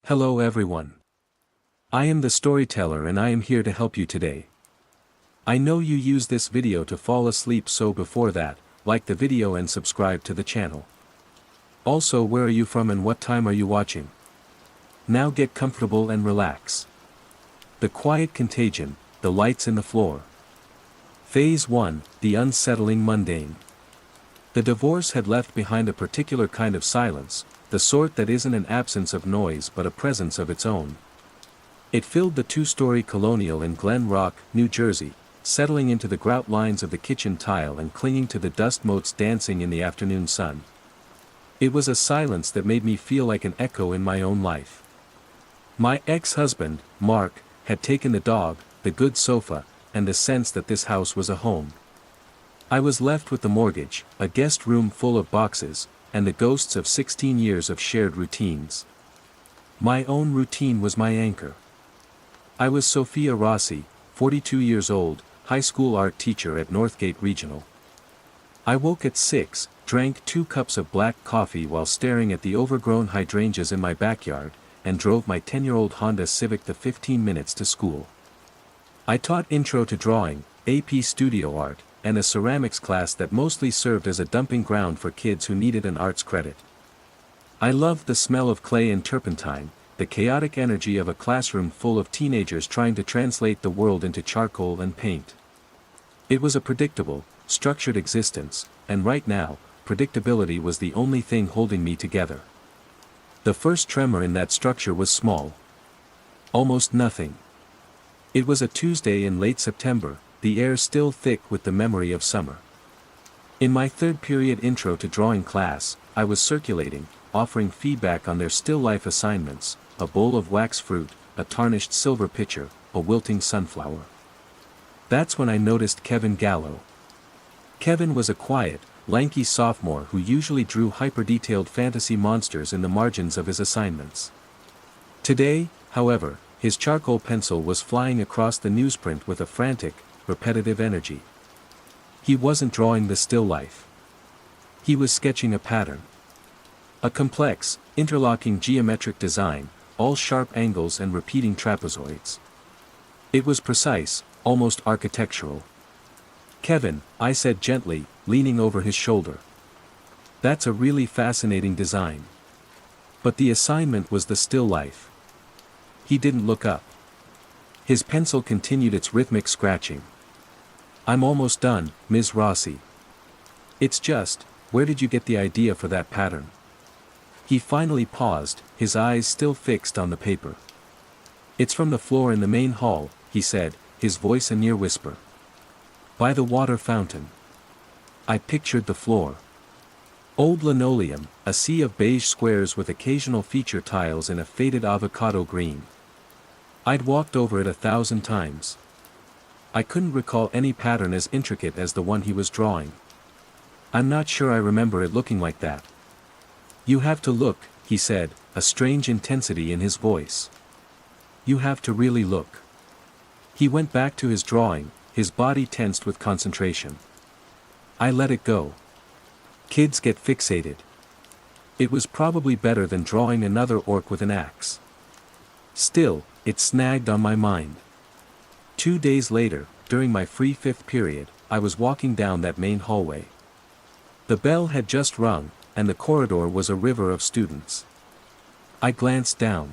Hello everyone. I am the storyteller and I am here to help you today. I know you use this video to fall asleep, so before that, like the video and subscribe to the channel. Also, where are you from and what time are you watching? Now get comfortable and relax. The quiet contagion, the lights in the floor. Phase 1, the unsettling mundane. The divorce had left behind a particular kind of silence, the sort that isn't an absence of noise but a presence of its own. It filled the two-story colonial in Glen Rock, New Jersey, settling into the grout lines of the kitchen tile and clinging to the dust motes dancing in the afternoon sun. It was a silence that made me feel like an echo in my own life. My ex-husband, Mark, had taken the dog, the good sofa, and the sense that this house was a home. I was left with the mortgage, a guest room full of boxes, and the ghosts of 16 years of shared routines. My own routine was my anchor. I was Sophia Rossi, 42 years old, high school art teacher at Northgate Regional. I woke at 6, drank 2 cups of black coffee while staring at the overgrown hydrangeas in my backyard, and drove my 10-year-old Honda Civic the 15 minutes to school. I taught Intro to Drawing, AP Studio Art, and a ceramics class that mostly served as a dumping ground for kids who needed an arts credit. I loved the smell of clay and turpentine, the chaotic energy of a classroom full of teenagers trying to translate the world into charcoal and paint. It was a predictable, structured existence, and right now, predictability was the only thing holding me together. The first tremor in that structure was small. Almost nothing. It was a Tuesday in late September, the air still thick with the memory of summer. In my third period Intro to Drawing class, I was circulating, offering feedback on their still life assignments, a bowl of wax fruit, a tarnished silver pitcher, a wilting sunflower. That's when I noticed Kevin Gallo. Kevin was a quiet, lanky sophomore who usually drew hyper-detailed fantasy monsters in the margins of his assignments. Today, however, his charcoal pencil was flying across the newsprint with a frantic, repetitive energy. He wasn't drawing the still life. He was sketching a pattern. A complex, interlocking geometric design, all sharp angles and repeating trapezoids. It was precise, almost architectural. "Kevin," I said gently, leaning over his shoulder. "That's a really fascinating design. But the assignment was the still life." He didn't look up. His pencil continued its rhythmic scratching. "I'm almost done, Ms. Rossi. It's just, where did you get the idea for that pattern?" He finally paused, his eyes still fixed on the paper. "It's from the floor in the main hall," he said, his voice a near whisper. "By the water fountain." I pictured the floor. Old linoleum, a sea of beige squares with occasional feature tiles in a faded avocado green. I'd walked over it 1,000 times. I couldn't recall any pattern as intricate as the one he was drawing. "I'm not sure I remember it looking like that." "You have to look," he said, a strange intensity in his voice. "You have to really look." He went back to his drawing, his body tensed with concentration. I let it go. Kids get fixated. It was probably better than drawing another orc with an axe. Still, it snagged on my mind. 2 days later, during my free 5th period, I was walking down that main hallway. The bell had just rung, and the corridor was a river of students. I glanced down.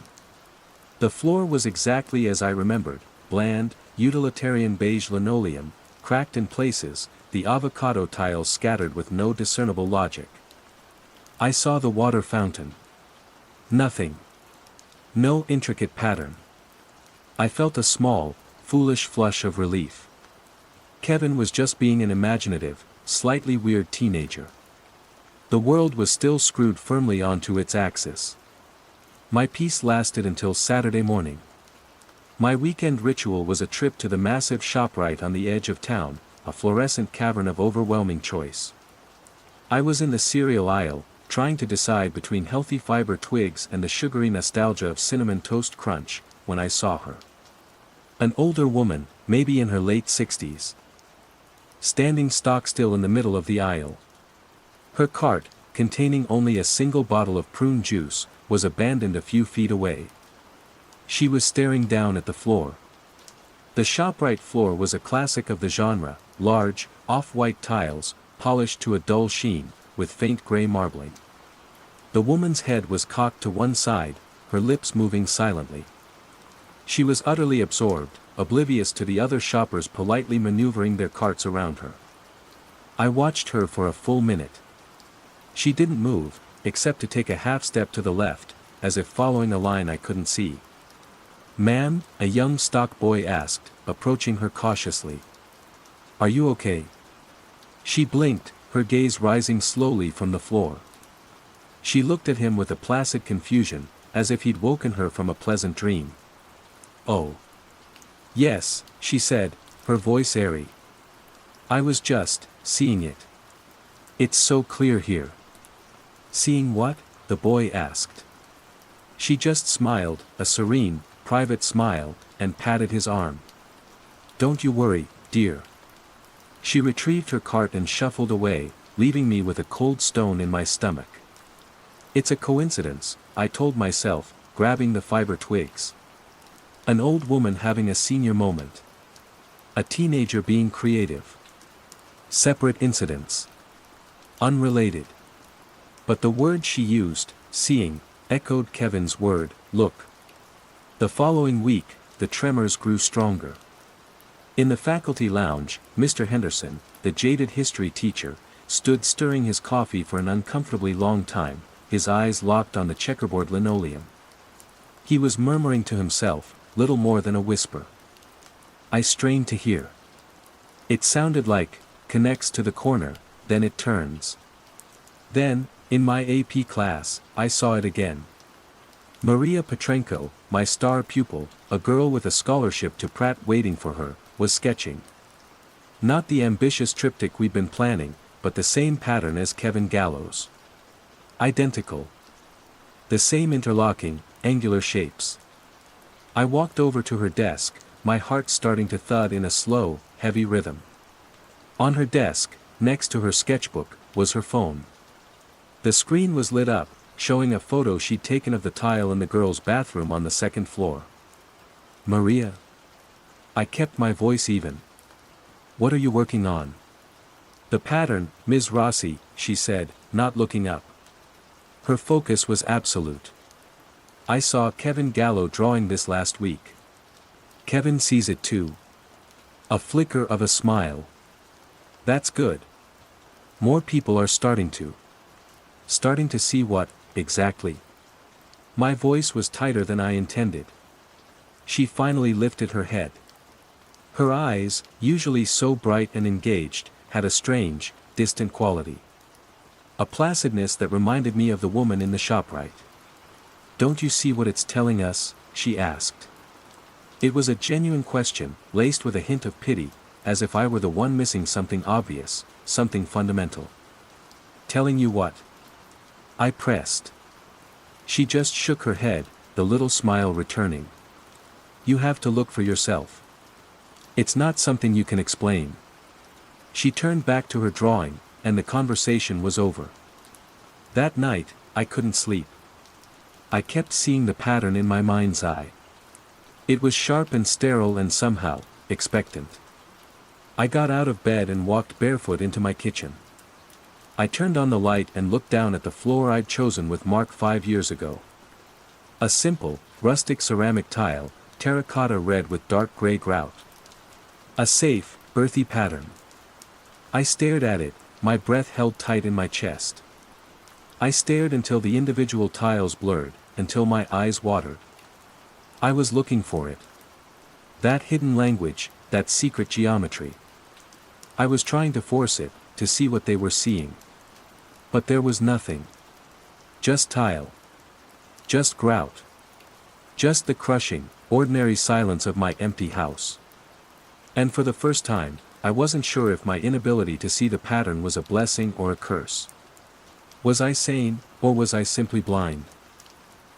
The floor was exactly as I remembered, bland, utilitarian beige linoleum, cracked in places, the avocado tiles scattered with no discernible logic. I saw the water fountain. Nothing. No intricate pattern. I felt a small, foolish flush of relief. Kevin was just being an imaginative, slightly weird teenager. The world was still screwed firmly onto its axis. My peace lasted until Saturday morning. My weekend ritual was a trip to the massive ShopRite on the edge of town, a fluorescent cavern of overwhelming choice. I was in the cereal aisle, trying to decide between healthy fiber twigs and the sugary nostalgia of Cinnamon Toast Crunch, when I saw her. An older woman, maybe in her late 60s. Standing stock-still in the middle of the aisle. Her cart, containing only a single bottle of prune juice, was abandoned a few feet away. She was staring down at the floor. The ShopRite floor was a classic of the genre, large, off-white tiles, polished to a dull sheen, with faint gray marbling. The woman's head was cocked to one side, her lips moving silently. She was utterly absorbed, oblivious to the other shoppers politely maneuvering their carts around her. I watched her for a full minute. She didn't move, except to take a half step to the left, as if following a line I couldn't see. "Ma'am?" a young stock boy asked, approaching her cautiously. "Are you okay?" She blinked, her gaze rising slowly from the floor. She looked at him with a placid confusion, as if he'd woken her from a pleasant dream. "Oh. Yes," she said, her voice airy. "I was just seeing it. It's so clear here." "Seeing what?" the boy asked. She just smiled, a serene, private smile, and patted his arm. "Don't you worry, dear." She retrieved her cart and shuffled away, leaving me with a cold stone in my stomach. It's a coincidence, I told myself, grabbing the fiber twigs. An old woman having a senior moment. A teenager being creative. Separate incidents. Unrelated. But the word she used, seeing, echoed Kevin's word, look. The following week, the tremors grew stronger. In the faculty lounge, Mr. Henderson, the jaded history teacher, stood stirring his coffee for an uncomfortably long time, his eyes locked on the checkerboard linoleum. He was murmuring to himself, little more than a whisper. I strained to hear. It sounded like, connects to the corner, then it turns. Then, in my AP class, I saw it again. Maria Petrenko, my star pupil, a girl with a scholarship to Pratt waiting for her, was sketching. Not the ambitious triptych we'd been planning, but the same pattern as Kevin Gallo's. Identical. The same interlocking, angular shapes. I walked over to her desk, my heart starting to thud in a slow, heavy rhythm. On her desk, next to her sketchbook, was her phone. The screen was lit up, showing a photo she'd taken of the tile in the girls' bathroom on the second floor. "Maria?" I kept my voice even. "What are you working on?" "The pattern, Ms. Rossi," she said, not looking up. Her focus was absolute. "I saw Kevin Gallo drawing this last week. Kevin sees it too." A flicker of a smile. "That's good. More people are starting to. Starting to see what, exactly?" My voice was tighter than I intended. She finally lifted her head. Her eyes, usually so bright and engaged, had a strange, distant quality. A placidness that reminded me of the woman in the ShopRite. "Don't you see what it's telling us?" she asked. It was a genuine question, laced with a hint of pity, as if I were the one missing something obvious, something fundamental. "Telling you what?" I pressed. She just shook her head, the little smile returning. "You have to look for yourself. It's not something you can explain." She turned back to her drawing, and the conversation was over. That night, I couldn't sleep. I kept seeing the pattern in my mind's eye. It was sharp and sterile and somehow, expectant. I got out of bed and walked barefoot into my kitchen. I turned on the light and looked down at the floor I'd chosen with Mark 5 years ago. A simple, rustic ceramic tile, terracotta red with dark gray grout. A safe, earthy pattern. I stared at it, my breath held tight in my chest. I stared until the individual tiles blurred, until my eyes watered. I was looking for it. That hidden language, that secret geometry. I was trying to force it, to see what they were seeing. But there was nothing. Just tile. Just grout. Just the crushing, ordinary silence of my empty house. And for the first time, I wasn't sure if my inability to see the pattern was a blessing or a curse. Was I sane, or was I simply blind?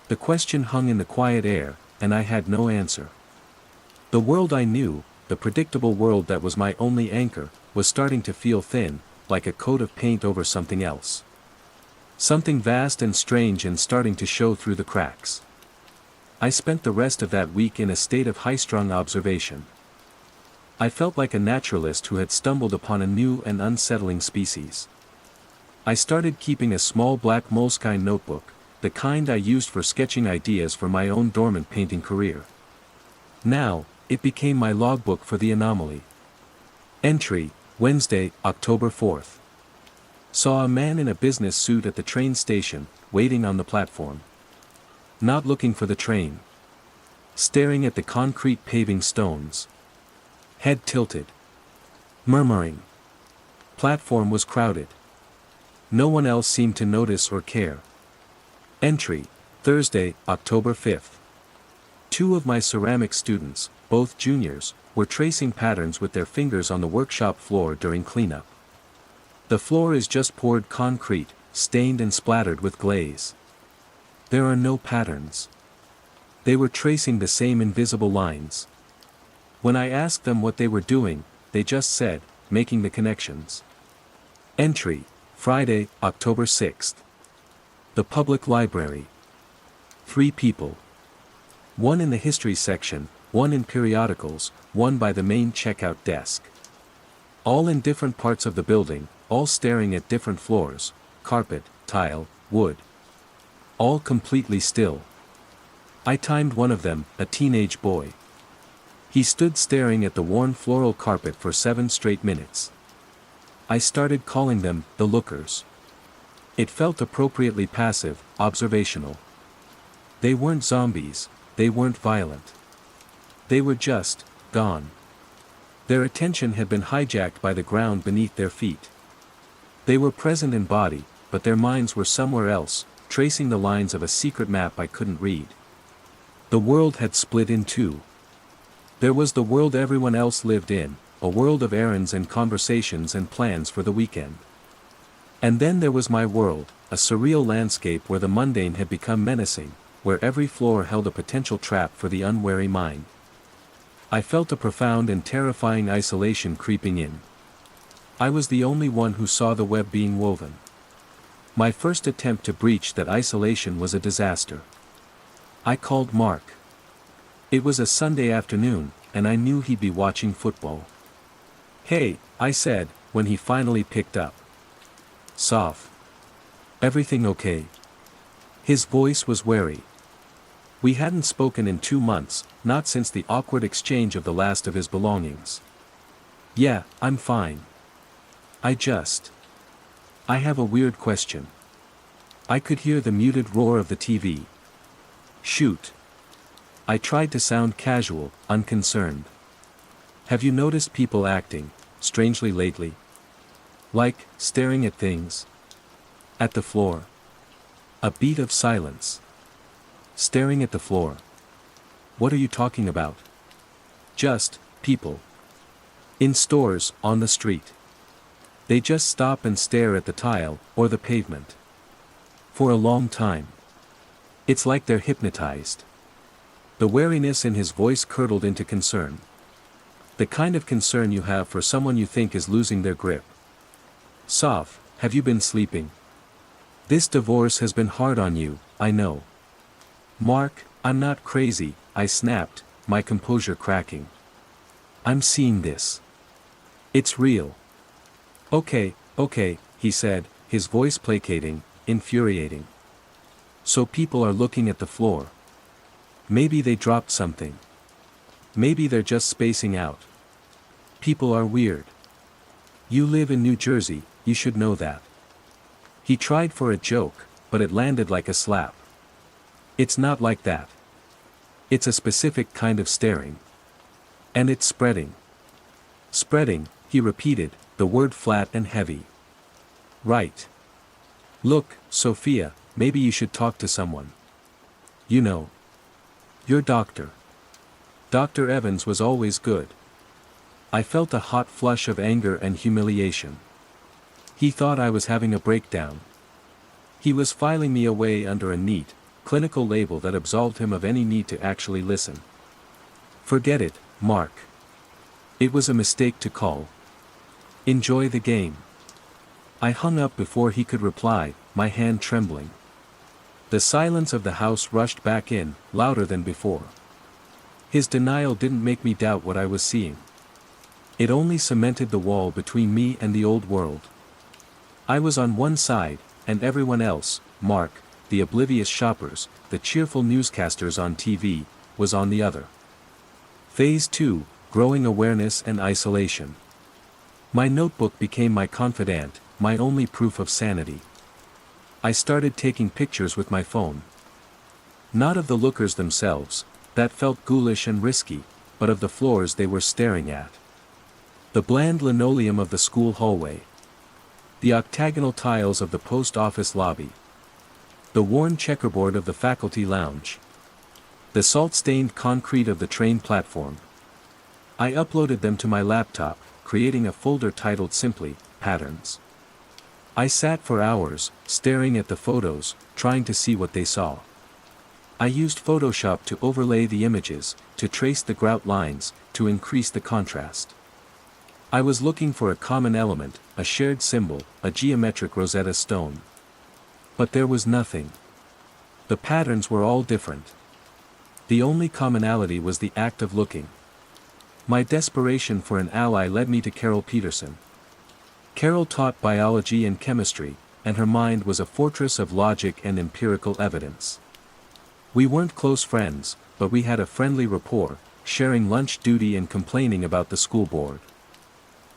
The question hung in the quiet air, and I had no answer. The world I knew, the predictable world that was my only anchor, was starting to feel thin, like a coat of paint over something else. Something vast and strange and starting to show through the cracks. I spent the rest of that week in a state of high-strung observation. I felt like a naturalist who had stumbled upon a new and unsettling species. I started keeping a small black moleskine notebook, the kind I used for sketching ideas for my own dormant painting career. Now, it became my logbook for the anomaly. Entry, Wednesday, October 4th. Saw a man in a business suit at the train station, waiting on the platform. Not looking for the train. Staring at the concrete paving stones. Head tilted. Murmuring. Platform was crowded. No one else seemed to notice or care. Entry, Thursday, October 5th. Two of my ceramic students, both juniors, were tracing patterns with their fingers on the workshop floor during cleanup. The floor is just poured concrete, stained and splattered with glaze. There are no patterns. They were tracing the same invisible lines. When I asked them what they were doing, they just said, making the connections. Entry, Friday, October 6th. The public library. 3 people. One in the history section, one in periodicals, one by the main checkout desk. All in different parts of the building, all staring at different floors, carpet, tile, wood. All completely still. I timed one of them, a teenage boy. He stood staring at the worn floral carpet for 7 straight minutes. I started calling them, the lookers. It felt appropriately passive, observational. They weren't zombies, they weren't violent. They were just, gone. Their attention had been hijacked by the ground beneath their feet. They were present in body, but their minds were somewhere else, tracing the lines of a secret map I couldn't read. The world had split in two. There was the world everyone else lived in, a world of errands and conversations and plans for the weekend. And then there was my world, a surreal landscape where the mundane had become menacing, where every floor held a potential trap for the unwary mind. I felt a profound and terrifying isolation creeping in. I was the only one who saw the web being woven. My first attempt to breach that isolation was a disaster. I called Mark. It was a Sunday afternoon, and I knew he'd be watching football. "Hey," I said, when he finally picked up. "Soft. Everything okay?" His voice was wary. We hadn't spoken in 2 months, not since the awkward exchange of the last of his belongings. "Yeah, I'm fine. I have a weird question." I could hear the muted roar of the TV. "Shoot." I tried to sound casual, unconcerned. "Have you noticed people acting strangely lately? Like, staring at things? At the floor?" A beat of silence. "Staring at the floor? What are you talking about?" "Just, people. In stores, on the street. They just stop and stare at the tile, or the pavement. For a long time. It's like they're hypnotized." The wariness in his voice curdled into concern. The kind of concern you have for someone you think is losing their grip. "Soph, have you been sleeping? This divorce has been hard on you, I know." "Mark, I'm not crazy," I snapped, my composure cracking. "I'm seeing this. It's real." Okay, he said, his voice placating, infuriating. "So people are looking at the floor. Maybe they dropped something. Maybe they're just spacing out. People are weird. You live in New Jersey, you should know that." He tried for a joke, but it landed like a slap. "It's not like that. It's a specific kind of staring. And it's spreading." "Spreading," he repeated, the word flat and heavy. "Right. Look, Sophia, maybe you should talk to someone. You know. Your doctor. Dr. Evans was always good." I felt a hot flush of anger and humiliation. He thought I was having a breakdown. He was filing me away under a neat, clinical label that absolved him of any need to actually listen. "Forget it, Mark. It was a mistake to call. Enjoy the game." I hung up before he could reply, my hand trembling. The silence of the house rushed back in, louder than before. His denial didn't make me doubt what I was seeing. It only cemented the wall between me and the old world. I was on one side, and everyone else, Mark, the oblivious shoppers, the cheerful newscasters on TV, was on the other. Phase 2, growing awareness and isolation. My notebook became my confidant, my only proof of sanity. I started taking pictures with my phone. Not of the lookers themselves, that felt ghoulish and risky, but of the floors they were staring at. The bland linoleum of the school hallway. The octagonal tiles of the post office lobby. The worn checkerboard of the faculty lounge. The salt-stained concrete of the train platform. I uploaded them to my laptop, creating a folder titled simply, Patterns. I sat for hours, staring at the photos, trying to see what they saw. I used Photoshop to overlay the images, to trace the grout lines, to increase the contrast. I was looking for a common element, a shared symbol, a geometric Rosetta Stone. But there was nothing. The patterns were all different. The only commonality was the act of looking. My desperation for an ally led me to Carol Peterson. Carol taught biology and chemistry, and her mind was a fortress of logic and empirical evidence. We weren't close friends, but we had a friendly rapport, sharing lunch duty and complaining about the school board.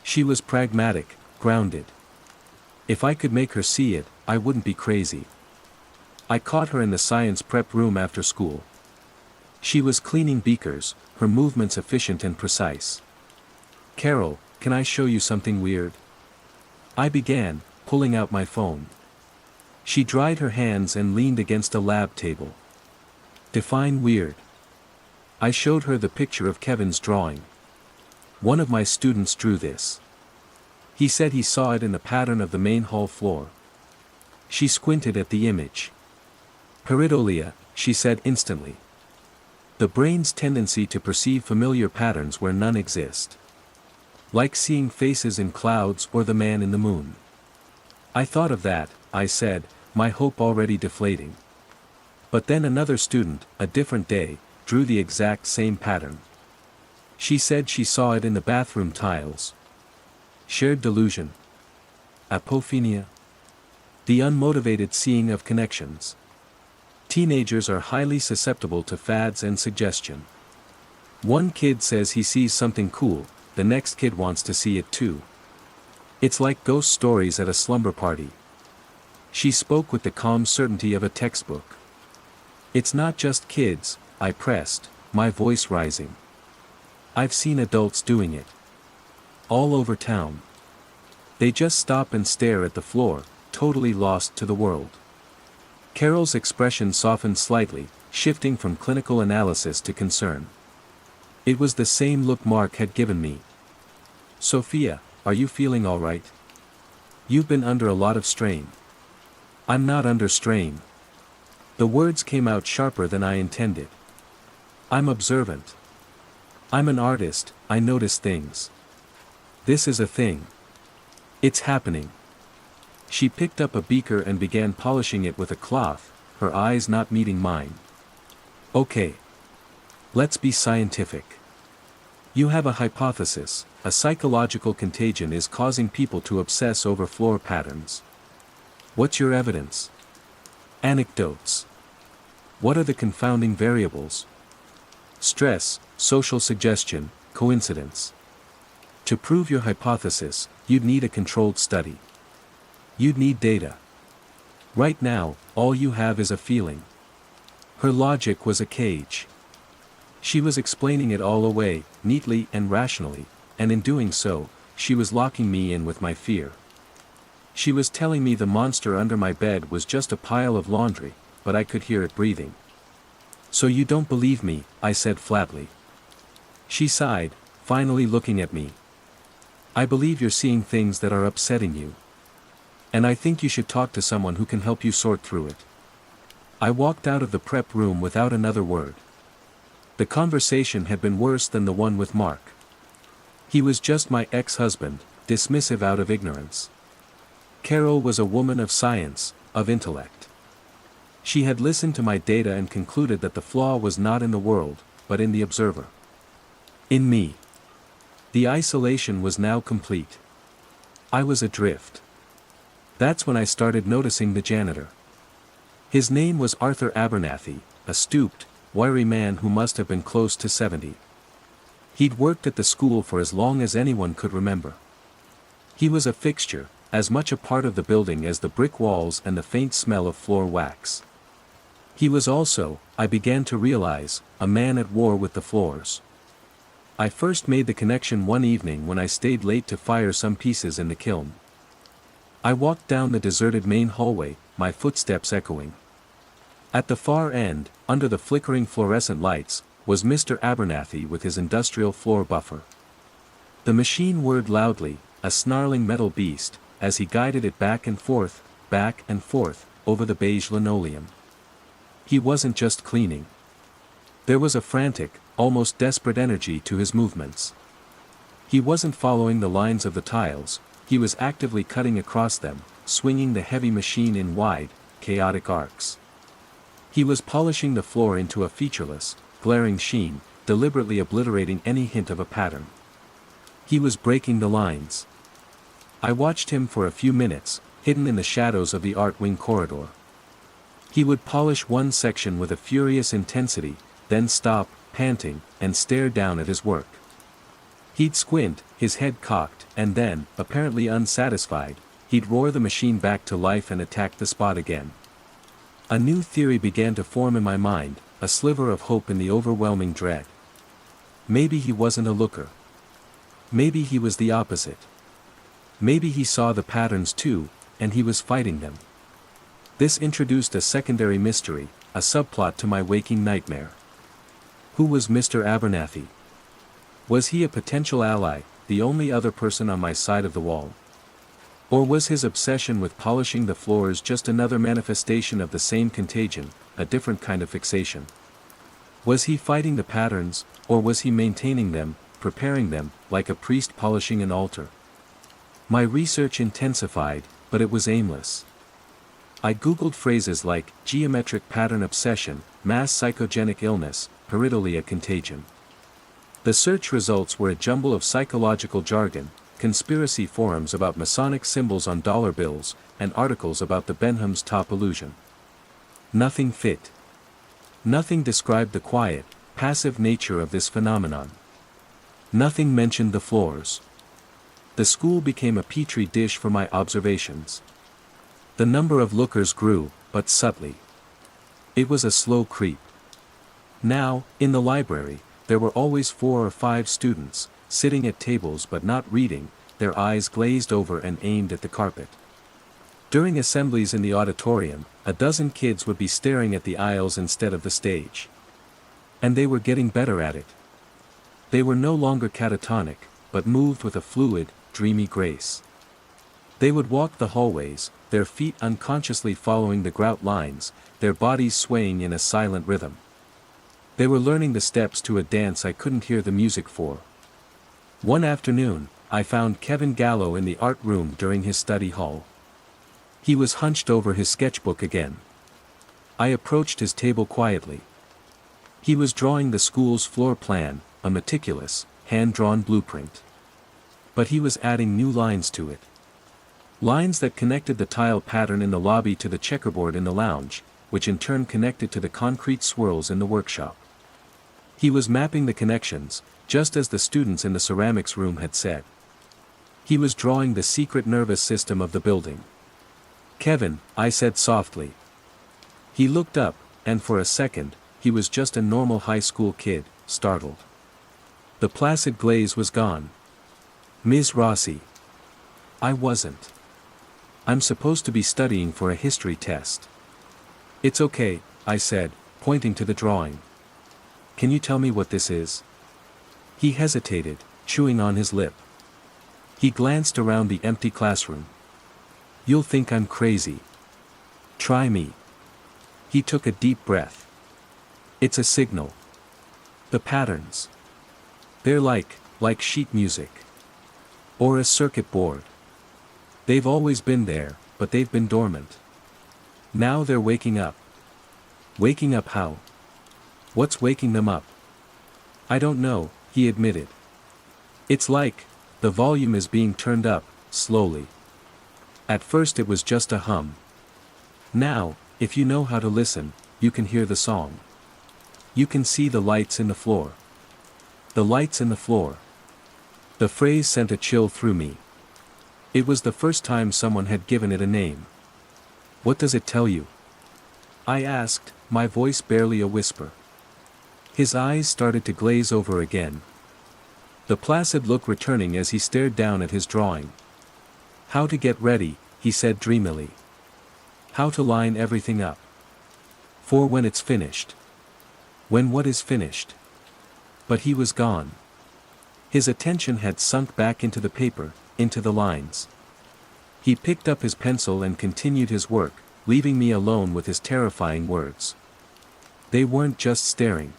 She was pragmatic, grounded. If I could make her see it, I wouldn't be crazy. I caught her in the science prep room after school. She was cleaning beakers, her movements efficient and precise. "Carol, can I show you something weird?" I began, pulling out my phone. She dried her hands and leaned against a lab table. "Define weird." I showed her the picture of Kevin's drawing. "One of my students drew this. He said he saw it in the pattern of the main hall floor." She squinted at the image. "Pareidolia," she said instantly. "The brain's tendency to perceive familiar patterns where none exist. Like seeing faces in clouds or the man in the moon." "I thought of that," I said, my hope already deflating. But then another student, a different day, drew the exact same pattern. She said she saw it in the bathroom tiles. Shared delusion. Apophenia. The unmotivated seeing of connections. Teenagers are highly susceptible to fads and suggestion. One kid says he sees something cool, the next kid wants to see it too. It's like ghost stories at a slumber party. She spoke with the calm certainty of a textbook. "It's not just kids," I pressed, my voice rising. "I've seen adults doing it. All over town. They just stop and stare at the floor, totally lost to the world." Carol's expression softened slightly, shifting from clinical analysis to concern. It was the same look Mark had given me. "Sophia, are you feeling all right? You've been under a lot of strain." "I'm not under strain." The words came out sharper than I intended. "I'm observant. I'm an artist, I notice things. This is a thing. It's happening." She picked up a beaker and began polishing it with a cloth, her eyes not meeting mine. "Okay. Let's be scientific. You have a hypothesis, a psychological contagion is causing people to obsess over floor patterns. What's your evidence? Anecdotes. What are the confounding variables? Stress, social suggestion, coincidence. To prove your hypothesis, you'd need a controlled study. You'd need data. Right now, all you have is a feeling." Her logic was a cage. She was explaining it all away, neatly and rationally, and in doing so, she was locking me in with my fear. She was telling me the monster under my bed was just a pile of laundry, but I could hear it breathing. "So you don't believe me," I said flatly. She sighed, finally looking at me. "I believe you're seeing things that are upsetting you. And I think you should talk to someone who can help you sort through it." I walked out of the prep room without another word. The conversation had been worse than the one with Mark. He was just my ex-husband, dismissive out of ignorance. Carol was a woman of science, of intellect. She had listened to my data and concluded that the flaw was not in the world, but in the observer. In me. The isolation was now complete. I was adrift. That's when I started noticing the janitor. His name was Arthur Abernathy, a stooped, wiry man who must have been close to 70. He'd worked at the school for as long as anyone could remember. He was a fixture, as much a part of the building as the brick walls and the faint smell of floor wax. He was also, I began to realize, a man at war with the floors. I first made the connection one evening when I stayed late to fire some pieces in the kiln. I walked down the deserted main hallway, my footsteps echoing. At the far end, under the flickering fluorescent lights, was Mr. Abernathy with his industrial floor buffer. The machine whirred loudly, a snarling metal beast, as he guided it back and forth, over the beige linoleum. He wasn't just cleaning. There was a frantic, almost desperate energy to his movements. He wasn't following the lines of the tiles, he was actively cutting across them, swinging the heavy machine in wide, chaotic arcs. He was polishing the floor into a featureless, glaring sheen, deliberately obliterating any hint of a pattern. He was breaking the lines. I watched him for a few minutes, hidden in the shadows of the art wing corridor. He would polish one section with a furious intensity, then stop, panting, and stare down at his work. He'd squint, his head cocked, and then, apparently unsatisfied, he'd roar the machine back to life and attack the spot again. A new theory began to form in my mind, a sliver of hope in the overwhelming dread. Maybe he wasn't a looker. Maybe he was the opposite. Maybe he saw the patterns too, and he was fighting them. This introduced a secondary mystery, a subplot to my waking nightmare. Who was Mr. Abernathy? Was he a potential ally, the only other person on my side of the wall? Or was his obsession with polishing the floors just another manifestation of the same contagion, a different kind of fixation? Was he fighting the patterns, or was he maintaining them, preparing them, like a priest polishing an altar? My research intensified, but it was aimless. I googled phrases like, geometric pattern obsession, mass psychogenic illness, pareidolia contagion. The search results were a jumble of psychological jargon, conspiracy forums about Masonic symbols on dollar bills, and articles about the Benham's top illusion. Nothing fit. Nothing described the quiet, passive nature of this phenomenon. Nothing mentioned the floors. The school became a petri dish for my observations. The number of lookers grew, but subtly. It was a slow creep. Now, in the library, there were always 4 or 5 students, sitting at tables but not reading, their eyes glazed over and aimed at the carpet. During assemblies in the auditorium, a dozen kids would be staring at the aisles instead of the stage. And they were getting better at it. They were no longer catatonic, but moved with a fluid, dreamy grace. They would walk the hallways, their feet unconsciously following the grout lines, their bodies swaying in a silent rhythm. They were learning the steps to a dance I couldn't hear the music for. One afternoon, I found Kevin Gallo in the art room during his study hall. He was hunched over his sketchbook again. I approached his table quietly. He was drawing the school's floor plan, a meticulous, hand-drawn blueprint. But he was adding new lines to it. Lines that connected the tile pattern in the lobby to the checkerboard in the lounge, which in turn connected to the concrete swirls in the workshop. He was mapping the connections, just as the students in the ceramics room had said. He was drawing the secret nervous system of the building. "Kevin," I said softly. He looked up, and for a second, he was just a normal high school kid, startled. The placid glaze was gone. "Ms. Rossi." I wasn't. "I'm supposed to be studying for a history test." "It's okay," I said, pointing to the drawing. "Can you tell me what this is?" He hesitated, chewing on his lip. He glanced around the empty classroom. "You'll think I'm crazy. Try me." He took a deep breath. "It's a signal. The patterns. They're like sheet music. Or a circuit board. They've always been there, but they've been dormant. Now they're waking up. Waking up how? What's waking them up? I don't know, he admitted. It's like, the volume is being turned up, slowly. At first it was just a hum. Now, if you know how to listen, you can hear the song. You can see the lights in the floor. The lights in the floor. The phrase sent a chill through me. It was the first time someone had given it a name. What does it tell you? I asked, my voice barely a whisper. His eyes started to glaze over again. The placid look returning as he stared down at his drawing. How to get ready, he said dreamily. How to line everything up. For when it's finished. When what is finished? But he was gone. His attention had sunk back into the paper, into the lines. He picked up his pencil and continued his work, leaving me alone with his terrifying words. They weren't just staring.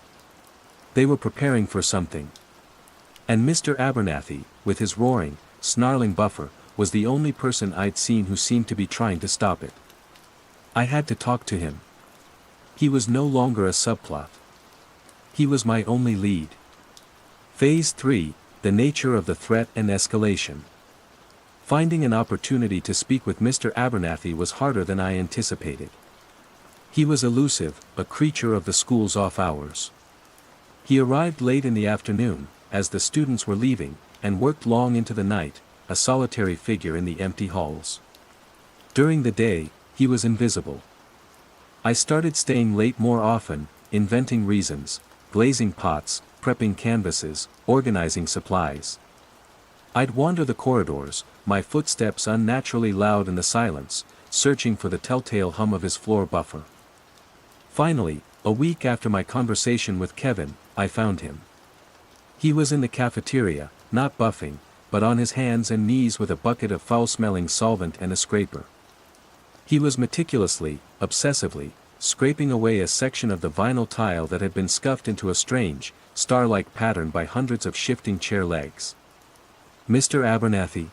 They were preparing for something. And Mr. Abernathy, with his roaring, snarling buffer, was the only person I'd seen who seemed to be trying to stop it. I had to talk to him. He was no longer a subplot. He was my only lead. Phase 3, the nature of the threat and escalation. Finding an opportunity to speak with Mr. Abernathy was harder than I anticipated. He was elusive, a creature of the school's off hours. He arrived late in the afternoon, as the students were leaving, and worked long into the night, a solitary figure in the empty halls. During the day, he was invisible. I started staying late more often, inventing reasons, glazing pots, prepping canvases, organizing supplies. I'd wander the corridors, my footsteps unnaturally loud in the silence, searching for the telltale hum of his floor buffer. Finally, a week after my conversation with Kevin, I found him. He was in the cafeteria, not buffing, but on his hands and knees with a bucket of foul-smelling solvent and a scraper. He was meticulously, obsessively, scraping away a section of the vinyl tile that had been scuffed into a strange, star-like pattern by hundreds of shifting chair legs. Mr. Abernathy?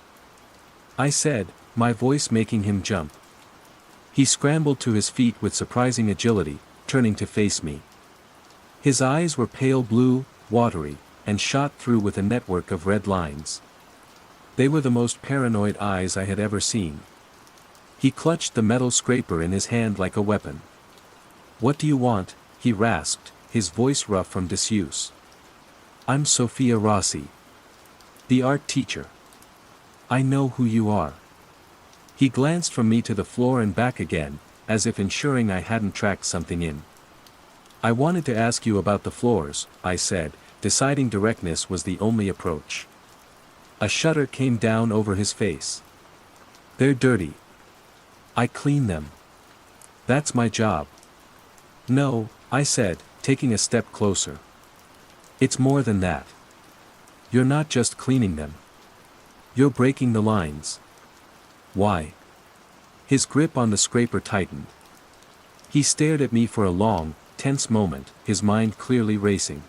I said, my voice making him jump. He scrambled to his feet with surprising agility, turning to face me. His eyes were pale blue, watery, and shot through with a network of red lines. They were the most paranoid eyes I had ever seen. He clutched the metal scraper in his hand like a weapon. What do you want? He rasped, his voice rough from disuse. I'm Sophia Rossi. The art teacher. I know who you are. He glanced from me to the floor and back again, as if ensuring I hadn't tracked something in. I wanted to ask you about the floors, I said, deciding directness was the only approach. A shudder came down over his face. They're dirty. I clean them. That's my job. No, I said, taking a step closer. It's more than that. You're not just cleaning them. You're breaking the lines. Why? His grip on the scraper tightened. He stared at me for a long, tense moment, his mind clearly racing.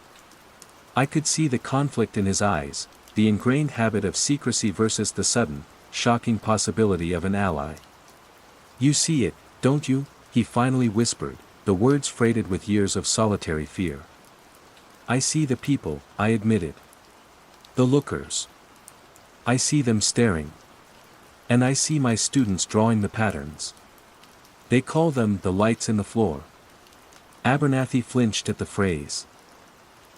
I could see the conflict in his eyes, the ingrained habit of secrecy versus the sudden, shocking possibility of an ally. You see it, don't you? He finally whispered, the words freighted with years of solitary fear. I see the people, I admitted. The lookers. I see them staring. And I see my students drawing the patterns. They call them the lights in the floor. Abernathy flinched at the phrase.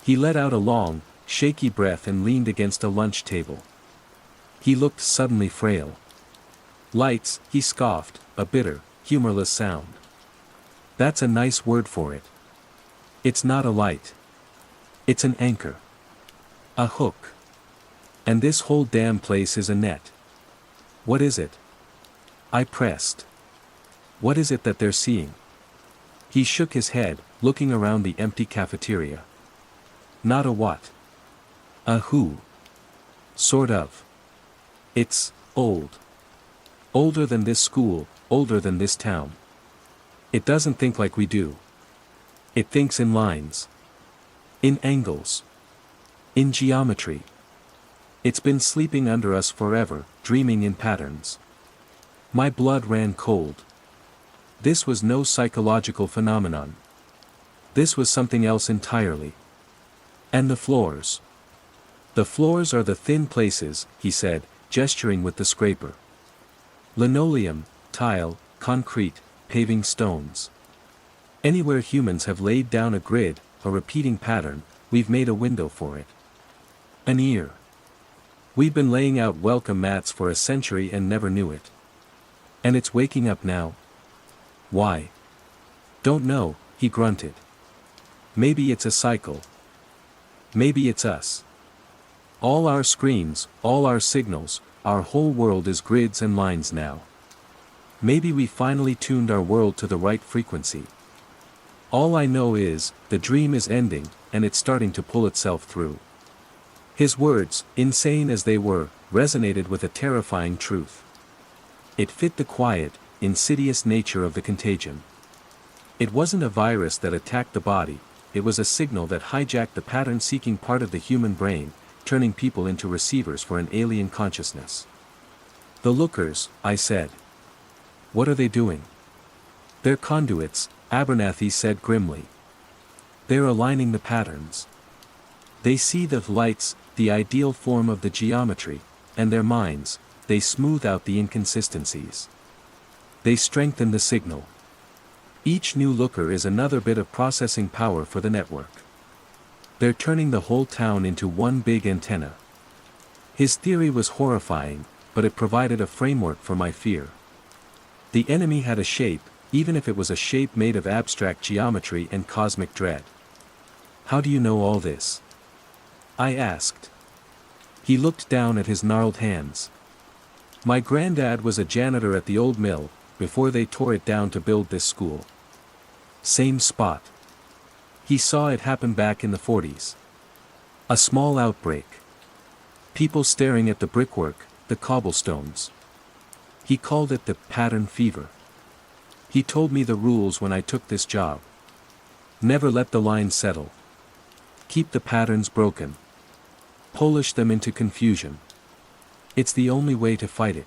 He let out a long, shaky breath and leaned against a lunch table. He looked suddenly frail. Lights, he scoffed, a bitter, humorless sound. That's a nice word for it. It's not a light. It's an anchor. A hook. And this whole damn place is a net. What is it? I pressed. What is it that they're seeing? He shook his head, looking around the empty cafeteria. Not a what? A who? Sort of. It's old. Older than this school, older than this town. It doesn't think like we do. It thinks in lines. In angles. In geometry. It's been sleeping under us forever, dreaming in patterns. My blood ran cold. This was no psychological phenomenon. This was something else entirely. And the floors. The floors are the thin places, he said, gesturing with the scraper. Linoleum, tile, concrete, paving stones. Anywhere humans have laid down a grid, a repeating pattern, we've made a window for it. An ear. We've been laying out welcome mats for a century and never knew it. And it's waking up now? Why? Don't know, he grunted. Maybe it's a cycle. Maybe it's us. All our screens, all our signals, our whole world is grids and lines now. Maybe we finally tuned our world to the right frequency. All I know is, the dream is ending, and it's starting to pull itself through. His words, insane as they were, resonated with a terrifying truth. It fit the quiet, insidious nature of the contagion. It wasn't a virus that attacked the body, it was a signal that hijacked the pattern-seeking part of the human brain, turning people into receivers for an alien consciousness. The lookers, I said. What are they doing? They're conduits, Abernathy said grimly. They're aligning the patterns. They see the lights, the ideal form of the geometry, and their minds, they smooth out the inconsistencies. They strengthen the signal. Each new looker is another bit of processing power for the network. They're turning the whole town into one big antenna. His theory was horrifying, but it provided a framework for my fear. The enemy had a shape, even if it was a shape made of abstract geometry and cosmic dread. How do you know all this? I asked. He looked down at his gnarled hands. My granddad was a janitor at the old mill, before they tore it down to build this school. Same spot. He saw it happen back in the 40s. A small outbreak. People staring at the brickwork, the cobblestones. He called it the pattern fever. He told me the rules when I took this job. Never let the lines settle. Keep the patterns broken. Polish them into confusion. It's the only way to fight it.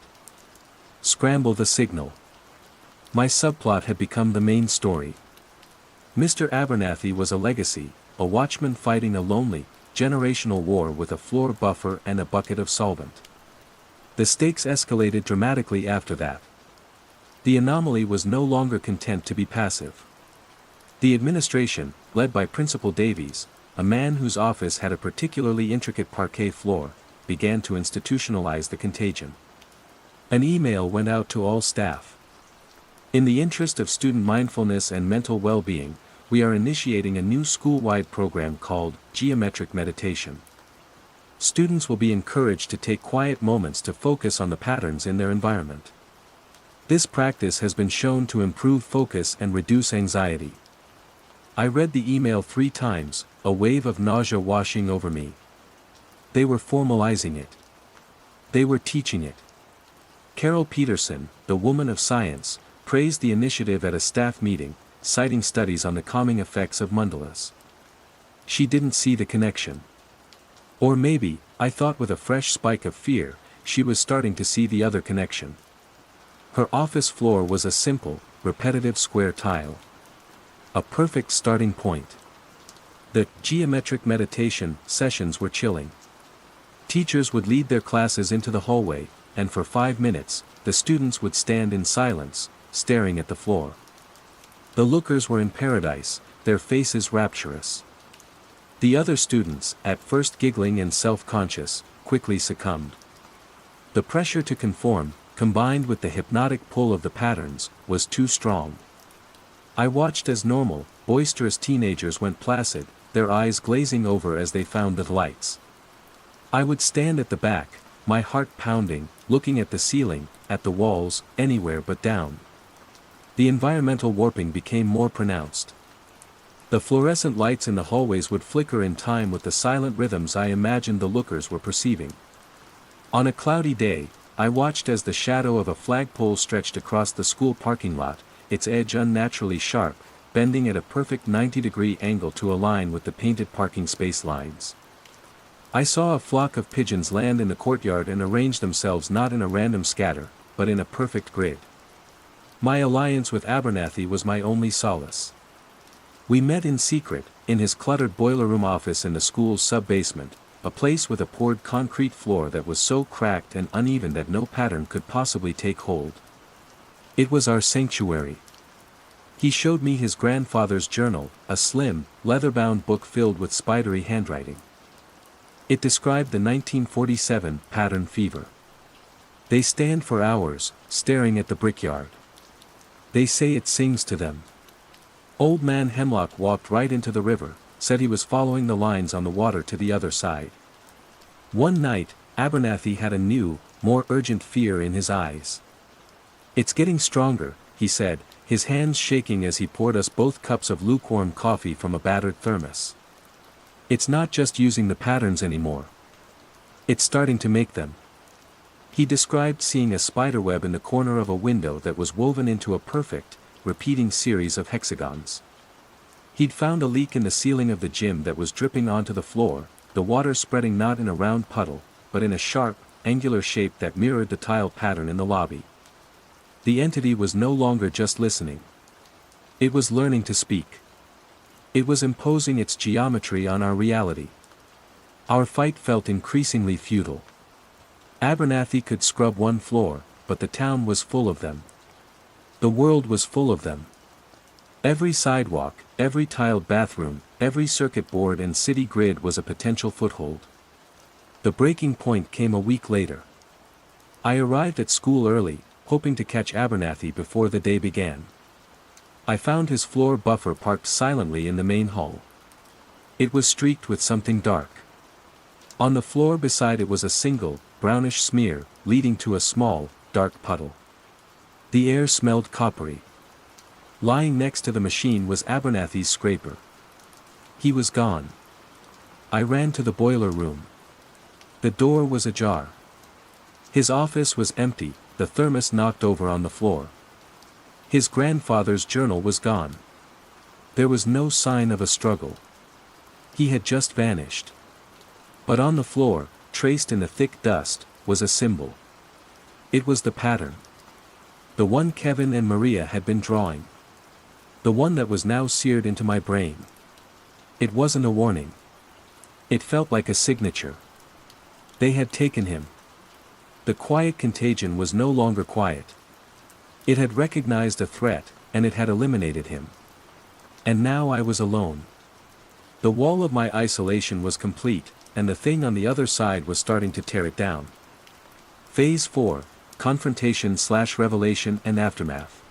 Scramble the signal. My subplot had become the main story. Mr. Abernathy was a legacy, a watchman fighting a lonely, generational war with a floor buffer and a bucket of solvent. The stakes escalated dramatically after that. The anomaly was no longer content to be passive. The administration, led by Principal Davies, a man whose office had a particularly intricate parquet floor, began to institutionalize the contagion. An email went out to all staff. In the interest of student mindfulness and mental well-being, we are initiating a new school-wide program called Geometric Meditation. Students will be encouraged to take quiet moments to focus on the patterns in their environment. This practice has been shown to improve focus and reduce anxiety. I read the email 3 times, a wave of nausea washing over me. They were formalizing it. They were teaching it. Carol Peterson, the woman of science, praised the initiative at a staff meeting, citing studies on the calming effects of mandalas. She didn't see the connection. Or maybe, I thought with a fresh spike of fear, she was starting to see the other connection. Her office floor was a simple, repetitive square tile. A perfect starting point. The geometric meditation sessions were chilling. Teachers would lead their classes into the hallway, and for 5 minutes, the students would stand in silence, staring at the floor. The lookers were in paradise, their faces rapturous. The other students, at first giggling and self-conscious, quickly succumbed. The pressure to conform, combined with the hypnotic pull of the patterns, was too strong. I watched as normal, boisterous teenagers went placid, their eyes glazing over as they found the lights. I would stand at the back, my heart pounding, looking at the ceiling, at the walls, anywhere but down. The environmental warping became more pronounced. The fluorescent lights in the hallways would flicker in time with the silent rhythms I imagined the lookers were perceiving. On a cloudy day, I watched as the shadow of a flagpole stretched across the school parking lot, its edge unnaturally sharp, bending at a perfect 90-degree angle to align with the painted parking space lines. I saw a flock of pigeons land in the courtyard and arrange themselves not in a random scatter, but in a perfect grid. My alliance with Abernathy was my only solace. We met in secret, in his cluttered boiler room office in the school's sub-basement, a place with a poured concrete floor that was so cracked and uneven that no pattern could possibly take hold. It was our sanctuary. He showed me his grandfather's journal, a slim, leather-bound book filled with spidery handwriting. It described the 1947 pattern fever. They stand for hours, staring at the brickyard. They say it sings to them. Old Man Hemlock walked right into the river, said he was following the lines on the water to the other side. One night, Abernathy had a new, more urgent fear in his eyes. "It's getting stronger," he said, his hands shaking as he poured us both cups of lukewarm coffee from a battered thermos. "It's not just using the patterns anymore. It's starting to make them." He described seeing a spiderweb in the corner of a window that was woven into a perfect, repeating series of hexagons. He'd found a leak in the ceiling of the gym that was dripping onto the floor, the water spreading not in a round puddle, but in a sharp, angular shape that mirrored the tile pattern in the lobby. The entity was no longer just listening. It was learning to speak. It was imposing its geometry on our reality. Our fight felt increasingly futile. Abernathy could scrub one floor, but the town was full of them. The world was full of them. Every sidewalk, every tiled bathroom, every circuit board and city grid was a potential foothold. The breaking point came a week later. I arrived at school early, hoping to catch Abernathy before the day began. I found his floor buffer parked silently in the main hall. It was streaked with something dark. On the floor beside it was a single, brownish smear, leading to a small, dark puddle. The air smelled coppery. Lying next to the machine was Abernathy's scraper. He was gone. I ran to the boiler room. The door was ajar. His office was empty, the thermos knocked over on the floor. His grandfather's journal was gone. There was no sign of a struggle. He had just vanished. But on the floor, traced in the thick dust, was a symbol. It was the pattern. The one Kevin and Maria had been drawing. The one that was now seared into my brain. It wasn't a warning. It felt like a signature. They had taken him. The quiet contagion was no longer quiet. It had recognized a threat, and it had eliminated him. And now I was alone. The wall of my isolation was complete, and the thing on the other side was starting to tear it down. Phase 4, Confrontation/Revelation and Aftermath.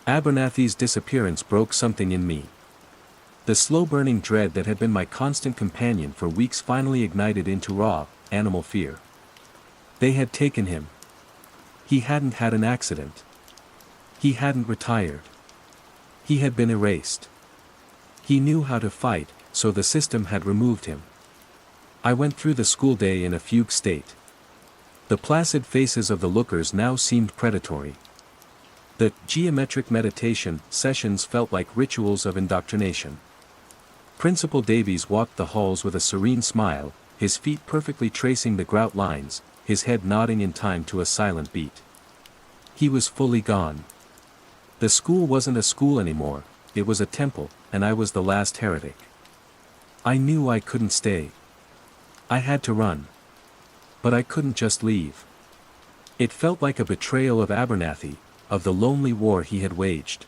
Abernathy's disappearance broke something in me. The slow-burning dread that had been my constant companion for weeks finally ignited into raw, animal fear. They had taken him. He hadn't had an accident. He hadn't retired. He had been erased. He knew how to fight, so the system had removed him. I went through the school day in a fugue state. The placid faces of the lookers now seemed predatory. The geometric meditation sessions felt like rituals of indoctrination. Principal Davies walked the halls with a serene smile, his feet perfectly tracing the grout lines, his head nodding in time to a silent beat. He was fully gone. The school wasn't a school anymore, it was a temple, and I was the last heretic. I knew I couldn't stay. I had to run. But I couldn't just leave. It felt like a betrayal of Abernathy, of the lonely war he had waged.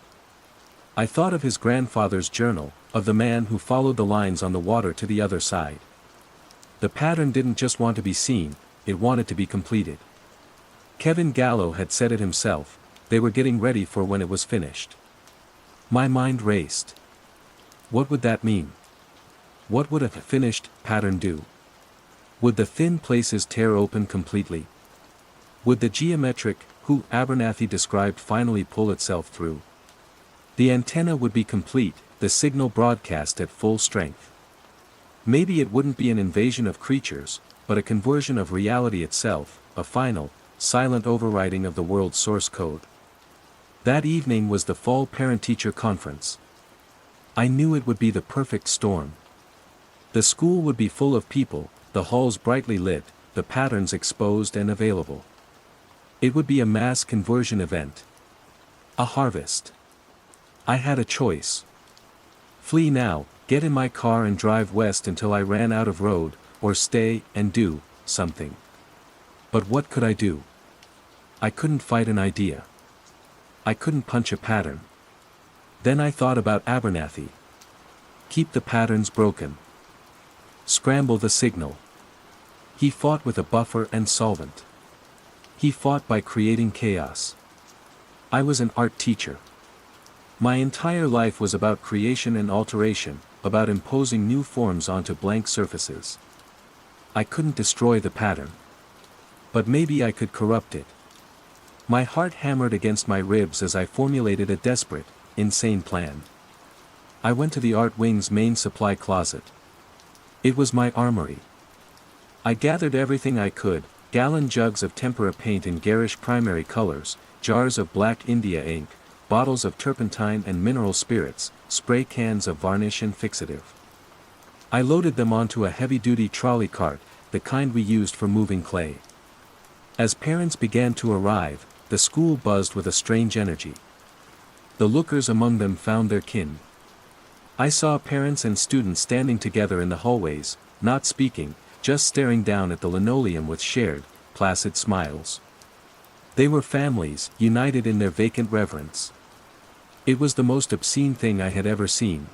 I thought of his grandfather's journal, of the man who followed the lines on the water to the other side. The pattern didn't just want to be seen, it wanted to be completed. Kevin Gallo had said it himself, they were getting ready for when it was finished. My mind raced. What would that mean? What would a finished pattern do? Would the thin places tear open completely? Would the geometric, who Abernathy described finally pull itself through? The antenna would be complete, the signal broadcast at full strength. Maybe it wouldn't be an invasion of creatures, but a conversion of reality itself, a final, silent overriding of the world's source code. That evening was the fall parent-teacher conference. I knew it would be the perfect storm. The school would be full of people, the halls brightly lit, the patterns exposed and available. It would be a mass conversion event. A harvest. I had a choice. Flee now, get in my car and drive west until I ran out of road, or stay and do something. But what could I do? I couldn't fight an idea. I couldn't punch a pattern. Then I thought about Abernathy. Keep the patterns broken. Scramble the signal. He fought with a buffer and solvent. He fought by creating chaos. I was an art teacher. My entire life was about creation and alteration, about imposing new forms onto blank surfaces. I couldn't destroy the pattern. But maybe I could corrupt it. My heart hammered against my ribs as I formulated a desperate, insane plan. I went to the art wing's main supply closet. It was my armory. I gathered everything I could: gallon jugs of tempera paint in garish primary colors, jars of black India ink, bottles of turpentine and mineral spirits, spray cans of varnish and fixative. I loaded them onto a heavy-duty trolley cart, the kind we used for moving clay. As parents began to arrive, the school buzzed with a strange energy. The lookers among them found their kin. I saw parents and students standing together in the hallways, not speaking, just staring down at the linoleum with shared, placid smiles. They were families, united in their vacant reverence. It was the most obscene thing I had ever seen.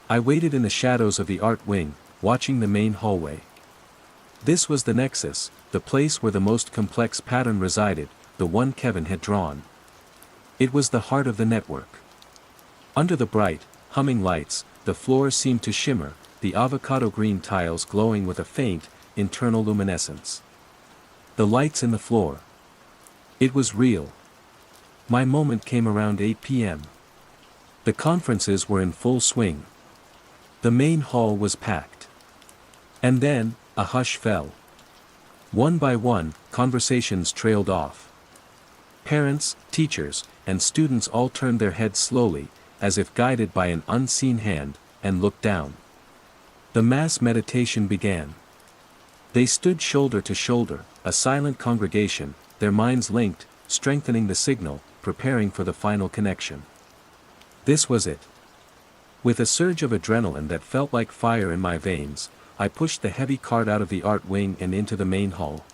I waited in the shadows of the art wing, watching the main hallway. This was the nexus, the place where the most complex pattern resided, the one Kevin had drawn. It was the heart of the network. Under the bright, humming lights, the floor seemed to shimmer, the avocado green tiles glowing with a faint, internal luminescence. The lights in the floor. It was real. My moment came around 8 p.m. The conferences were in full swing. The main hall was packed. And then, a hush fell. One by one, conversations trailed off. Parents, teachers, and students all turned their heads slowly, as if guided by an unseen hand, and looked down. The mass meditation began. They stood shoulder to shoulder, a silent congregation, their minds linked, strengthening the signal, preparing for the final connection. This was it. With a surge of adrenaline that felt like fire in my veins, I pushed the heavy cart out of the art wing and into the main hall.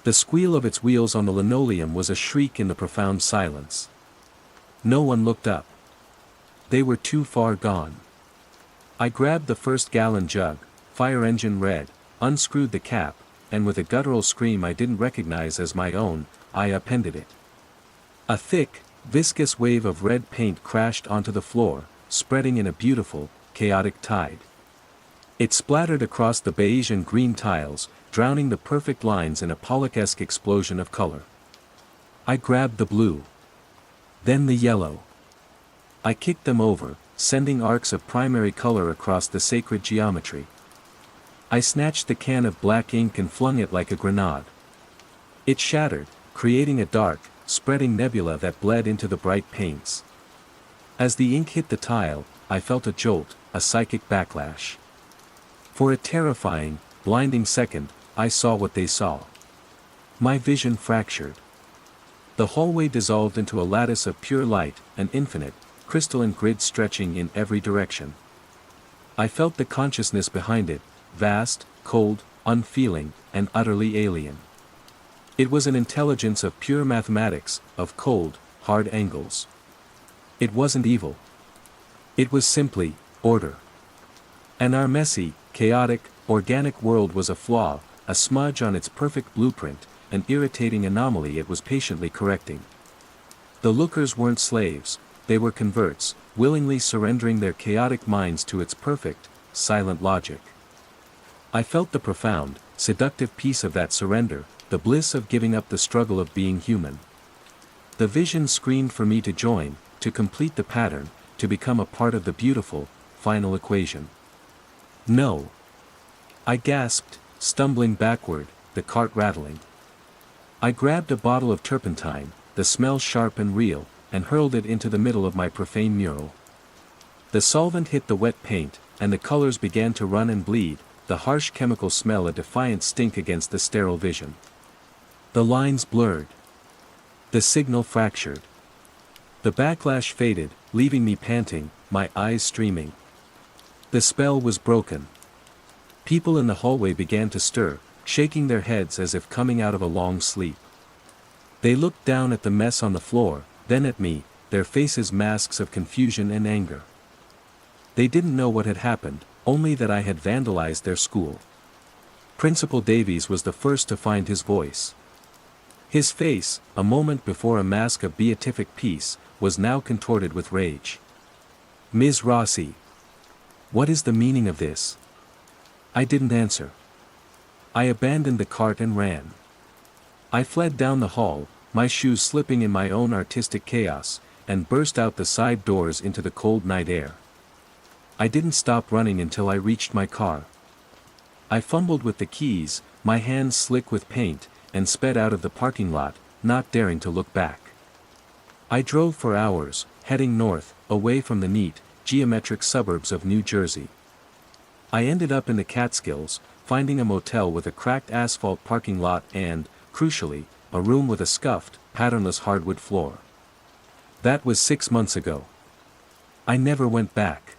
The squeal of its wheels on the linoleum was a shriek in the profound silence. No one looked up. They were too far gone. I grabbed the first gallon jug, fire engine red, unscrewed the cap, and with a guttural scream I didn't recognize as my own, I appended it. A thick, viscous wave of red paint crashed onto the floor, spreading in a beautiful, chaotic tide. It splattered across the beige and green tiles, drowning the perfect lines in a Pollock-esque explosion of color. I grabbed the blue. Then the yellow. I kicked them over, sending arcs of primary color across the sacred geometry. I snatched the can of black ink and flung it like a grenade. It shattered, creating a dark, spreading nebula that bled into the bright paints. As the ink hit the tile, I felt a jolt, a psychic backlash. For a terrifying, blinding second, I saw what they saw. My vision fractured. The hallway dissolved into a lattice of pure light, an infinite, crystalline grid stretching in every direction. I felt the consciousness behind it, vast, cold, unfeeling, and utterly alien. It was an intelligence of pure mathematics, of cold, hard angles. It wasn't evil. It was simply order. And our messy, chaotic, organic world was a flaw, a smudge on its perfect blueprint, an irritating anomaly it was patiently correcting. The lookers weren't slaves, they were converts, willingly surrendering their chaotic minds to its perfect, silent logic. I felt the profound, seductive peace of that surrender, the bliss of giving up the struggle of being human. The vision screamed for me to join, to complete the pattern, to become a part of the beautiful, final equation. No. I gasped, stumbling backward, the cart rattling. I grabbed a bottle of turpentine, the smell sharp and real, and hurled it into the middle of my profane mural. The solvent hit the wet paint, and the colors began to run and bleed, the harsh chemical smell a defiant stink against the sterile vision. The lines blurred. The signal fractured. The backlash faded, leaving me panting, my eyes streaming. The spell was broken. People in the hallway began to stir, shaking their heads as if coming out of a long sleep. They looked down at the mess on the floor, then at me, their faces masks of confusion and anger. They didn't know what had happened, only that I had vandalized their school. Principal Davies was the first to find his voice. His face, a moment before a mask of beatific peace, was now contorted with rage. "Ms. Rossi. What is the meaning of this?" I didn't answer. I abandoned the cart and ran. I fled down the hall, my shoes slipping in my own artistic chaos, and burst out the side doors into the cold night air. I didn't stop running until I reached my car. I fumbled with the keys, my hands slick with paint, and sped out of the parking lot, not daring to look back. I drove for hours, heading north, away from the neat, geometric suburbs of New Jersey. I ended up in the Catskills, finding a motel with a cracked asphalt parking lot and, crucially, a room with a scuffed, patternless hardwood floor. That was 6 months ago. I never went back.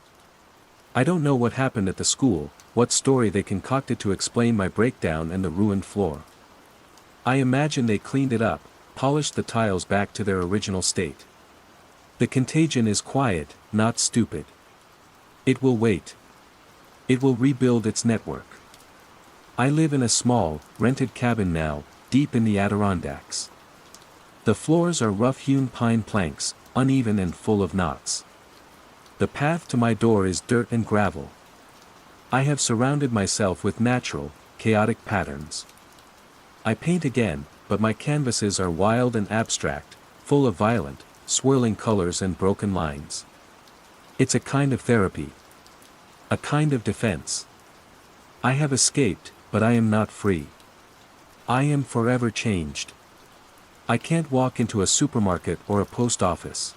I don't know what happened at the school, what story they concocted to explain my breakdown and the ruined floor. I imagine they cleaned it up, polished the tiles back to their original state. The contagion is quiet, not stupid. It will wait. It will rebuild its network. I live in a small, rented cabin now, deep in the Adirondacks. The floors are rough-hewn pine planks, uneven and full of knots. The path to my door is dirt and gravel. I have surrounded myself with natural, chaotic patterns. I paint again, but my canvases are wild and abstract, full of violent, swirling colors and broken lines. It's a kind of therapy. A kind of defense. I have escaped, but I am not free. I am forever changed. I can't walk into a supermarket or a post office.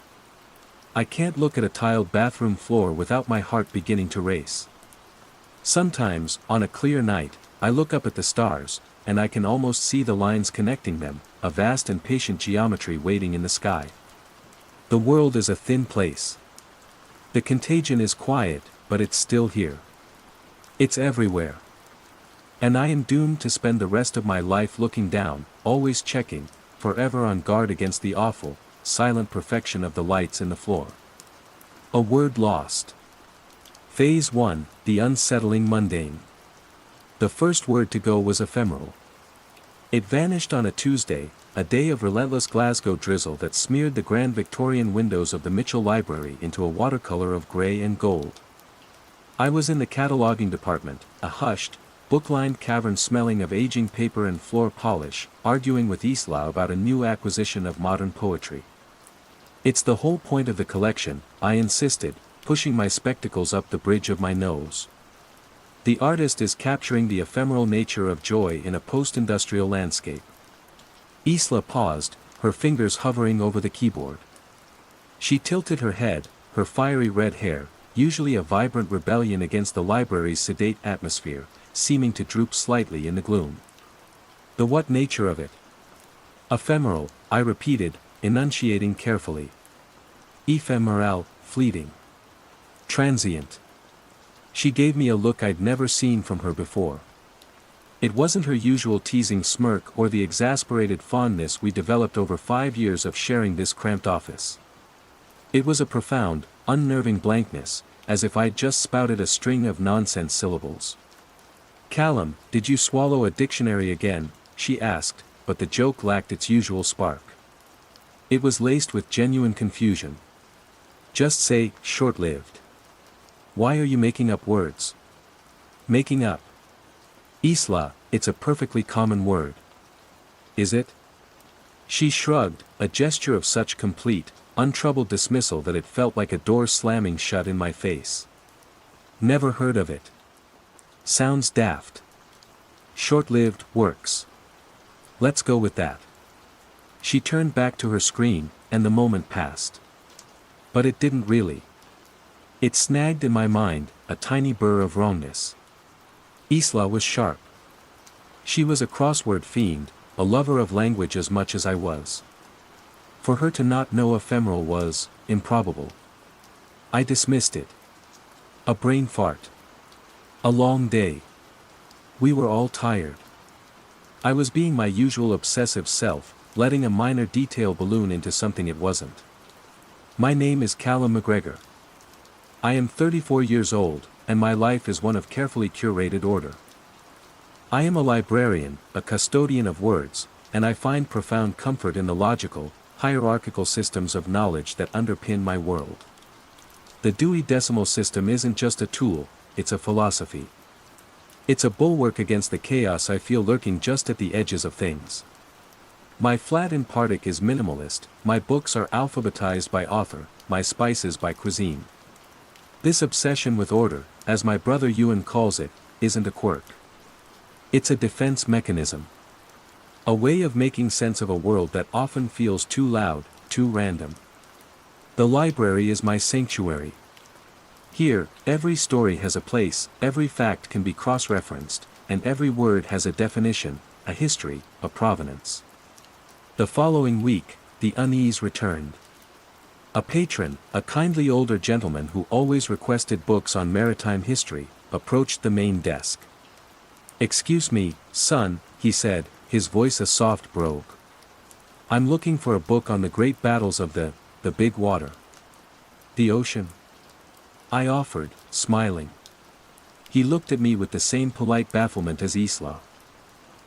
I can't look at a tiled bathroom floor without my heart beginning to race. Sometimes, on a clear night, I look up at the stars, and I can almost see the lines connecting them, a vast and patient geometry waiting in the sky. The world is a thin place. The contagion is quiet, but it's still here. It's everywhere. And I am doomed to spend the rest of my life looking down, always checking, forever on guard against the awful, silent perfection of the lights in the floor. A word lost. Phase 1, the unsettling mundane. The first word to go was ephemeral. It vanished on a Tuesday, a day of relentless Glasgow drizzle that smeared the grand Victorian windows of the Mitchell Library into a watercolor of grey and gold. I was in the cataloging department, a hushed, book-lined cavern smelling of aging paper and floor polish, arguing with Isla about a new acquisition of modern poetry. "It's the whole point of the collection," I insisted, pushing my spectacles up the bridge of my nose. "The artist is capturing the ephemeral nature of joy in a post-industrial landscape." Isla paused, her fingers hovering over the keyboard. She tilted her head, her fiery red hair, usually a vibrant rebellion against the library's sedate atmosphere, seeming to droop slightly in the gloom. "The what nature of it?" "Ephemeral," I repeated, enunciating carefully. "Ephemeral, fleeting. Transient." She gave me a look I'd never seen from her before. It wasn't her usual teasing smirk or the exasperated fondness we developed over 5 years of sharing this cramped office. It was a profound, unnerving blankness, as if I'd just spouted a string of nonsense syllables. "Callum, did you swallow a dictionary again?" she asked, but the joke lacked its usual spark. It was laced with genuine confusion. "Just say, short-lived. Why are you making up words?" "Making up? Isla, it's a perfectly common word." "Is it?" She shrugged, a gesture of such complete, untroubled dismissal that it felt like a door slamming shut in my face. "Never heard of it. Sounds daft. Short-lived works. Let's go with that." She turned back to her screen, and the moment passed. But it didn't really. It snagged in my mind, a tiny burr of wrongness. Isla was sharp. She was a crossword fiend, a lover of language as much as I was. For her to not know ephemeral was improbable. I dismissed it. A brain fart. A long day. We were all tired. I was being my usual obsessive self, letting a minor detail balloon into something it wasn't. My name is Callum McGregor. I am 34 years old, and my life is one of carefully curated order. I am a librarian, a custodian of words, and I find profound comfort in the logical, hierarchical systems of knowledge that underpin my world. The Dewey Decimal System isn't just a tool, it's a philosophy. It's a bulwark against the chaos I feel lurking just at the edges of things. My flat in Partick is minimalist, my books are alphabetized by author, my spices by cuisine. This obsession with order, as my brother Ewan calls it, isn't a quirk. It's a defense mechanism. A way of making sense of a world that often feels too loud, too random. The library is my sanctuary. Here, every story has a place, every fact can be cross-referenced, and every word has a definition, a history, a provenance. The following week, the unease returned. A patron, a kindly older gentleman who always requested books on maritime history, approached the main desk. "Excuse me, son," he said, his voice a soft brogue. "I'm looking for a book on the great battles of the big water. The ocean." I offered, smiling. He looked at me with the same polite bafflement as Isla.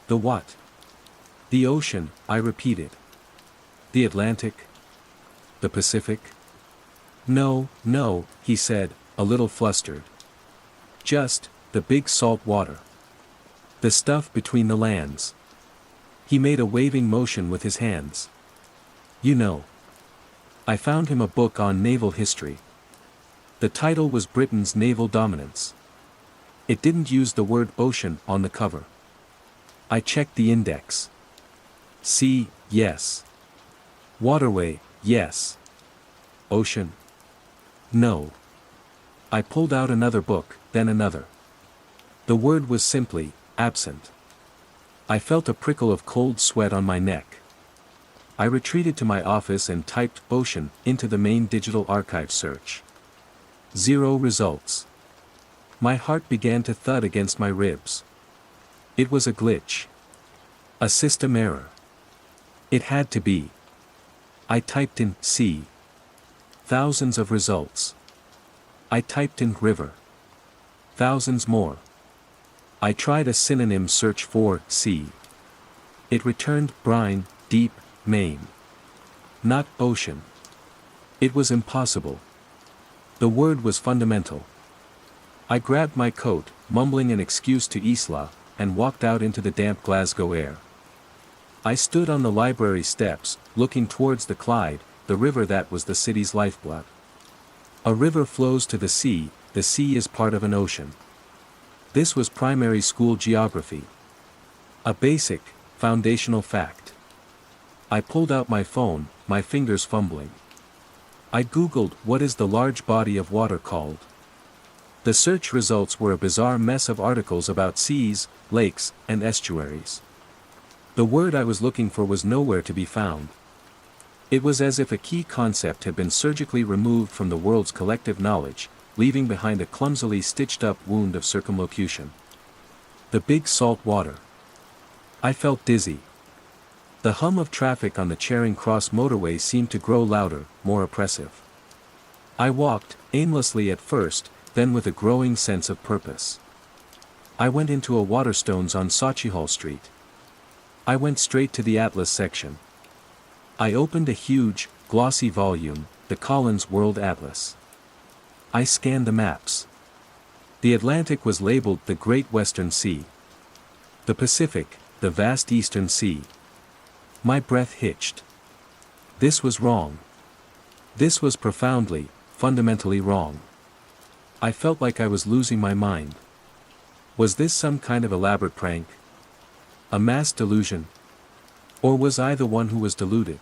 "The what?" "The ocean," I repeated. "The Atlantic? The Pacific?" No, he said, a little flustered. "Just, the big salt water. The stuff between the lands." He made a waving motion with his hands. "You know. I found him a book on naval history. The title was Britain's Naval Dominance. It didn't use the word ocean on the cover. I checked the index. Sea, yes. Waterway, yes. Ocean? No. I pulled out another book, then another. The word was simply, absent. I felt a prickle of cold sweat on my neck. I retreated to my office and typed ocean into the main digital archive search. 0 results. My heart began to thud against my ribs. It was a glitch. A system error. It had to be. I typed in sea. Thousands of results. I typed in river. Thousands more. I tried a synonym search for sea. It returned brine, deep, main. Not ocean. It was impossible. The word was fundamental. I grabbed my coat, mumbling an excuse to Isla, and walked out into the damp Glasgow air. I stood on the library steps, looking towards the Clyde, the river that was the city's lifeblood. A river flows to the sea is part of an ocean. This was primary school geography. A basic, foundational fact. I pulled out my phone, my fingers fumbling. I googled, what is the large body of water called? The search results were a bizarre mess of articles about seas, lakes, and estuaries. The word I was looking for was nowhere to be found. It was as if a key concept had been surgically removed from the world's collective knowledge, leaving behind a clumsily stitched-up wound of circumlocution. The big salt water. I felt dizzy. The hum of traffic on the Charing Cross motorway seemed to grow louder, more oppressive. I walked, aimlessly at first, then with a growing sense of purpose. I went into a Waterstones on Sauchiehall Street. I went straight to the Atlas section. I opened a huge, glossy volume, the Collins World Atlas. I scanned the maps. The Atlantic was labeled the Great Western Sea. The Pacific, the vast Eastern Sea. My breath hitched. This was wrong. This was profoundly, fundamentally wrong. I felt like I was losing my mind. Was this some kind of elaborate prank? A mass delusion? Or was I the one who was deluded?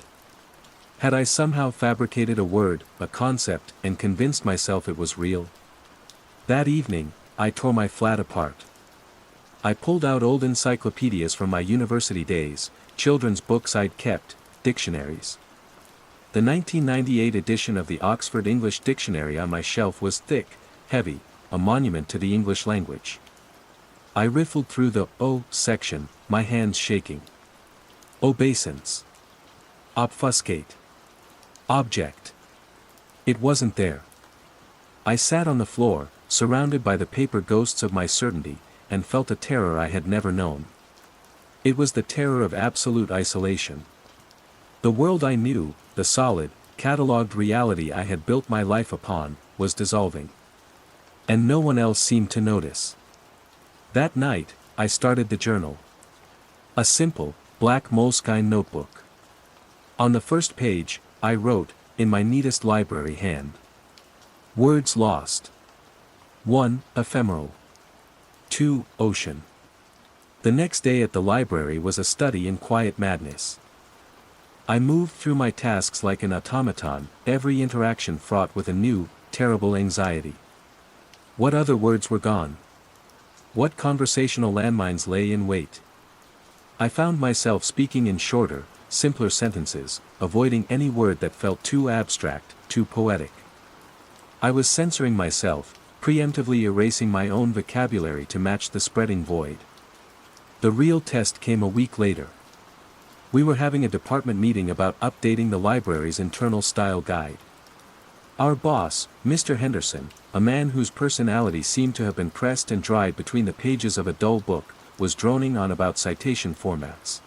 Had I somehow fabricated a word, a concept, and convinced myself it was real? That evening, I tore my flat apart. I pulled out old encyclopedias from my university days, children's books I'd kept, dictionaries. The 1998 edition of the Oxford English Dictionary on my shelf was thick, heavy, a monument to the English language. I riffled through the O section, my hands shaking. Obeisance. Obfuscate. Object. It wasn't there. I sat on the floor, surrounded by the paper ghosts of my certainty, and felt a terror I had never known. It was the terror of absolute isolation. The world I knew, the solid, catalogued reality I had built my life upon, was dissolving. And no one else seemed to notice. That night, I started the journal. A simple, black moleskine notebook. On the first page, I wrote, in my neatest library hand. Words lost. 1. Ephemeral. 2. Ocean. The next day at the library was a study in quiet madness. I moved through my tasks like an automaton, every interaction fraught with a new, terrible anxiety. What other words were gone? What conversational landmines lay in wait? I found myself speaking in shorter, simpler sentences, avoiding any word that felt too abstract, too poetic. I was censoring myself, preemptively erasing my own vocabulary to match the spreading void. The real test came a week later. We were having a department meeting about updating the library's internal style guide. Our boss, Mr. Henderson, a man whose personality seemed to have been pressed and dried between the pages of a dull book, was droning on about citation formats.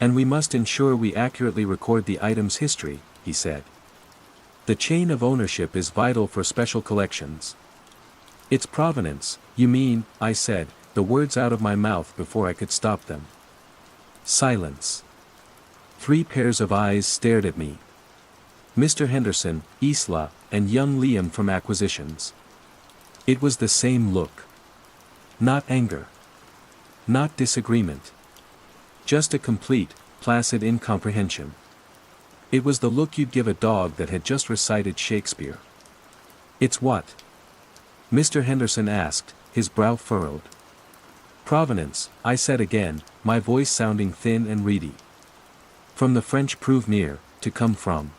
And we must ensure we accurately record the item's history, he said. The chain of ownership is vital for special collections. Its provenance, you mean, I said, the words out of my mouth before I could stop them. Silence. 3 pairs of eyes stared at me. Mr. Henderson, Isla, and young Liam from Acquisitions. It was the same look. Not anger. Not disagreement. Just a complete, placid incomprehension. It was the look you'd give a dog that had just recited Shakespeare. It's what? Mr. Henderson asked, his brow furrowed. Provenance, I said again, my voice sounding thin and reedy. From the French provenir, to come from.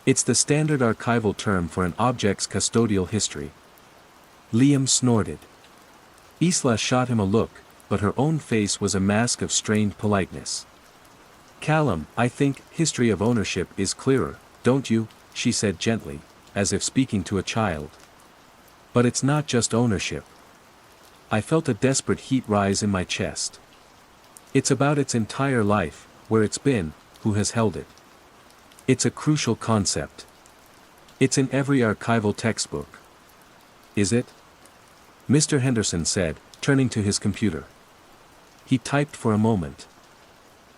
It's the standard archival term for an object's custodial history. Liam snorted. Isla shot him a look, but her own face was a mask of strained politeness. Callum, I think, history of ownership is clearer, don't you? She said gently, as if speaking to a child. But it's not just ownership. I felt a desperate heat rise in my chest. It's about its entire life, where it's been, who has held it. It's a crucial concept. It's in every archival textbook. Is it? Mr. Henderson said, turning to his computer. He typed for a moment.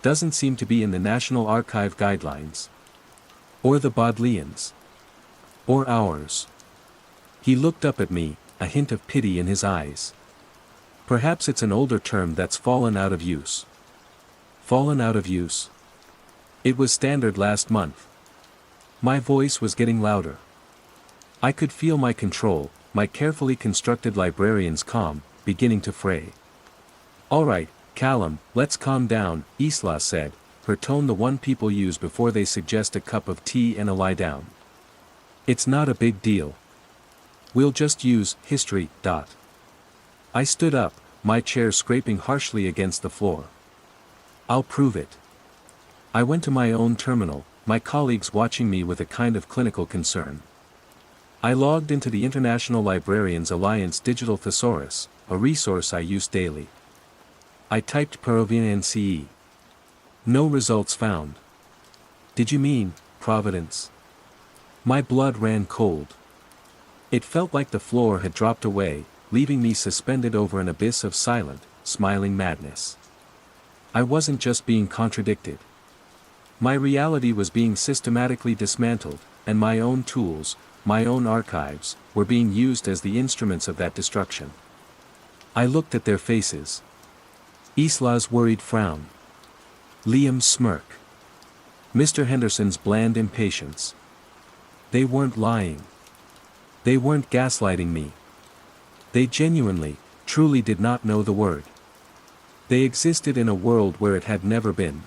Doesn't seem to be in the National Archive guidelines. Or the Bodleians. Or ours. He looked up at me, a hint of pity in his eyes. Perhaps it's an older term that's fallen out of use. Fallen out of use? It was standard last month. My voice was getting louder. I could feel my control, my carefully constructed librarian's calm, beginning to fray. All right, Callum, let's calm down, Isla said, her tone the one people use before they suggest a cup of tea and a lie down. It's not a big deal. We'll just use history. I stood up, my chair scraping harshly against the floor. I'll prove it. I went to my own terminal, my colleagues watching me with a kind of clinical concern. I logged into the International Librarians Alliance Digital Thesaurus, a resource I use daily. I typed provenance. No results found. Did you mean, Providence? My blood ran cold. It felt like the floor had dropped away, leaving me suspended over an abyss of silent, smiling madness. I wasn't just being contradicted. My reality was being systematically dismantled, and my own tools, my own archives, were being used as the instruments of that destruction. I looked at their faces. Isla's worried frown. Liam's smirk. Mr. Henderson's bland impatience. They weren't lying. They weren't gaslighting me. They genuinely, truly did not know the word. They existed in a world where it had never been.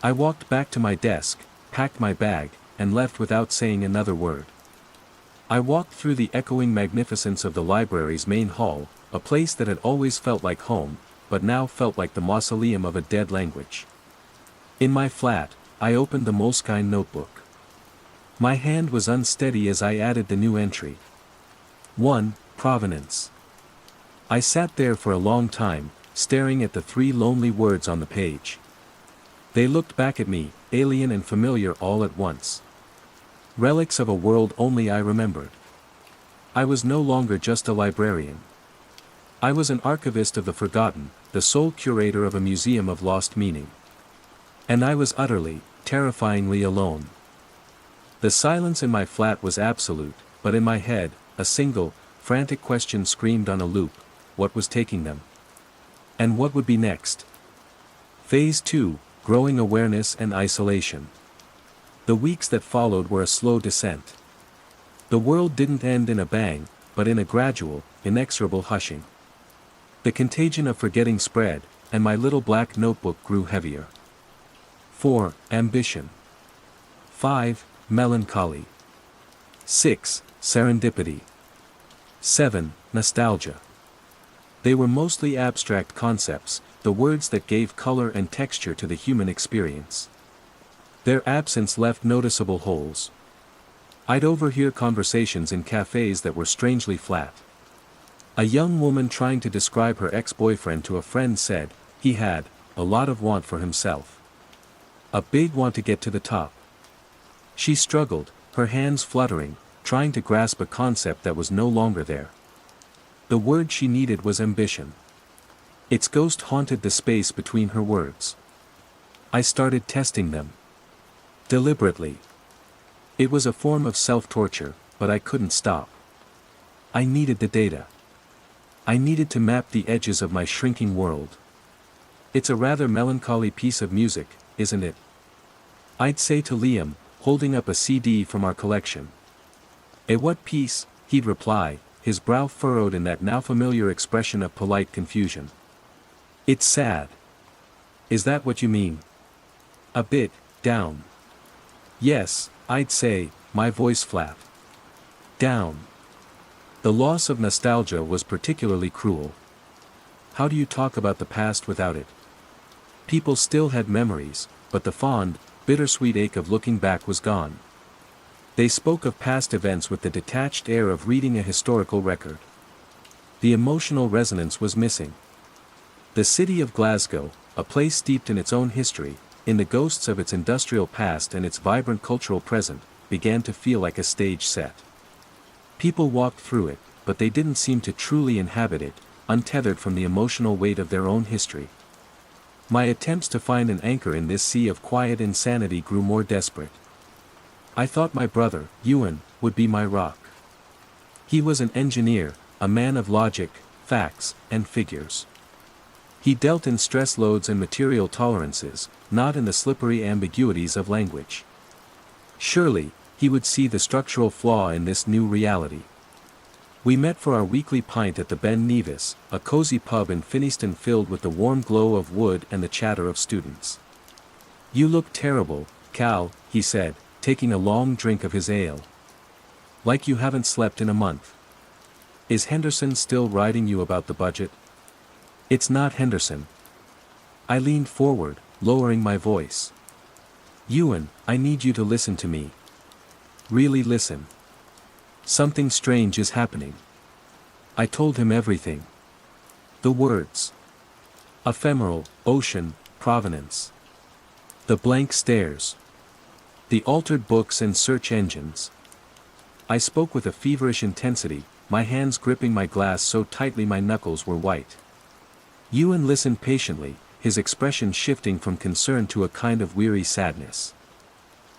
I walked back to my desk, packed my bag, and left without saying another word. I walked through the echoing magnificence of the library's main hall, a place that had always felt like home, but now felt like the mausoleum of a dead language. In my flat, I opened the Moleskine notebook. My hand was unsteady as I added the new entry. 1. Provenance. I sat there for a long time, staring at the 3 lonely words on the page. They looked back at me, alien and familiar all at once. Relics of a world only I remembered. I was no longer just a librarian. I was an archivist of the forgotten, the sole curator of a museum of lost meaning. And I was utterly, terrifyingly alone. The silence in my flat was absolute, but in my head, a single, frantic question screamed on a loop: what was taking them? And what would be next? Phase 2, growing awareness and isolation. The weeks that followed were a slow descent. The world didn't end in a bang, but in a gradual, inexorable hushing. The contagion of forgetting spread, and my little black notebook grew heavier. 4. Ambition. 5. Melancholy. 6. Serendipity. 7. Nostalgia. They were mostly abstract concepts, the words that gave color and texture to the human experience. Their absence left noticeable holes. I'd overhear conversations in cafes that were strangely flat. A young woman trying to describe her ex-boyfriend to a friend said, he had a lot of want for himself. A big want to get to the top. She struggled, her hands fluttering, trying to grasp a concept that was no longer there. The word she needed was ambition. Its ghost haunted the space between her words. I started testing them. Deliberately. It was a form of self-torture, but I couldn't stop. I needed the data. I needed to map the edges of my shrinking world. It's a rather melancholy piece of music, isn't it? I'd say to Liam, holding up a CD from our collection. What piece? He'd reply, his brow furrowed in that now familiar expression of polite confusion. It's sad. Is that what you mean? A bit, down. Yes, I'd say, my voice flat. Down. The loss of nostalgia was particularly cruel. How do you talk about the past without it? People still had memories, but the fond, bittersweet ache of looking back was gone. They spoke of past events with the detached air of reading a historical record. The emotional resonance was missing. The city of Glasgow, a place steeped in its own history, in the ghosts of its industrial past and its vibrant cultural present, began to feel like a stage set. People walked through it, but they didn't seem to truly inhabit it, untethered from the emotional weight of their own history. My attempts to find an anchor in this sea of quiet insanity grew more desperate. I thought my brother, Ewan, would be my rock. He was an engineer, a man of logic, facts, and figures. He dealt in stress loads and material tolerances, not in the slippery ambiguities of language. Surely, he would see the structural flaw in this new reality. We met for our weekly pint at the Ben Nevis, a cozy pub in Finnieston filled with the warm glow of wood and the chatter of students. You look terrible, Cal, he said, taking a long drink of his ale. Like you haven't slept in a month. Is Henderson still riding you about the budget? It's not Henderson. I leaned forward, lowering my voice. Ewan, I need you to listen to me. Really listen. Something strange is happening. I told him everything. The words. Ephemeral, ocean, provenance. The blank stares. The altered books and search engines. I spoke with a feverish intensity, my hands gripping my glass so tightly my knuckles were white. Ewan listened patiently, his expression shifting from concern to a kind of weary sadness.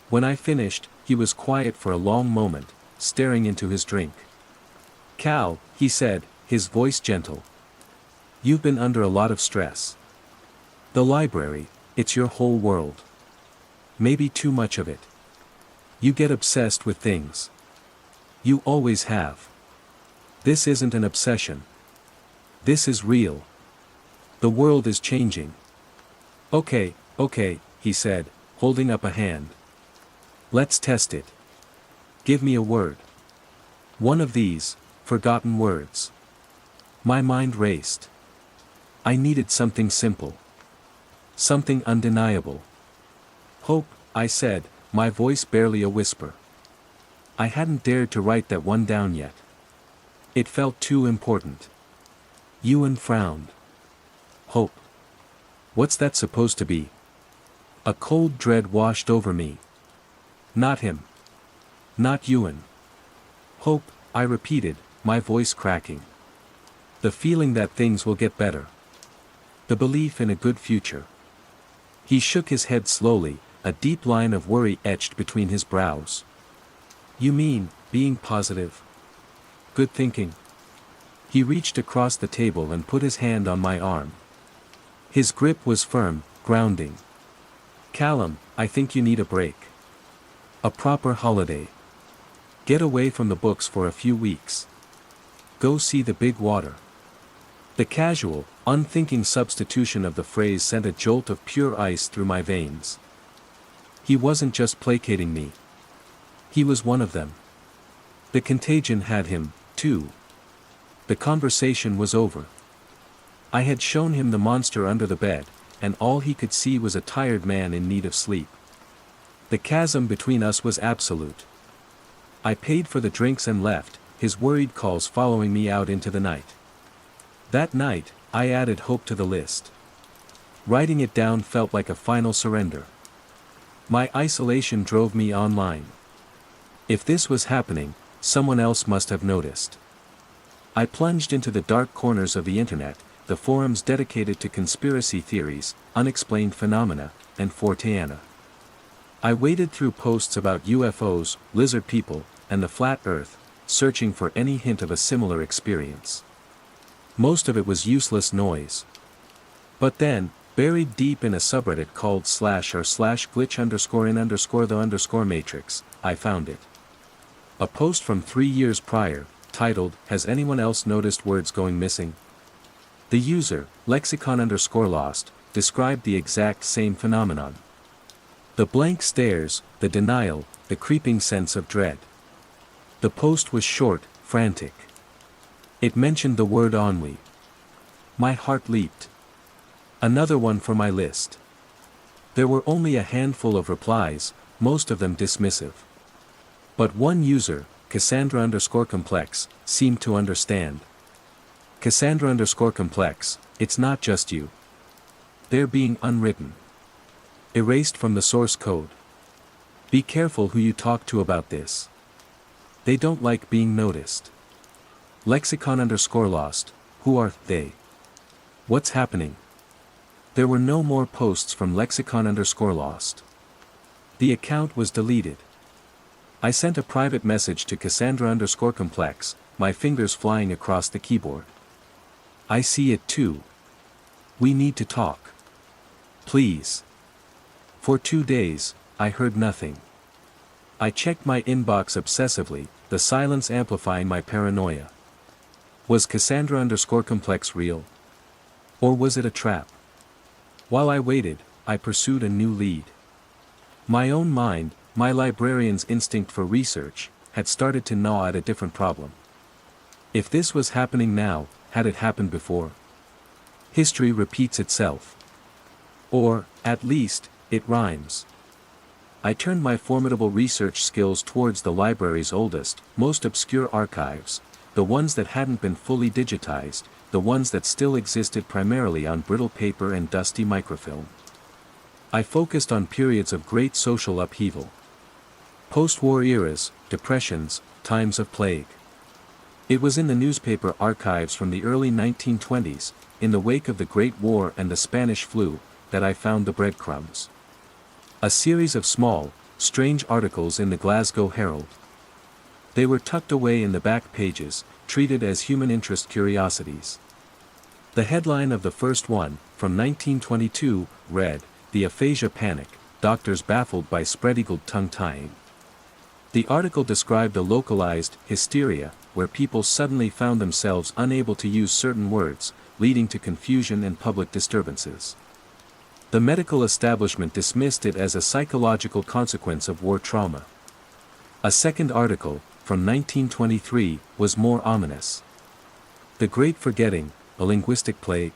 When I finished, he was quiet for a long moment, staring into his drink. Cal, he said, his voice gentle. You've been under a lot of stress. The library, it's your whole world. Maybe too much of it. You get obsessed with things. You always have. This isn't an obsession. This is real. The world is changing. Okay, he said, holding up a hand. Let's test it. Give me a word. One of these, forgotten words. My mind raced. I needed something simple. Something undeniable. Hope, I said, my voice barely a whisper. I hadn't dared to write that one down yet. It felt too important. Ewan frowned. Hope. What's that supposed to be? A cold dread washed over me. Not him. Not Ewan. Hope, I repeated, my voice cracking. The feeling that things will get better. The belief in a good future. He shook his head slowly, a deep line of worry etched between his brows. You mean, being positive? Good thinking. He reached across the table and put his hand on my arm. His grip was firm, grounding. Callum, I think you need a break. A proper holiday. Get away from the books for a few weeks. Go see the big water. The casual, unthinking substitution of the phrase sent a jolt of pure ice through my veins. He wasn't just placating me. He was one of them. The contagion had him, too. The conversation was over. I had shown him the monster under the bed, and all he could see was a tired man in need of sleep. The chasm between us was absolute. I paid for the drinks and left, his worried calls following me out into the night. That night, I added hope to the list. Writing it down felt like a final surrender. My isolation drove me online. If this was happening, someone else must have noticed. I plunged into the dark corners of the internet, the forums dedicated to conspiracy theories, unexplained phenomena, and Forteana. I waded through posts about UFOs, lizard people, and the flat earth, searching for any hint of a similar experience. Most of it was useless noise. But then, buried deep in a subreddit called /r/glitch_in_the_matrix, I found it. A post from 3 years prior, titled, Has anyone else noticed words going missing? The user, lexicon_lost, described the exact same phenomenon. The blank stares, the denial, the creeping sense of dread. The post was short, frantic. It mentioned the word ennui. My heart leaped. Another one for my list. There were only a handful of replies, most of them dismissive. But one user, Cassandra_complex, seemed to understand. Cassandra_complex, it's not just you. They're being unwritten. Erased from the source code. Be careful who you talk to about this. They don't like being noticed. Lexicon_lost, who are they? What's happening? There were no more posts from Lexicon_lost. The account was deleted. I sent a private message to Cassandra_complex, my fingers flying across the keyboard. I see it too. We need to talk. Please. For 2 days, I heard nothing. I checked my inbox obsessively, the silence amplifying my paranoia. Was Cassandra_complex real? Or was it a trap? While I waited, I pursued a new lead. My own mind, my librarian's instinct for research, had started to gnaw at a different problem. If this was happening now, had it happened before? History repeats itself. Or, at least, it rhymes. I turned my formidable research skills towards the library's oldest, most obscure archives, the ones that hadn't been fully digitized, the ones that still existed primarily on brittle paper and dusty microfilm. I focused on periods of great social upheaval. Post-war eras, depressions, times of plague. It was in the newspaper archives from the early 1920s, in the wake of the Great War and the Spanish flu, that I found the breadcrumbs. A series of small, strange articles in the Glasgow Herald. They were tucked away in the back pages, treated as human interest curiosities. The headline of the first one, from 1922, read, The Aphasia Panic, Doctors Baffled by Spread-Eagled Tongue-Tying. The article described a localized hysteria, where people suddenly found themselves unable to use certain words, leading to confusion and public disturbances. The medical establishment dismissed it as a psychological consequence of war trauma. A second article, from 1923, was more ominous. The Great Forgetting, a linguistic plague.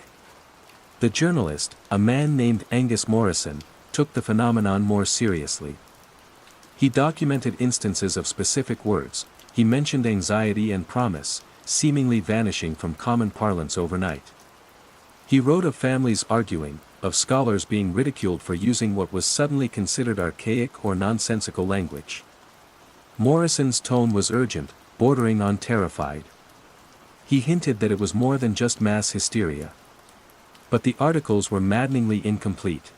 The journalist, a man named Angus Morrison, took the phenomenon more seriously. He documented instances of specific words. He mentioned anxiety and promise, seemingly vanishing from common parlance overnight. He wrote of families arguing, of scholars being ridiculed for using what was suddenly considered archaic or nonsensical language. Morrison's tone was urgent, bordering on terrified. He hinted that it was more than just mass hysteria. But the articles were maddeningly incomplete.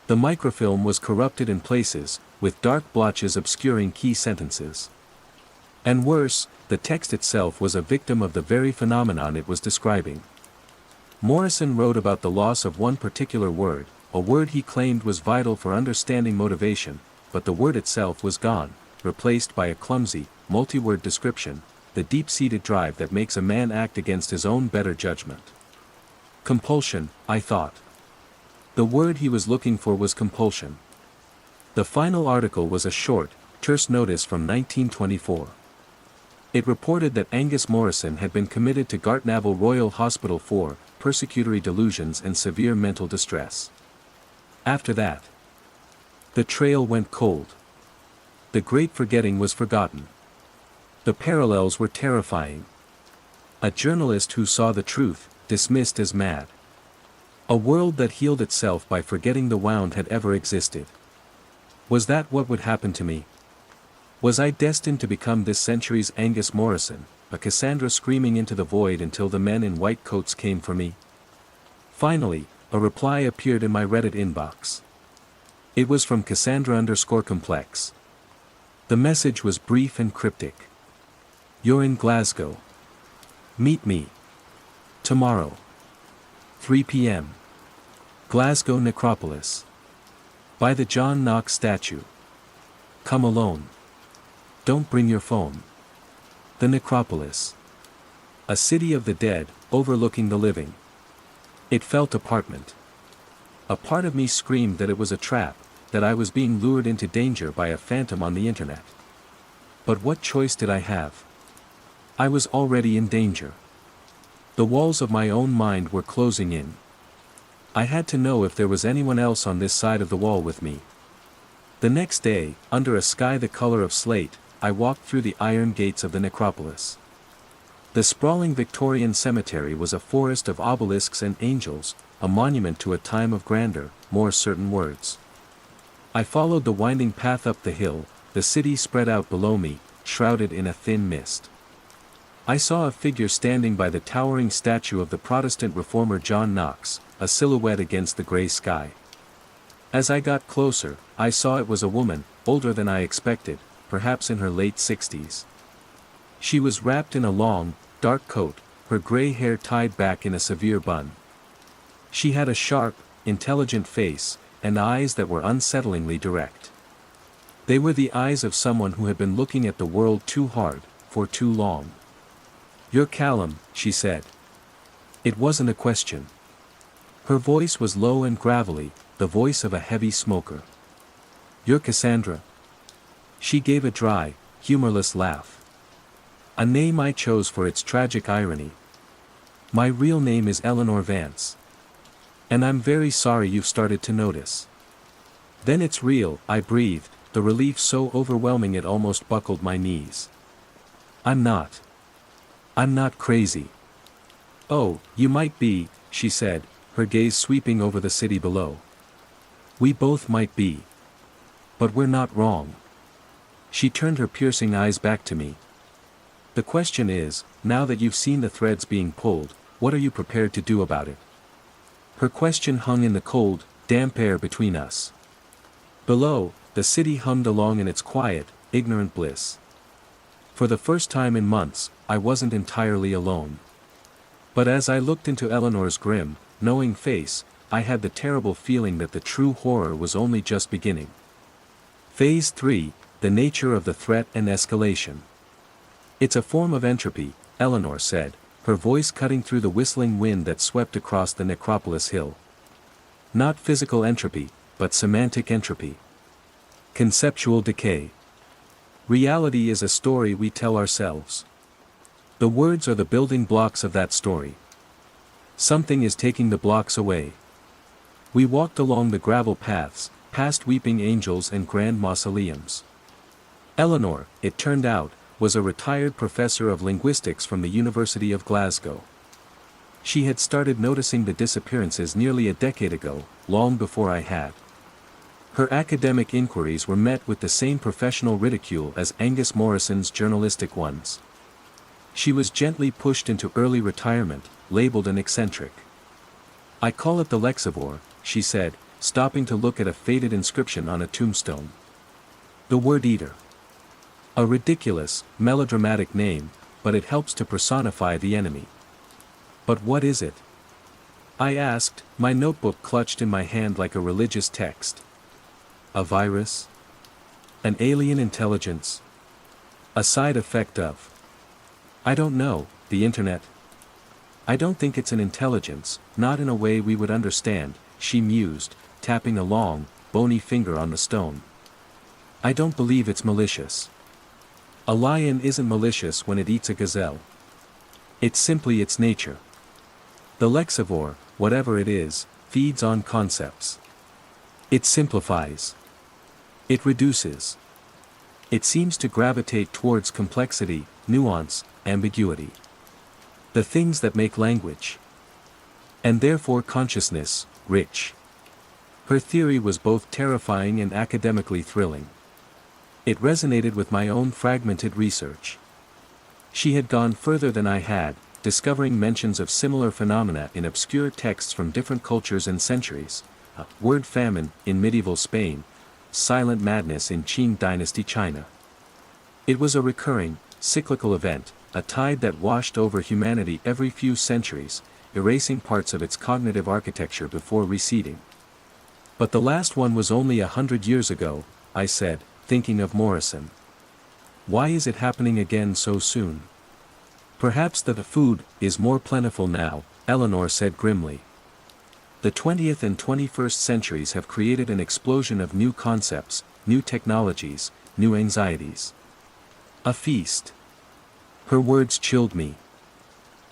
The microfilm was corrupted in places, with dark blotches obscuring key sentences. And worse, the text itself was a victim of the very phenomenon it was describing. Morrison wrote about the loss of one particular word, a word he claimed was vital for understanding motivation, but the word itself was gone, replaced by a clumsy, multi-word description, the deep-seated drive that makes a man act against his own better judgment. Compulsion, I thought. The word he was looking for was compulsion. The final article was a short, terse notice from 1924. It reported that Angus Morrison had been committed to Gartnavel Royal Hospital for persecutory delusions and severe mental distress. After that, the trail went cold. The Great Forgetting was forgotten. The parallels were terrifying. A journalist who saw the truth, dismissed as mad. A world that healed itself by forgetting the wound had ever existed. Was that what would happen to me? Was I destined to become this century's Angus Morrison, a Cassandra screaming into the void until the men in white coats came for me? Finally, a reply appeared in my Reddit inbox. It was from Cassandra_complex. The message was brief and cryptic. You're in Glasgow. Meet me. Tomorrow. 3 p.m. Glasgow Necropolis. By the John Knox statue. Come alone. Don't bring your phone. The Necropolis. A city of the dead, overlooking the living. It felt apartment. A part of me screamed that it was a trap, that I was being lured into danger by a phantom on the internet. But what choice did I have? I was already in danger. The walls of my own mind were closing in. I had to know if there was anyone else on this side of the wall with me. The next day, under a sky the color of slate, I walked through the iron gates of the necropolis. The sprawling Victorian cemetery was a forest of obelisks and angels, a monument to a time of grandeur, more certain words. I followed the winding path up the hill, the city spread out below me, shrouded in a thin mist. I saw a figure standing by the towering statue of the Protestant reformer John Knox, a silhouette against the grey sky. As I got closer, I saw it was a woman, older than I expected, perhaps in her late 60s. She was wrapped in a long, dark coat, her grey hair tied back in a severe bun. She had a sharp, intelligent face, and eyes that were unsettlingly direct. They were the eyes of someone who had been looking at the world too hard, for too long. "You're Callum," she said. It wasn't a question. Her voice was low and gravelly, the voice of a heavy smoker. "You're Cassandra." She gave a dry, humorless laugh. A name I chose for its tragic irony. "My real name is Eleanor Vance. And I'm very sorry you've started to notice." "Then it's real," I breathed, the relief so overwhelming it almost buckled my knees. I'm not crazy." "Oh, you might be," she said, her gaze sweeping over the city below. "We both might be. But we're not wrong." She turned her piercing eyes back to me. "The question is, now that you've seen the threads being pulled, what are you prepared to do about it?" Her question hung in the cold, damp air between us. Below, the city hummed along in its quiet, ignorant bliss. For the first time in months, I wasn't entirely alone. But as I looked into Eleanor's grim, knowing face, I had the terrible feeling that the true horror was only just beginning. Phase 3, the nature of the threat and escalation. "It's a form of entropy," Eleanor said, her voice cutting through the whistling wind that swept across the necropolis hill. Not physical entropy, but semantic entropy. Conceptual decay. Reality is a story we tell ourselves. The words are the building blocks of that story. Something is taking the blocks away. We walked along the gravel paths, past weeping angels and grand mausoleums. Eleanor, it turned out, was a retired professor of linguistics from the University of Glasgow. She had started noticing the disappearances nearly a decade ago, long before I had. Her academic inquiries were met with the same professional ridicule as Angus Morrison's journalistic ones. She was gently pushed into early retirement, labeled an eccentric. "I call it the lexivore," she said, stopping to look at a faded inscription on a tombstone. "The word eater. A ridiculous, melodramatic name, but it helps to personify the enemy." "But what is it?" I asked, my notebook clutched in my hand like a religious text. "A virus? An alien intelligence? A side effect of? I don't know, the internet? I don't think it's an intelligence, not in a way we would understand," she mused, tapping a long, bony finger on the stone. "I don't believe it's malicious. A lion isn't malicious when it eats a gazelle. It's simply its nature. The lexivore, whatever it is, feeds on concepts. It simplifies. It reduces. It seems to gravitate towards complexity, nuance, ambiguity. The things that make language, and therefore consciousness, rich." Her theory was both terrifying and academically thrilling. It resonated with my own fragmented research. She had gone further than I had, discovering mentions of similar phenomena in obscure texts from different cultures and centuries: a word famine in medieval Spain, silent madness in Qing dynasty China. It was a recurring, cyclical event, a tide that washed over humanity every few centuries, erasing parts of its cognitive architecture before receding. "But the last one was only 100 years ago," I said, thinking of Morrison. "Why is it happening again so soon?" "Perhaps the food is more plentiful now," Eleanor said grimly. "The 20th and 21st centuries have created an explosion of new concepts, new technologies, new anxieties. A feast." Her words chilled me.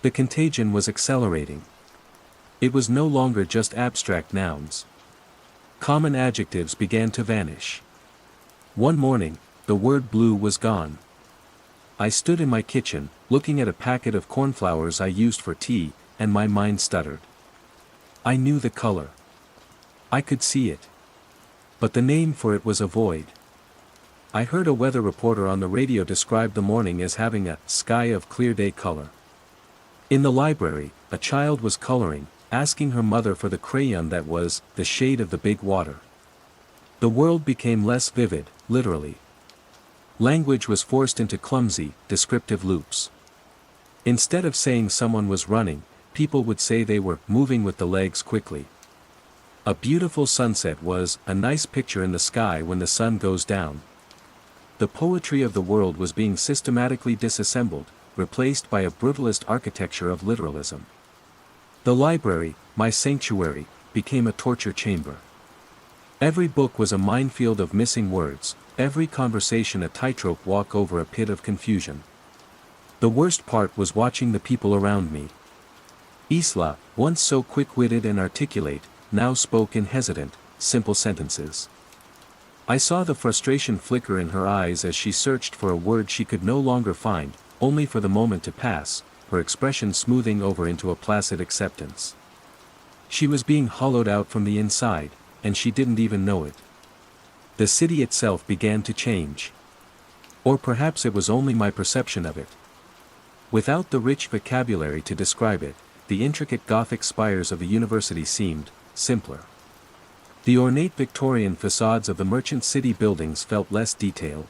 The contagion was accelerating. It was no longer just abstract nouns. Common adjectives began to vanish. One morning, the word blue was gone. I stood in my kitchen, looking at a packet of cornflowers I used for tea, and my mind stuttered. I knew the color. I could see it. But the name for it was a void. I heard a weather reporter on the radio describe the morning as having a sky of clear day color. In the library, a child was coloring, asking her mother for the crayon that was the shade of the big water. The world became less vivid, literally. Language was forced into clumsy, descriptive loops. Instead of saying someone was running, people would say they were moving with the legs quickly. A beautiful sunset was a nice picture in the sky when the sun goes down. The poetry of the world was being systematically disassembled, replaced by a brutalist architecture of literalism. The library, my sanctuary, became a torture chamber. Every book was a minefield of missing words, every conversation a tightrope walk over a pit of confusion. The worst part was watching the people around me. Isla, once so quick-witted and articulate, now spoke in hesitant, simple sentences. I saw the frustration flicker in her eyes as she searched for a word she could no longer find, only for the moment to pass, her expression smoothing over into a placid acceptance. She was being hollowed out from the inside, and she didn't even know it. The city itself began to change. Or perhaps it was only my perception of it. Without the rich vocabulary to describe it, the intricate Gothic spires of the university seemed simpler. The ornate Victorian facades of the merchant city buildings felt less detailed.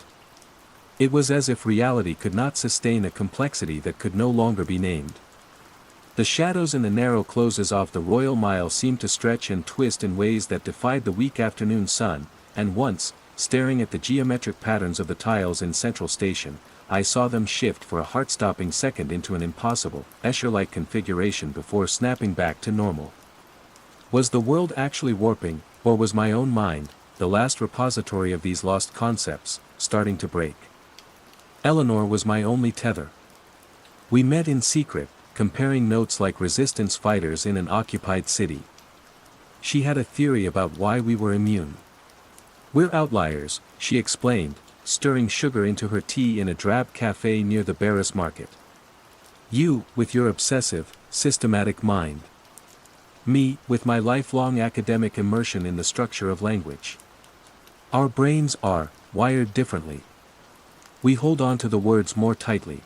It was as if reality could not sustain a complexity that could no longer be named. The shadows in the narrow closes off the Royal Mile seemed to stretch and twist in ways that defied the weak afternoon sun, and once, staring at the geometric patterns of the tiles in Central Station, I saw them shift for a heart-stopping second into an impossible, Escher-like configuration before snapping back to normal. Was the world actually warping, or was my own mind, the last repository of these lost concepts, starting to break? Eleanor was my only tether. We met in secret, comparing notes like resistance fighters in an occupied city. She had a theory about why we were immune. "We're outliers," she explained, stirring sugar into her tea in a drab cafe near the Barris market. "You, with your obsessive, systematic mind. Me, with my lifelong academic immersion in the structure of language. Our brains are wired differently. We hold on to the words more tightly.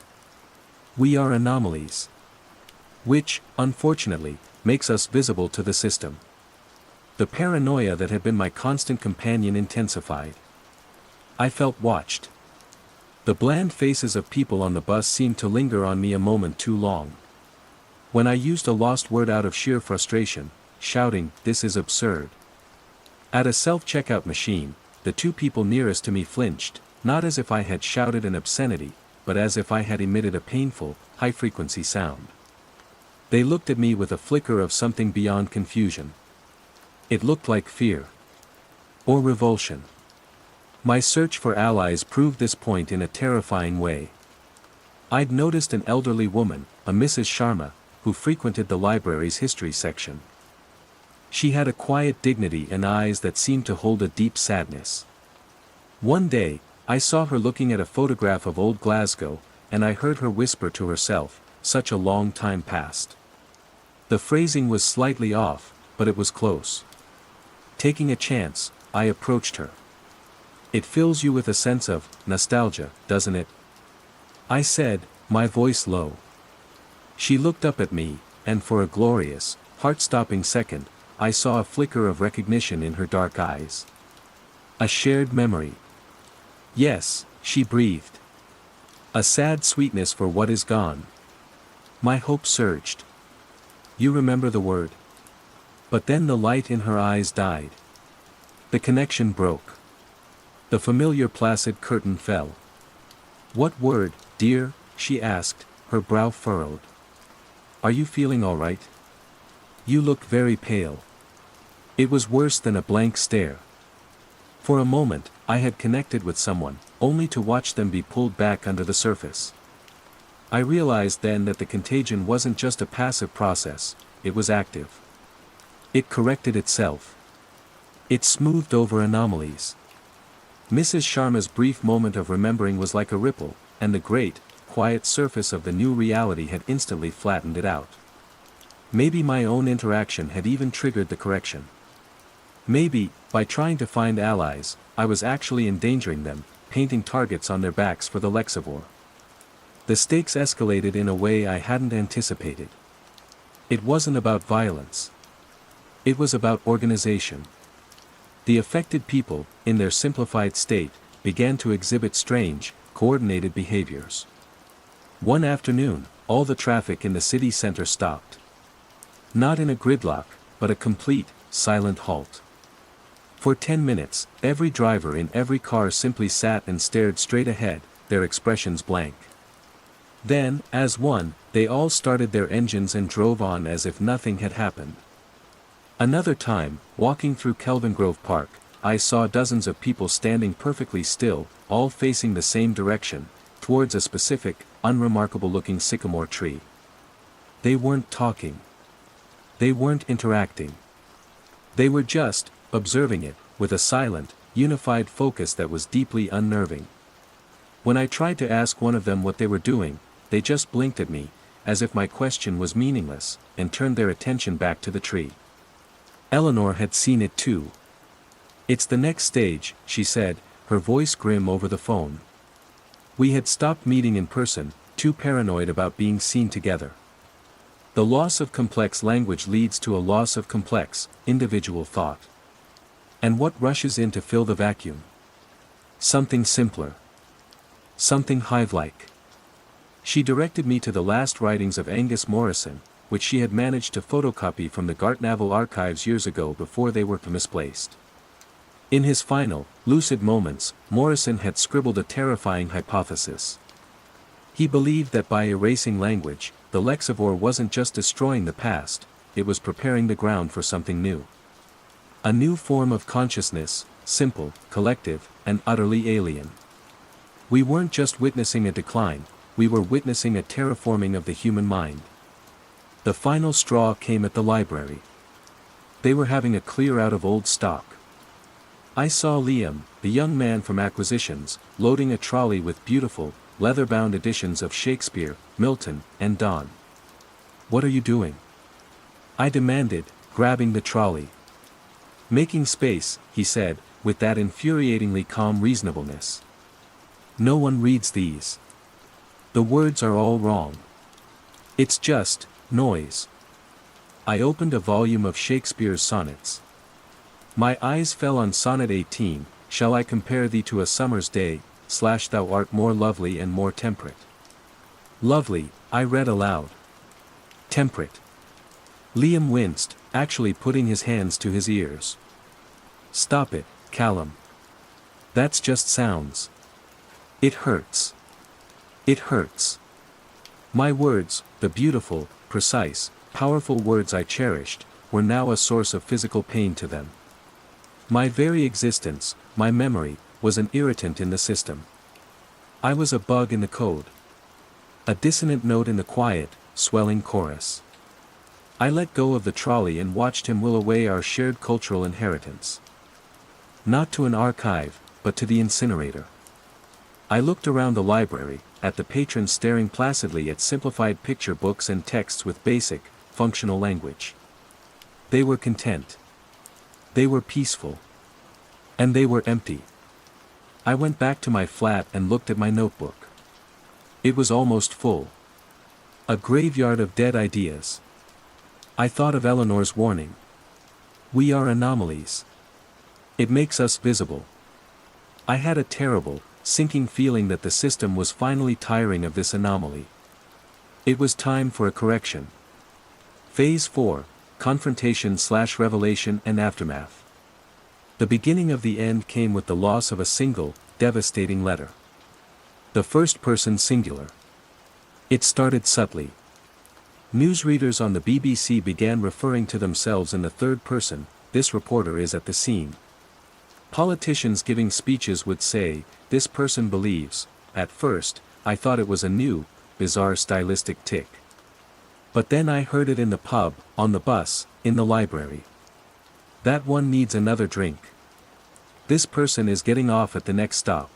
We are anomalies. Which, unfortunately, makes us visible to the system." The paranoia that had been my constant companion intensified. I felt watched. The bland faces of people on the bus seemed to linger on me a moment too long. When I used a lost word out of sheer frustration, shouting, "This is absurd." At a self-checkout machine, the two people nearest to me flinched, not as if I had shouted an obscenity, but as if I had emitted a painful, high-frequency sound. They looked at me with a flicker of something beyond confusion. It looked like fear. Or revulsion. My search for allies proved this point in a terrifying way. I'd noticed an elderly woman, a Mrs. Sharma, who frequented the library's history section. She had a quiet dignity and eyes that seemed to hold a deep sadness. One day, I saw her looking at a photograph of old Glasgow, and I heard her whisper to herself, "Such a long time past." The phrasing was slightly off, but it was close. Taking a chance, I approached her. "It fills you with a sense of nostalgia, doesn't it?" I said, my voice low. She looked up at me, and for a glorious, heart-stopping second, I saw a flicker of recognition in her dark eyes. A shared memory. "Yes," she breathed. "A sad sweetness for what is gone." My hope surged. "You remember the word?" But then the light in her eyes died. The connection broke. The familiar placid curtain fell. "What word, dear?" she asked, her brow furrowed. "Are you feeling all right? You look very pale." It was worse than a blank stare. For a moment, I had connected with someone, only to watch them be pulled back under the surface. I realized then that the contagion wasn't just a passive process, it was active. It corrected itself. It smoothed over anomalies. Mrs. Sharma's brief moment of remembering was like a ripple, and the great, quiet surface of the new reality had instantly flattened it out. Maybe my own interaction had even triggered the correction. Maybe, by trying to find allies, I was actually endangering them, painting targets on their backs for the Lexivore. The stakes escalated in a way I hadn't anticipated. It wasn't about violence. It was about organization. The affected people, in their simplified state, began to exhibit strange, coordinated behaviors. One afternoon, all the traffic in the city center stopped. Not in a gridlock, but a complete, silent halt. For 10 minutes, every driver in every car simply sat and stared straight ahead, their expressions blank. Then, as one, they all started their engines and drove on as if nothing had happened. Another time, walking through Kelvingrove Park, I saw dozens of people standing perfectly still, all facing the same direction, towards a specific, unremarkable-looking sycamore tree. They weren't talking. They weren't interacting. They were just observing it, with a silent, unified focus that was deeply unnerving. When I tried to ask one of them what they were doing, they just blinked at me, as if my question was meaningless, and turned their attention back to the tree. Eleanor had seen it too. "It's the next stage," she said, her voice grim over the phone. We had stopped meeting in person, too paranoid about being seen together. The loss of complex language leads to a loss of complex, individual thought. And what rushes in to fill the vacuum? Something simpler. Something hive-like. She directed me to the last writings of Angus Morrison, which she had managed to photocopy from the Gartnavel archives years ago before they were misplaced. In his final, lucid moments, Morrison had scribbled a terrifying hypothesis. He believed that by erasing language, the Lexivore wasn't just destroying the past, it was preparing the ground for something new. A new form of consciousness, simple, collective, and utterly alien. We weren't just witnessing a decline, we were witnessing a terraforming of the human mind. The final straw came at the library. They were having a clear out of old stock. I saw Liam, the young man from acquisitions, loading a trolley with beautiful, leather-bound editions of Shakespeare, Milton, and Donne. "What are you doing?" I demanded, grabbing the trolley. "Making space," he said, with that infuriatingly calm reasonableness. "No one reads these. The words are all wrong. It's just noise." I opened a volume of Shakespeare's sonnets. My eyes fell on Sonnet 18, "Shall I compare thee to a summer's day, / thou art more lovely and more temperate." "Lovely," I read aloud. "Temperate." Liam winced, actually putting his hands to his ears. "Stop it, Callum. That's just sounds. It hurts. It hurts." My words, the beautiful, precise, powerful words I cherished, were now a source of physical pain to them. My very existence, my memory, was an irritant in the system. I was a bug in the code. A dissonant note in the quiet, swelling chorus. I let go of the trolley and watched him will away our shared cultural inheritance. Not to an archive, but to the incinerator. I looked around the library, at the patrons staring placidly at simplified picture books and texts with basic, functional language. They were content. They were peaceful. And they were empty. I went back to my flat and looked at my notebook. It was almost full. A graveyard of dead ideas. I thought of Eleanor's warning. We are anomalies. It makes us visible. I had a terrible, sinking feeling that the system was finally tiring of this anomaly. It was time for a correction. Phase 4, Confrontation/Revelation and Aftermath. The beginning of the end came with the loss of a single, devastating letter. The first person singular. It started subtly. Newsreaders on the BBC began referring to themselves in the third person, "This reporter is at the scene." Politicians giving speeches would say, "This person believes." At first, I thought it was a new, bizarre stylistic tick. But then I heard it in the pub, on the bus, in the library. That one needs another drink. This person is getting off at the next stop.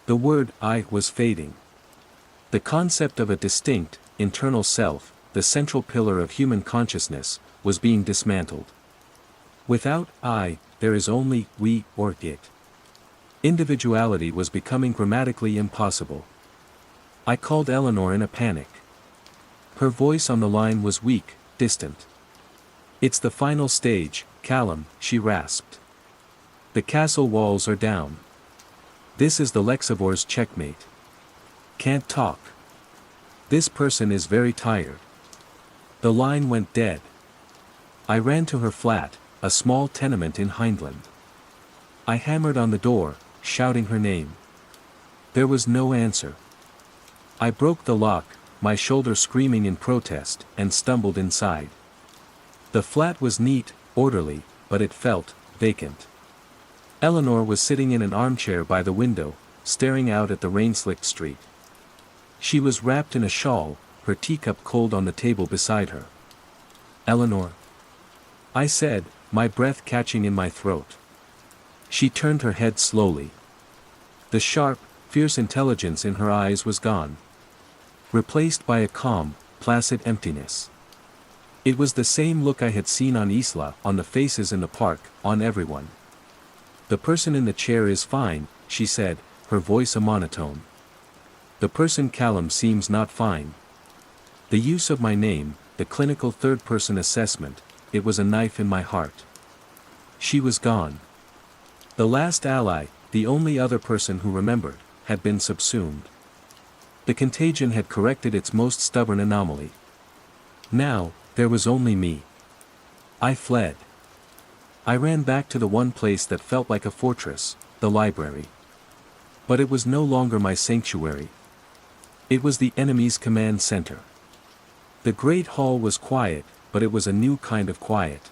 The word "I" was fading. The concept of a distinct, internal self, the central pillar of human consciousness, was being dismantled. Without "I", there is only "we" or "it". Individuality was becoming grammatically impossible. I called Eleanor in a panic. Her voice on the line was weak, distant. "It's the final stage, Callum," she rasped. "The castle walls are down. This is the Lexivor's checkmate. Can't talk. This person is very tired." The line went dead. I ran to her flat, a small tenement in Hindland. I hammered on the door, shouting her name. There was no answer. I broke the lock, my shoulder screaming in protest, and stumbled inside. The flat was neat, orderly, but it felt vacant. Eleanor was sitting in an armchair by the window, staring out at the rain-slicked street. She was wrapped in a shawl, her teacup cold on the table beside her. "Eleanor," I said, my breath catching in my throat. She turned her head slowly. The sharp, fierce intelligence in her eyes was gone. Replaced by a calm, placid emptiness. It was the same look I had seen on Isla, on the faces in the park, on everyone. "The person in the chair is fine," she said, her voice a monotone. "The person Callum seems not fine." The use of my name, the clinical third-person assessment, it was a knife in my heart. She was gone. The last ally, the only other person who remembered, had been subsumed. The contagion had corrected its most stubborn anomaly. Now, there was only me. I fled. I ran back to the one place that felt like a fortress, the library. But it was no longer my sanctuary. It was the enemy's command center. The great hall was quiet, but it was a new kind of quiet.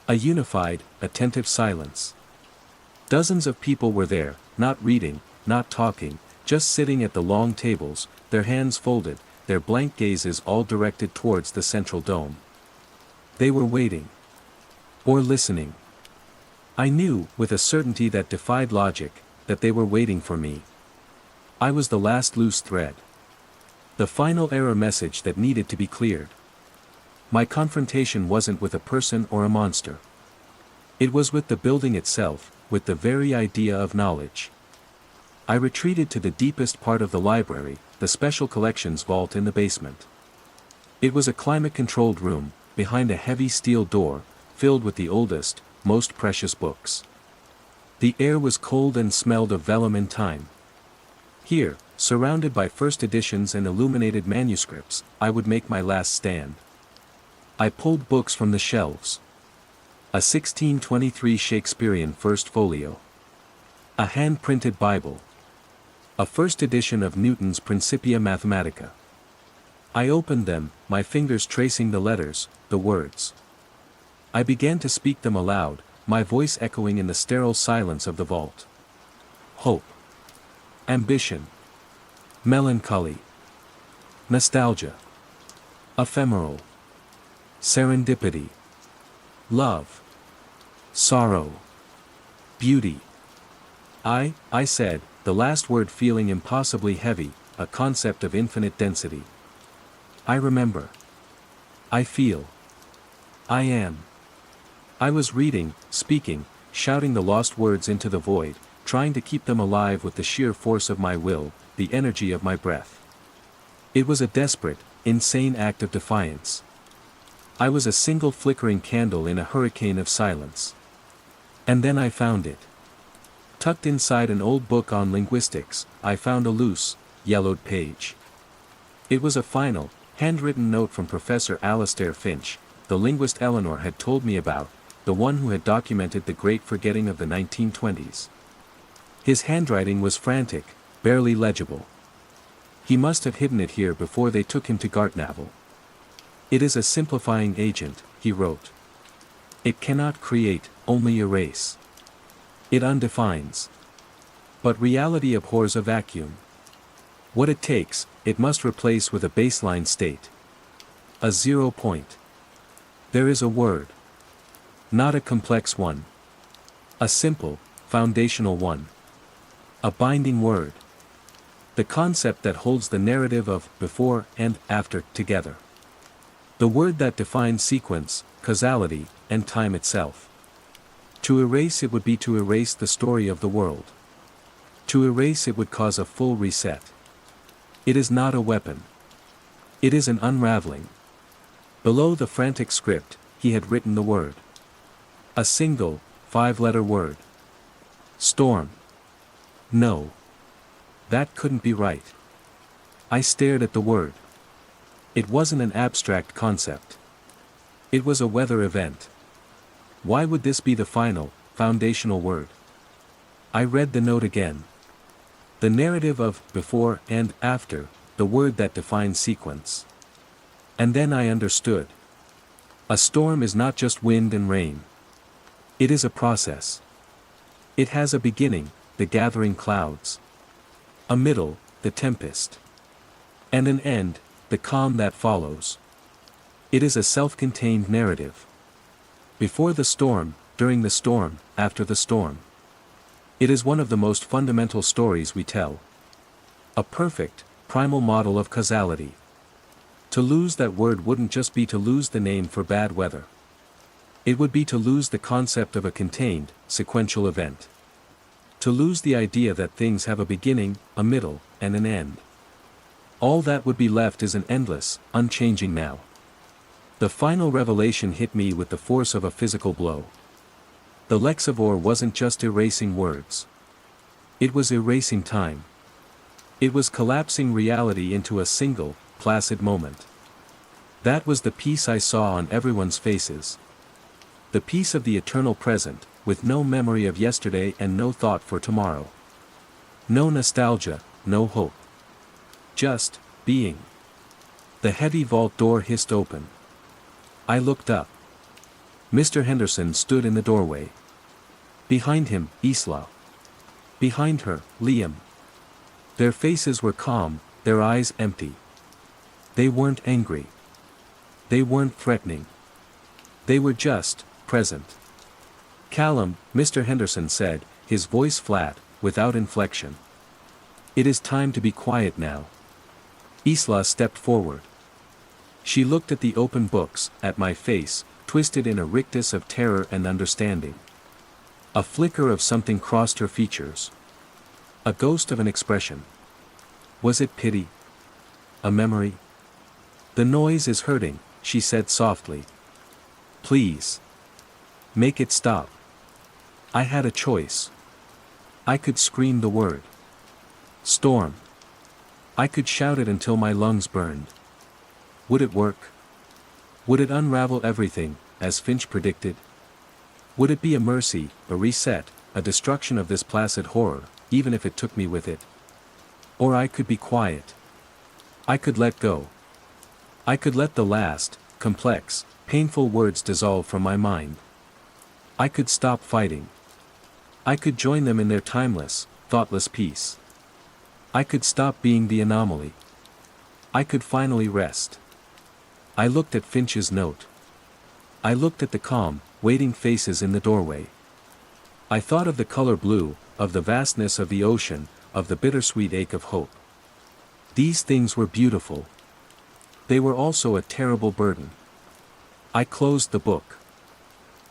A unified, attentive silence. Dozens of people were there, not reading, not talking, just sitting at the long tables, their hands folded, their blank gazes all directed towards the central dome. They were waiting. Or listening. I knew, with a certainty that defied logic, that they were waiting for me. I was the last loose thread. The final error message that needed to be cleared. My confrontation wasn't with a person or a monster. It was with the building itself, with the very idea of knowledge. I retreated to the deepest part of the library, the special collections vault in the basement. It was a climate-controlled room, behind a heavy steel door, filled with the oldest, most precious books. The air was cold and smelled of vellum and time. Here, surrounded by first editions and illuminated manuscripts, I would make my last stand. I pulled books from the shelves. A 1623 Shakespearean First Folio. A hand-printed Bible. A first edition of Newton's Principia Mathematica. I opened them, my fingers tracing the letters, the words. I began to speak them aloud, my voice echoing in the sterile silence of the vault. Hope. Ambition. Melancholy. Nostalgia. Ephemeral. Serendipity. Love. Sorrow. Beauty. I said, the last word feeling impossibly heavy, a concept of infinite density. I remember. I feel. I am. I was reading, speaking, shouting the lost words into the void, trying to keep them alive with the sheer force of my will, the energy of my breath. It was a desperate, insane act of defiance. I was a single flickering candle in a hurricane of silence. And then I found it. Tucked inside an old book on linguistics, I found a loose, yellowed page. It was a final, handwritten note from Professor Alastair Finch, the linguist Eleanor had told me about, the one who had documented the great forgetting of the 1920s. His handwriting was frantic, barely legible. He must have hidden it here before they took him to Gartnavel. It is a simplifying agent, he wrote. It cannot create, only erase. It undefines. But reality abhors a vacuum. What it takes, it must replace with a baseline state. A 0 point. There is a word. Not a complex one. A simple, foundational one. A binding word. The concept that holds the narrative of before and after together. The word that defines sequence, causality, and time itself. To erase it would be to erase the story of the world. To erase it would cause a full reset. It is not a weapon. It is an unraveling. Below the frantic script, he had written the word. A single, 5-letter word. Storm. No. That couldn't be right. I stared at the word. It wasn't an abstract concept. It was a weather event. Why would this be the final, foundational word? I read the note again. The narrative of before and after, the word that defines sequence. And then I understood. A storm is not just wind and rain. It is a process. It has a beginning, the gathering clouds. A middle, the tempest. And an end, the calm that follows. It is a self-contained narrative. Before the storm, during the storm, after the storm. It is one of the most fundamental stories we tell. A perfect, primal model of causality. To lose that word wouldn't just be to lose the name for bad weather. It would be to lose the concept of a contained, sequential event. To lose the idea that things have a beginning, a middle, and an end. All that would be left is an endless, unchanging now. The final revelation hit me with the force of a physical blow. The lexivore wasn't just erasing words. It was erasing time. It was collapsing reality into a single, placid moment. That was the peace I saw on everyone's faces. The peace of the eternal present, with no memory of yesterday and no thought for tomorrow. No nostalgia, no hope. Just, being. The heavy vault door hissed open. I looked up. Mr. Henderson stood in the doorway. Behind him, Isla. Behind her, Liam. Their faces were calm, their eyes empty. They weren't angry. They weren't threatening. They were just present. Callum, Mr. Henderson said, his voice flat, without inflection. It is time to be quiet now. Isla stepped forward. She looked at the open books, at my face, twisted in a rictus of terror and understanding. A flicker of something crossed her features. A ghost of an expression. Was it pity? A memory? The noise is hurting, she said softly. Please. Make it stop. I had a choice. I could scream the word. Storm. I could shout it until my lungs burned. Would it work? Would it unravel everything, as Finch predicted? Would it be a mercy, a reset, a destruction of this placid horror, even if it took me with it? Or I could be quiet. I could let go. I could let the last, complex, painful words dissolve from my mind. I could stop fighting. I could join them in their timeless, thoughtless peace. I could stop being the anomaly. I could finally rest. I looked at Finch's note. I looked at the calm, waiting faces in the doorway. I thought of the color blue, of the vastness of the ocean, of the bittersweet ache of hope. These things were beautiful. They were also a terrible burden. I closed the book.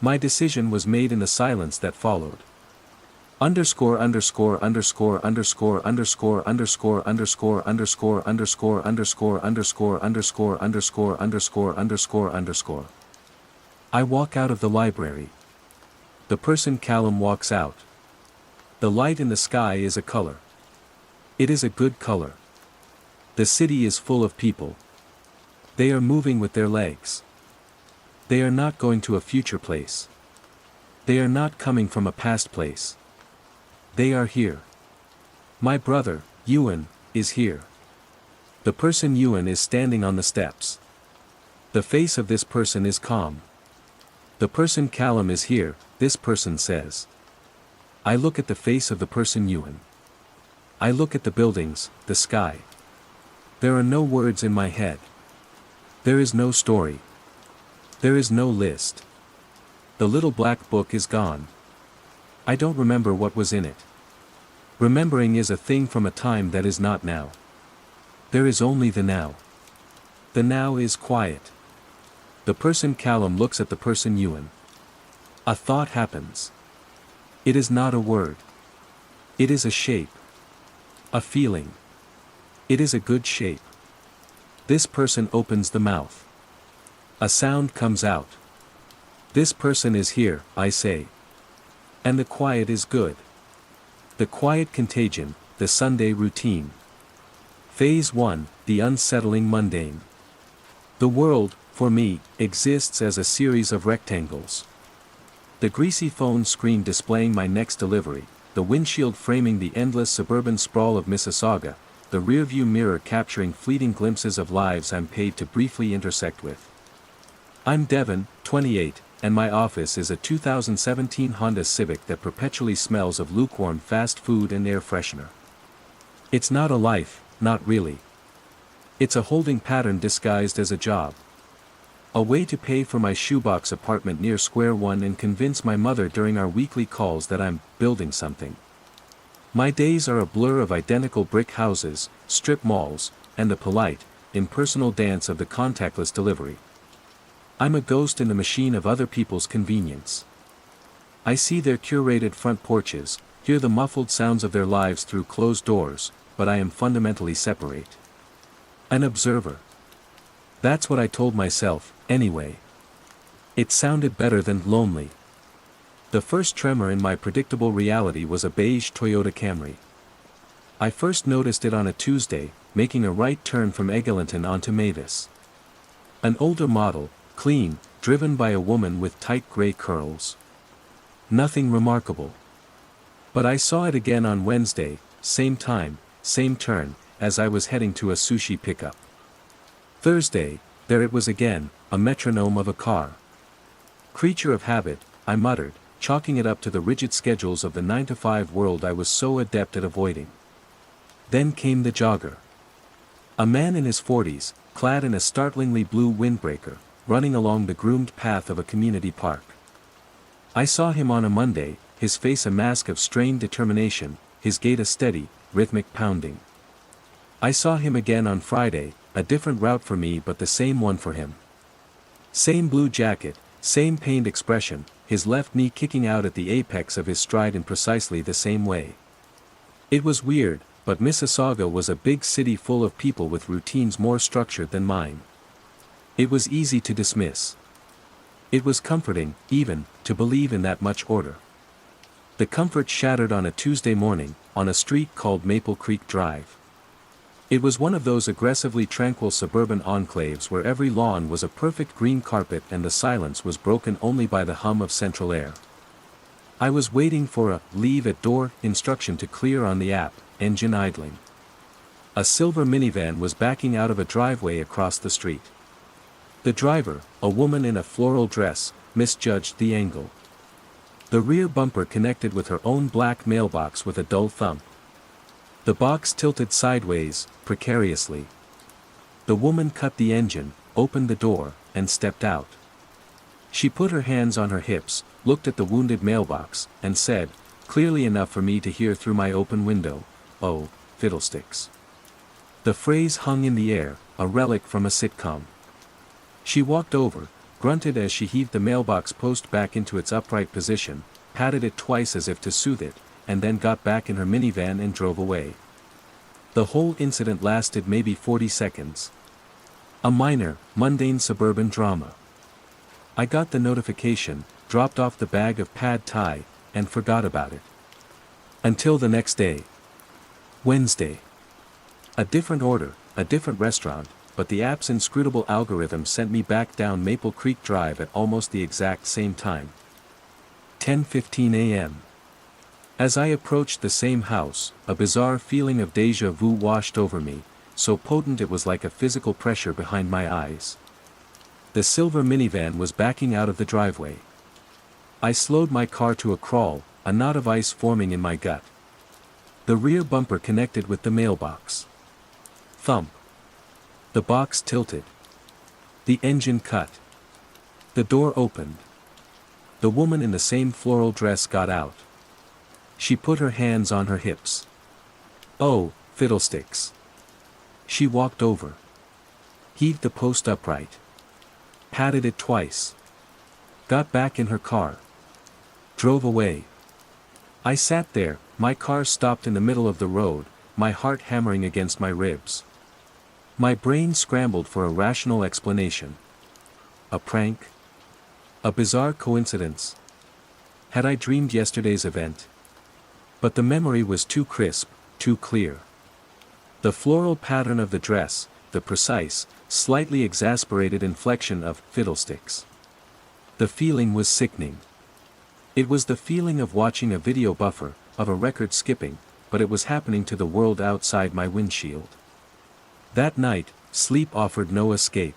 My decision was made in the silence that followed. Underscore underscore underscore underscore underscore underscore underscore underscore underscore underscore underscore underscore underscore underscore underscore underscore. I walk out of the library. The person Callum walks out. The light in the sky is a color. It is a good color. The city is full of people. They are moving with their legs. They are not going to a future place. They are not coming from a past place. They are here. My brother, Ewan, is here. The person Ewan is standing on the steps. The face of this person is calm. The person Callum is here, this person says. I look at the face of the person Ewan. I look at the buildings, the sky. There are no words in my head. There is no story. There is no list. The little black book is gone. I don't remember what was in it. Remembering is a thing from a time that is not now. There is only the now. The now is quiet. The person Callum looks at the person Ewan. A thought happens. It is not a word. It is a shape. A feeling. It is a good shape. This person opens the mouth. A sound comes out. This person is here, I say. And the quiet is good. The quiet contagion, the Sunday routine. Phase 1, the unsettling mundane. The world, for me, exists as a series of rectangles. The greasy phone screen displaying my next delivery, the windshield framing the endless suburban sprawl of Mississauga, the rearview mirror capturing fleeting glimpses of lives I'm paid to briefly intersect with. I'm Devon, 28, and my office is a 2017 Honda Civic that perpetually smells of lukewarm fast food and air freshener. It's not a life, not really. It's a holding pattern disguised as a job. A way to pay for my shoebox apartment near Square One and convince my mother during our weekly calls that I'm building something. My days are a blur of identical brick houses, strip malls, and the polite, impersonal dance of the contactless delivery. I'm a ghost in the machine of other people's convenience. I see their curated front porches, hear the muffled sounds of their lives through closed doors, but I am fundamentally separate. An observer. That's what I told myself, anyway. It sounded better than lonely. The first tremor in my predictable reality was a beige Toyota Camry. I first noticed it on a Tuesday, making a right turn from Eglinton onto Mavis. An older model, clean, driven by a woman with tight gray curls. Nothing remarkable. But I saw it again on Wednesday, same time, same turn, as I was heading to a sushi pickup. Thursday, There it was again, a metronome of a car. Creature of habit, I muttered, chalking it up to the rigid schedules of the 9-to-5 world I was so adept at avoiding. Then came the jogger. A man in his 40s, clad in a startlingly blue windbreaker, running along the groomed path of a community park. I saw him on a Monday, his face a mask of strained determination, his gait a steady, rhythmic pounding. I saw him again on Friday, a different route for me but the same one for him. Same blue jacket, same pained expression, his left knee kicking out at the apex of his stride in precisely the same way. It was weird, but Mississauga was a big city full of people with routines more structured than mine. It was easy to dismiss. It was comforting, even, to believe in that much order. The comfort shattered on a Tuesday morning, on a street called Maple Creek Drive. It was one of those aggressively tranquil suburban enclaves where every lawn was a perfect green carpet and the silence was broken only by the hum of central air. I was waiting for a "leave at door" instruction to clear on the app, engine idling. A silver minivan was backing out of a driveway across the street. The driver, a woman in a floral dress, misjudged the angle. The rear bumper connected with her own black mailbox with a dull thump. The box tilted sideways, precariously. The woman cut the engine, opened the door, and stepped out. She put her hands on her hips, looked at the wounded mailbox, and said, clearly enough for me to hear through my open window, "Oh, fiddlesticks." The phrase hung in the air, a relic from a sitcom. She walked over, grunted as she heaved the mailbox post back into its upright position, patted it twice as if to soothe it, and then got back in her minivan and drove away. The whole incident lasted maybe 40 seconds. A minor, mundane suburban drama. I got the notification, dropped off the bag of pad thai, and forgot about it. Until the next day. Wednesday. A different order, a different restaurant, but the app's inscrutable algorithm sent me back down Maple Creek Drive at almost the exact same time. 10:15 a.m. As I approached the same house, a bizarre feeling of déjà vu washed over me, so potent it was like a physical pressure behind my eyes. The silver minivan was backing out of the driveway. I slowed my car to a crawl, a knot of ice forming in my gut. The rear bumper connected with the mailbox. Thump. The box tilted. The engine cut. The door opened. The woman in the same floral dress got out. She put her hands on her hips. "Oh, fiddlesticks." She walked over. Heaved the post upright. Patted it twice. Got back in her car. Drove away. I sat there, my car stopped in the middle of the road, my heart hammering against my ribs. My brain scrambled for a rational explanation. A prank? A bizarre coincidence? Had I dreamed yesterday's event? But the memory was too crisp, too clear. The floral pattern of the dress, the precise, slightly exasperated inflection of fiddlesticks. The feeling was sickening. It was the feeling of watching a video buffer, of a record skipping, but it was happening to the world outside my windshield. That night, sleep offered no escape.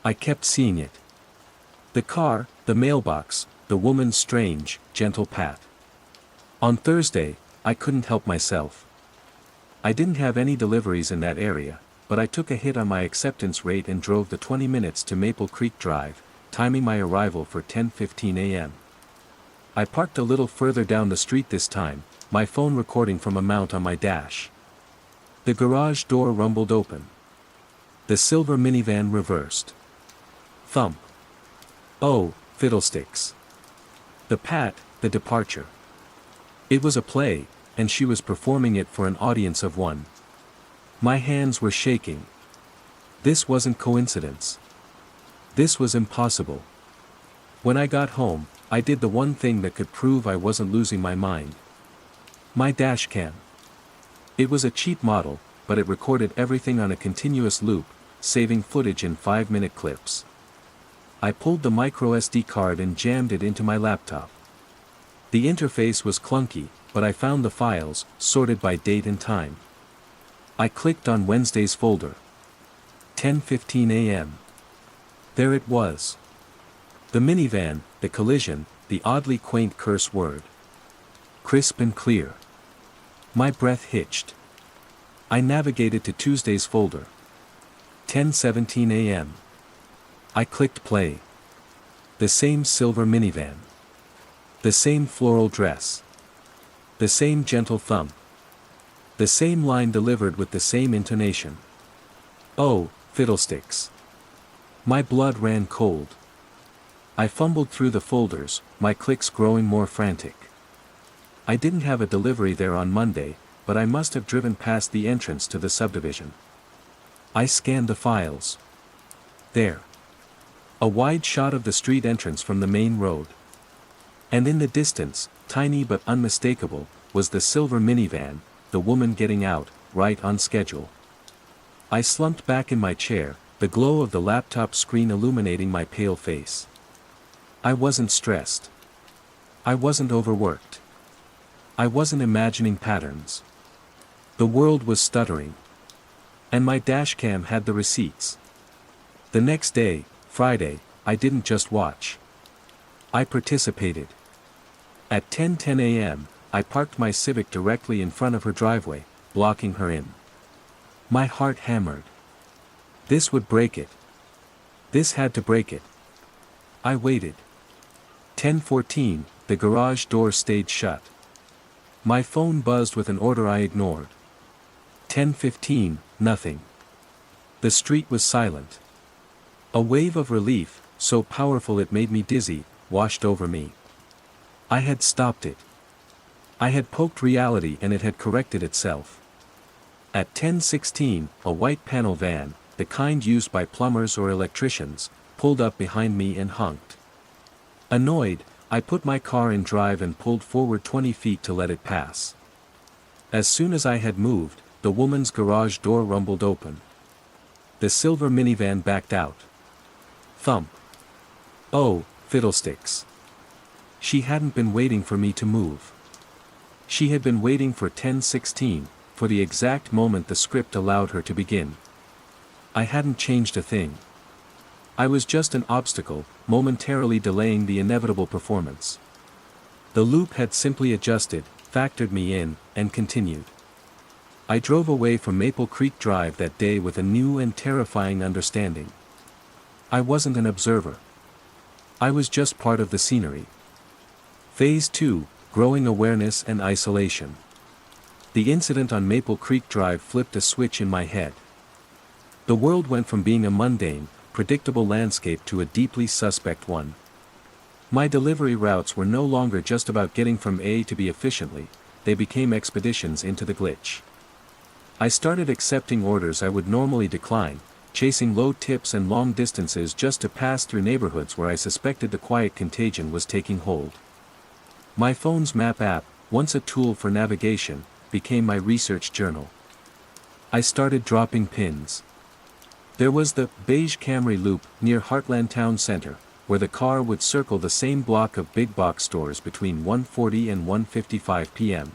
I kept seeing it. The car, the mailbox, the woman's strange, gentle pat. On Thursday, I couldn't help myself. I didn't have any deliveries in that area, but I took a hit on my acceptance rate and drove the 20 minutes to Maple Creek Drive, timing my arrival for 10:15 a.m. I parked a little further down the street this time, my phone recording from a mount on my dash. The garage door rumbled open. The silver minivan reversed. Thump. Oh, fiddlesticks. The pat, the departure. It was a play, and she was performing it for an audience of one. My hands were shaking. This wasn't coincidence. This was impossible. When I got home, I did the one thing that could prove I wasn't losing my mind. My dash cam. It was a cheap model, but it recorded everything on a continuous loop, saving footage in 5-minute clips. I pulled the micro SD card and jammed it into my laptop. The interface was clunky, but I found the files, sorted by date and time. I clicked on Wednesday's folder. 10:15 a.m. There it was. The minivan, the collision, the oddly quaint curse word. Crisp and clear. My breath hitched. I navigated to Tuesday's folder. 10:17 a.m. I clicked play. The same silver minivan. The same floral dress. The same gentle thump. The same line delivered with the same intonation. Oh, fiddlesticks. My blood ran cold. I fumbled through the folders, my clicks growing more frantic. I didn't have a delivery there on Monday, but I must have driven past the entrance to the subdivision. I scanned the files. There. A wide shot of the street entrance from the main road. And in the distance, tiny but unmistakable, was the silver minivan, the woman getting out, right on schedule. I slumped back in my chair, the glow of the laptop screen illuminating my pale face. I wasn't stressed. I wasn't overworked. I wasn't imagining patterns. The world was stuttering. And my dashcam had the receipts. The next day, Friday, I didn't just watch. I participated. At 10:10 a.m., I parked my Civic directly in front of her driveway, blocking her in. My heart hammered. This would break it. This had to break it. I waited. 10:14, the garage door stayed shut. My phone buzzed with an order I ignored. 10:15, nothing. The street was silent. A wave of relief, so powerful it made me dizzy, washed over me. I had stopped it. I had poked reality and it had corrected itself. At 10:16, a white panel van, the kind used by plumbers or electricians, pulled up behind me and honked. Annoyed, I put my car in drive and pulled forward 20 feet to let it pass. As soon as I had moved, the woman's garage door rumbled open. The silver minivan backed out. Thump. Oh, fiddlesticks. She hadn't been waiting for me to move. She had been waiting for 10:16, for the exact moment the script allowed her to begin. I hadn't changed a thing. I was just an obstacle, momentarily delaying the inevitable performance. The loop had simply adjusted, factored me in, and continued. I drove away from Maple Creek Drive that day with a new and terrifying understanding. I wasn't an observer. I was just part of the scenery. Phase 2, growing awareness and isolation. The incident on Maple Creek Drive flipped a switch in my head. The world went from being a mundane, predictable landscape to a deeply suspect one. My delivery routes were no longer just about getting from A to B efficiently, they became expeditions into the glitch. I started accepting orders I would normally decline, chasing low tips and long distances just to pass through neighborhoods where I suspected the quiet contagion was taking hold. My phone's map app, once a tool for navigation, became my research journal. I started dropping pins. There was the beige Camry loop near Heartland Town Center, where the car would circle the same block of big box stores between 1:40 and 1:55 p.m.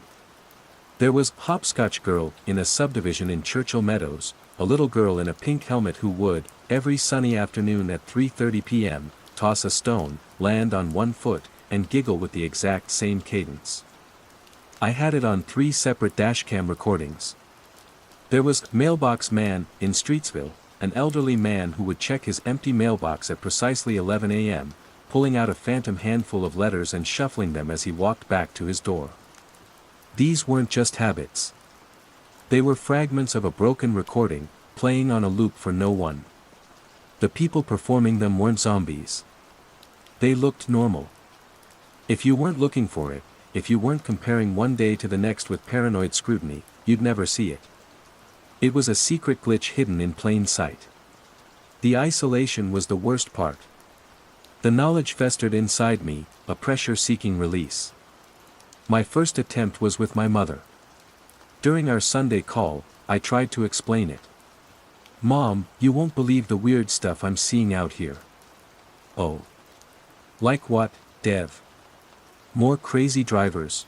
There was Hopscotch Girl in a subdivision in Churchill Meadows, a little girl in a pink helmet who would, every sunny afternoon at 3:30 p.m., toss a stone, land on one foot, and giggle with the exact same cadence. I had it on 3 separate dashcam recordings. There was Mailbox Man in Streetsville, an elderly man who would check his empty mailbox at precisely 11 a.m., pulling out a phantom handful of letters and shuffling them as he walked back to his door. These weren't just habits. They were fragments of a broken recording, playing on a loop for no one. The people performing them weren't zombies. They looked normal. If you weren't looking for it, if you weren't comparing one day to the next with paranoid scrutiny, you'd never see it. It was a secret glitch hidden in plain sight. The isolation was the worst part. The knowledge festered inside me, a pressure seeking release. My first attempt was with my mother. During our Sunday call, I tried to explain it. "Mom, you won't believe the weird stuff I'm seeing out here." "Oh. Like what, Dev? More crazy drivers?"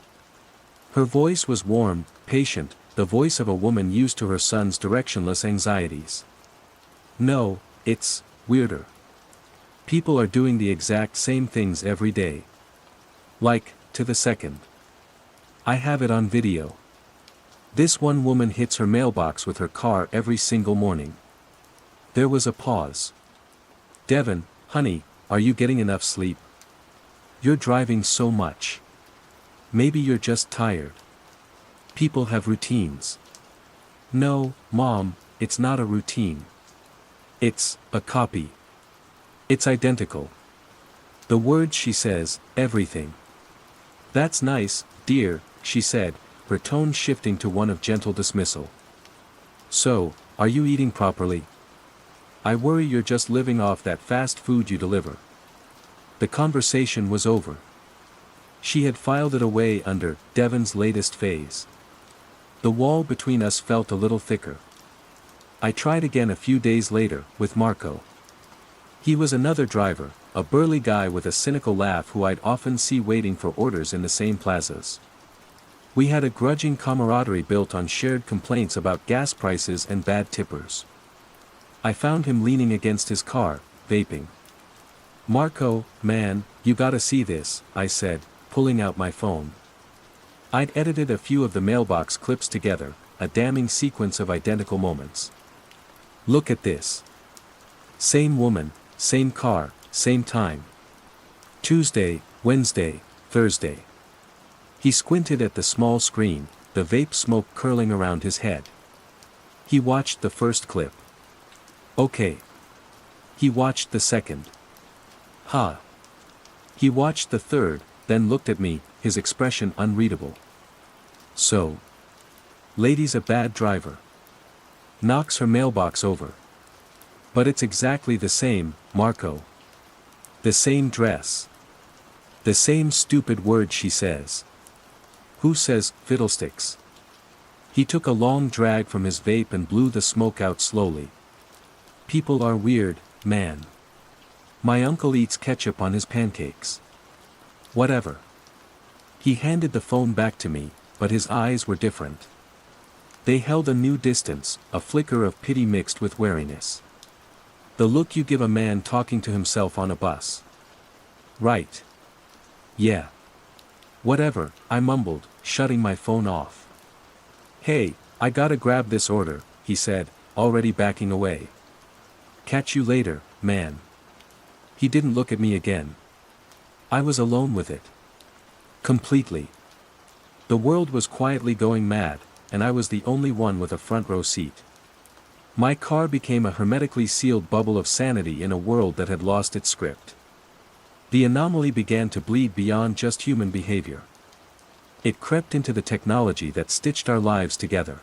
Her voice was warm, patient, the voice of a woman used to her son's directionless anxieties. "No, it's weirder. People are doing the exact same things every day. Like, to the second. I have it on video. This one woman hits her mailbox with her car every single morning. There was a pause. Devon, honey, are you getting enough sleep? You're driving so much. Maybe you're just tired. People have routines. No, Mom, it's not a routine. It's a copy. It's identical. The words she says, everything. That's nice, dear, she said, her tone shifting to one of gentle dismissal. So, are you eating properly? I worry you're just living off that fast food you deliver. The conversation was over. She had filed it away under Devon's latest phase. The wall between us felt a little thicker. I tried again a few days later, with Marco. He was another driver, a burly guy with a cynical laugh who I'd often see waiting for orders in the same plazas. We had a grudging camaraderie built on shared complaints about gas prices and bad tippers. I found him leaning against his car, vaping. Marco, man, you gotta see this, I said, pulling out my phone. I'd edited a few of the mailbox clips together, a damning sequence of identical moments. Look at this. Same woman, same car, same time. Tuesday, Wednesday, Thursday. He squinted at the small screen, the vape smoke curling around his head. He watched the first clip. Okay. He watched the second. Ha. He watched the third, then looked at me, his expression unreadable. So. Lady's a bad driver. Knocks her mailbox over. But it's exactly the same, Marco. The same dress. The same stupid word she says. Who says, fiddlesticks? He took a long drag from his vape and blew the smoke out slowly. People are weird, man. My uncle eats ketchup on his pancakes. Whatever. He handed the phone back to me, but his eyes were different. They held a new distance, a flicker of pity mixed with wariness. The look you give a man talking to himself on a bus. Right. Yeah. Whatever, I mumbled, shutting my phone off. Hey, I gotta grab this order, he said, already backing away. Catch you later, man. He didn't look at me again. I was alone with it. Completely. The world was quietly going mad, and I was the only one with a front row seat. My car became a hermetically sealed bubble of sanity in a world that had lost its script. The anomaly began to bleed beyond just human behavior. It crept into the technology that stitched our lives together.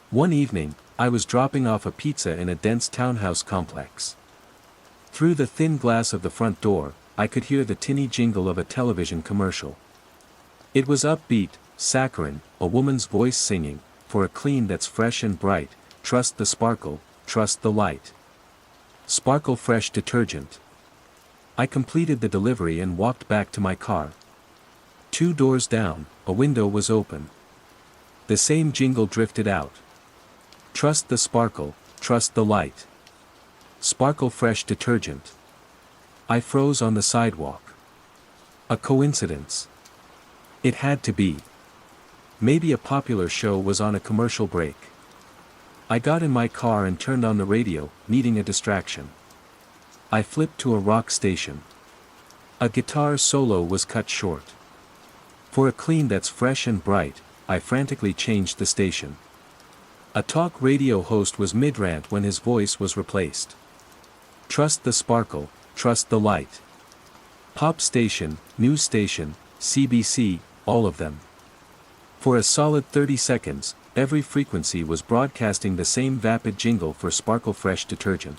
One evening, I was dropping off a pizza in a dense townhouse complex. Through the thin glass of the front door, I could hear the tinny jingle of a television commercial. It was upbeat, saccharine, a woman's voice singing, "For a clean that's fresh and bright, trust the sparkle, trust the light. Sparkle Fresh detergent." I completed the delivery and walked back to my car. 2 doors down, a window was open. The same jingle drifted out. Trust the sparkle, trust the light. Sparkle Fresh detergent. I froze on the sidewalk. A coincidence. It had to be. Maybe a popular show was on a commercial break. I got in my car and turned on the radio, needing a distraction. I flipped to a rock station. A guitar solo was cut short. For a clean that's fresh and bright, I frantically changed the station. A talk radio host was mid-rant when his voice was replaced. Trust the sparkle, trust the light. Pop station, news station, CBC, all of them. For a solid 30 seconds, every frequency was broadcasting the same vapid jingle for Sparkle Fresh detergent.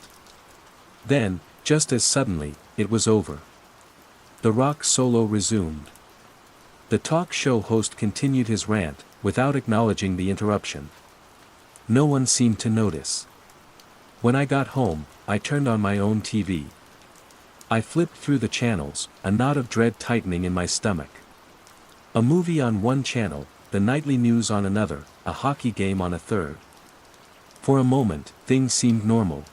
Then, just as suddenly, it was over. The rock solo resumed. The talk show host continued his rant, without acknowledging the interruption. No one seemed to notice. When I got home, I turned on my own TV. I flipped through the channels, a knot of dread tightening in my stomach. A movie on one channel, the nightly news on another, a hockey game on a third. For a moment, things seemed normal.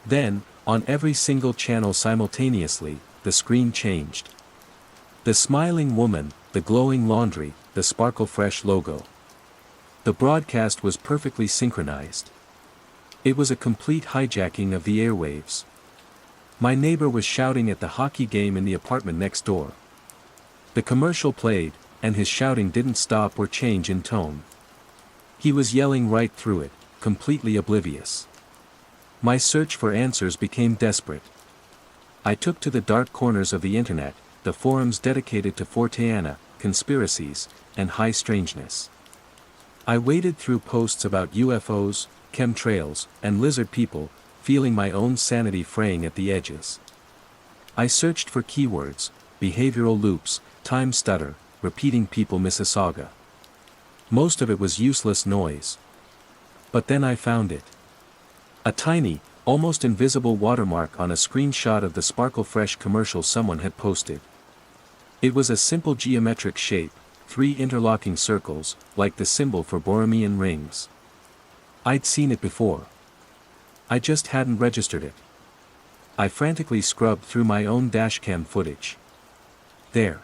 Then, On every single channel simultaneously, the screen changed. The smiling woman, the glowing laundry, the sparkle fresh logo. The broadcast was perfectly synchronized. It was a complete hijacking of the airwaves. My neighbor was shouting at the hockey game in the apartment next door. The commercial played, and his shouting didn't stop or change in tone. He was yelling right through it, completely oblivious. My search for answers became desperate. I took to the dark corners of the internet, the forums dedicated to Forteana, conspiracies, and high strangeness. I waded through posts about UFOs, chemtrails, and lizard people, feeling my own sanity fraying at the edges. I searched for keywords, behavioral loops, time stutter, repeating people Mississauga. Most of it was useless noise. But then I found it. A tiny, almost invisible watermark on a screenshot of the Sparkle Fresh commercial someone had posted. It was a simple geometric shape, 3 interlocking circles, like the symbol for Borromean rings. I'd seen it before. I just hadn't registered it. I frantically scrubbed through my own dashcam footage. There.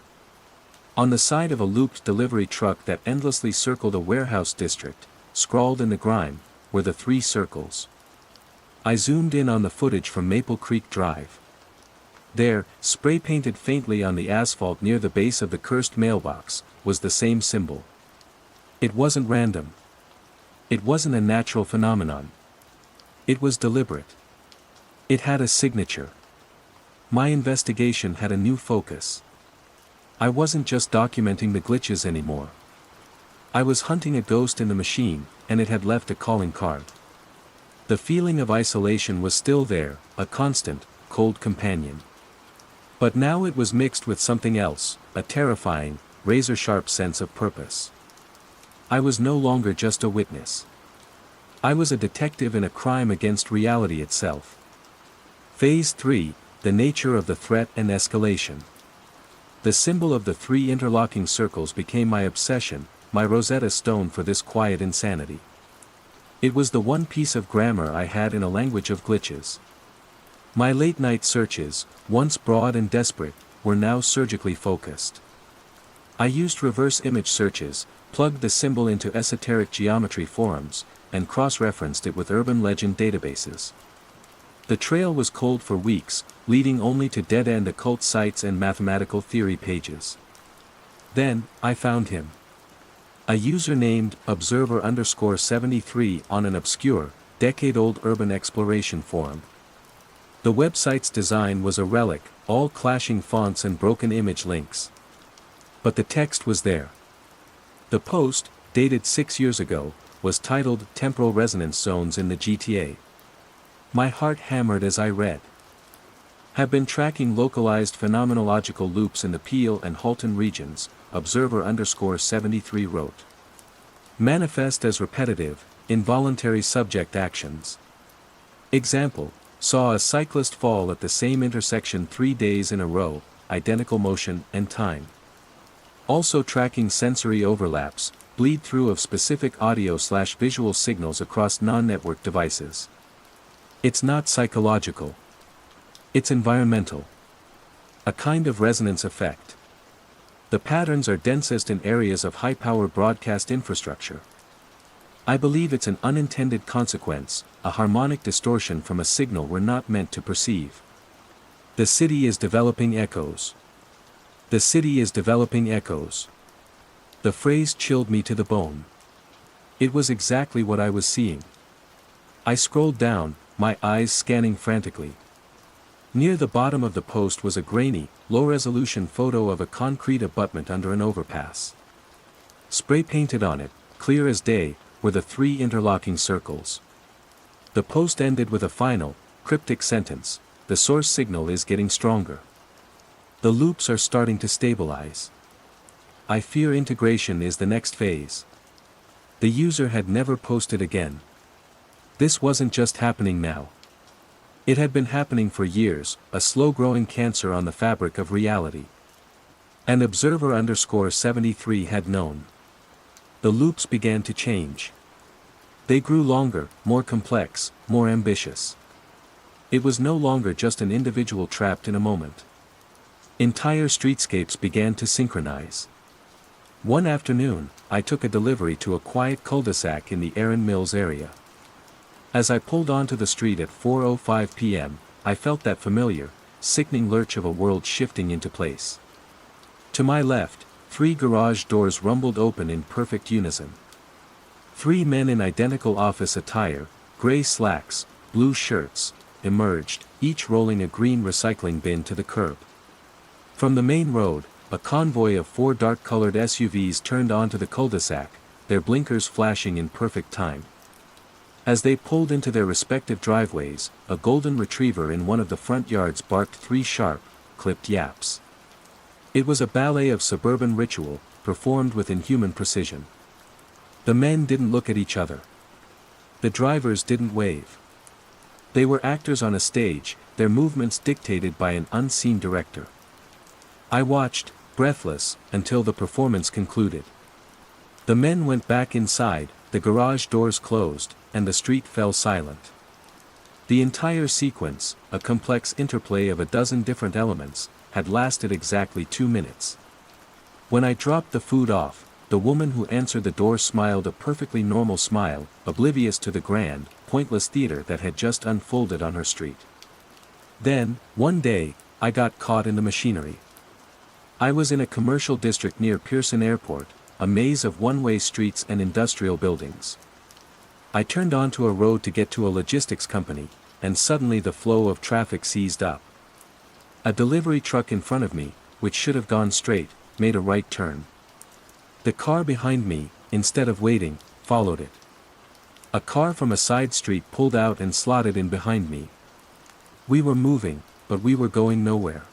On the side of a looped delivery truck that endlessly circled a warehouse district, scrawled in the grime, were the 3 circles. I zoomed in on the footage from Maple Creek Drive. There, spray-painted faintly on the asphalt near the base of the cursed mailbox, was the same symbol. It wasn't random. It wasn't a natural phenomenon. It was deliberate. It had a signature. My investigation had a new focus. I wasn't just documenting the glitches anymore. I was hunting a ghost in the machine, and it had left a calling card. The feeling of isolation was still there, a constant, cold companion. But now it was mixed with something else, a terrifying, razor-sharp sense of purpose. I was no longer just a witness. I was a detective in a crime against reality itself. Phase 3, the nature of the threat and escalation. The symbol of the 3 interlocking circles became my obsession, my Rosetta Stone for this quiet insanity. It was the one piece of grammar I had in a language of glitches. My late-night searches, once broad and desperate, were now surgically focused. I used reverse image searches, plugged the symbol into esoteric geometry forums, and cross-referenced it with urban legend databases. The trail was cold for weeks, leading only to dead-end occult sites and mathematical theory pages. Then, I found him. A user named observer_73 on an obscure, decade-old urban exploration forum. The website's design was a relic, all clashing fonts and broken image links. But the text was there. The post, dated 6 years ago, was titled Temporal Resonance Zones in the GTA. My heart hammered as I read. Have been tracking localized phenomenological loops in the Peel and Halton regions, observer_73 wrote. Manifest as repetitive, involuntary subject actions. Example, saw a cyclist fall at the same intersection 3 days in a row, identical motion and time. Also tracking sensory overlaps, bleed through of specific audio/visual signals across non-network devices. It's not psychological. It's environmental. A kind of resonance effect. The patterns are densest in areas of high-power broadcast infrastructure. I believe it's an unintended consequence, a harmonic distortion from a signal we're not meant to perceive. The city is developing echoes. The city is developing echoes. The phrase chilled me to the bone. It was exactly what I was seeing. I scrolled down, my eyes scanning frantically. Near the bottom of the post was a grainy, low-resolution photo of a concrete abutment under an overpass. Spray-painted on it, clear as day, were the 3 interlocking circles. The post ended with a final, cryptic sentence: the source signal is getting stronger. The loops are starting to stabilize. I fear integration is the next phase. The user had never posted again. This wasn't just happening now. It had been happening for years, a slow-growing cancer on the fabric of reality. And observer_73 had known. The loops began to change. They grew longer, more complex, more ambitious. It was no longer just an individual trapped in a moment. Entire streetscapes began to synchronize. One afternoon, I took a delivery to a quiet cul-de-sac in the Erin Mills area. As I pulled onto the street at 4:05 p.m., I felt that familiar, sickening lurch of a world shifting into place. To my left, 3 garage doors rumbled open in perfect unison. 3 men in identical office attire, gray slacks, blue shirts, emerged, each rolling a green recycling bin to the curb. From the main road, a convoy of 4 dark-colored SUVs turned onto the cul-de-sac, their blinkers flashing in perfect time. As they pulled into their respective driveways, a golden retriever in one of the front yards barked 3 sharp, clipped yaps. It was a ballet of suburban ritual, performed with inhuman precision. The men didn't look at each other. The drivers didn't wave. They were actors on a stage, their movements dictated by an unseen director. I watched, breathless, until the performance concluded. The men went back inside, the garage doors closed, and the street fell silent. The entire sequence, a complex interplay of a dozen different elements, had lasted exactly 2 minutes. When I dropped the food off, the woman who answered the door smiled a perfectly normal smile, oblivious to the grand, pointless theater that had just unfolded on her street. Then, one day, I got caught in the machinery. I was in a commercial district near Pearson Airport, a maze of one-way streets and industrial buildings. I turned onto a road to get to a logistics company, and suddenly the flow of traffic seized up. A delivery truck in front of me, which should have gone straight, made a right turn. The car behind me, instead of waiting, followed it. A car from a side street pulled out and slotted in behind me. We were moving, but we were going nowhere.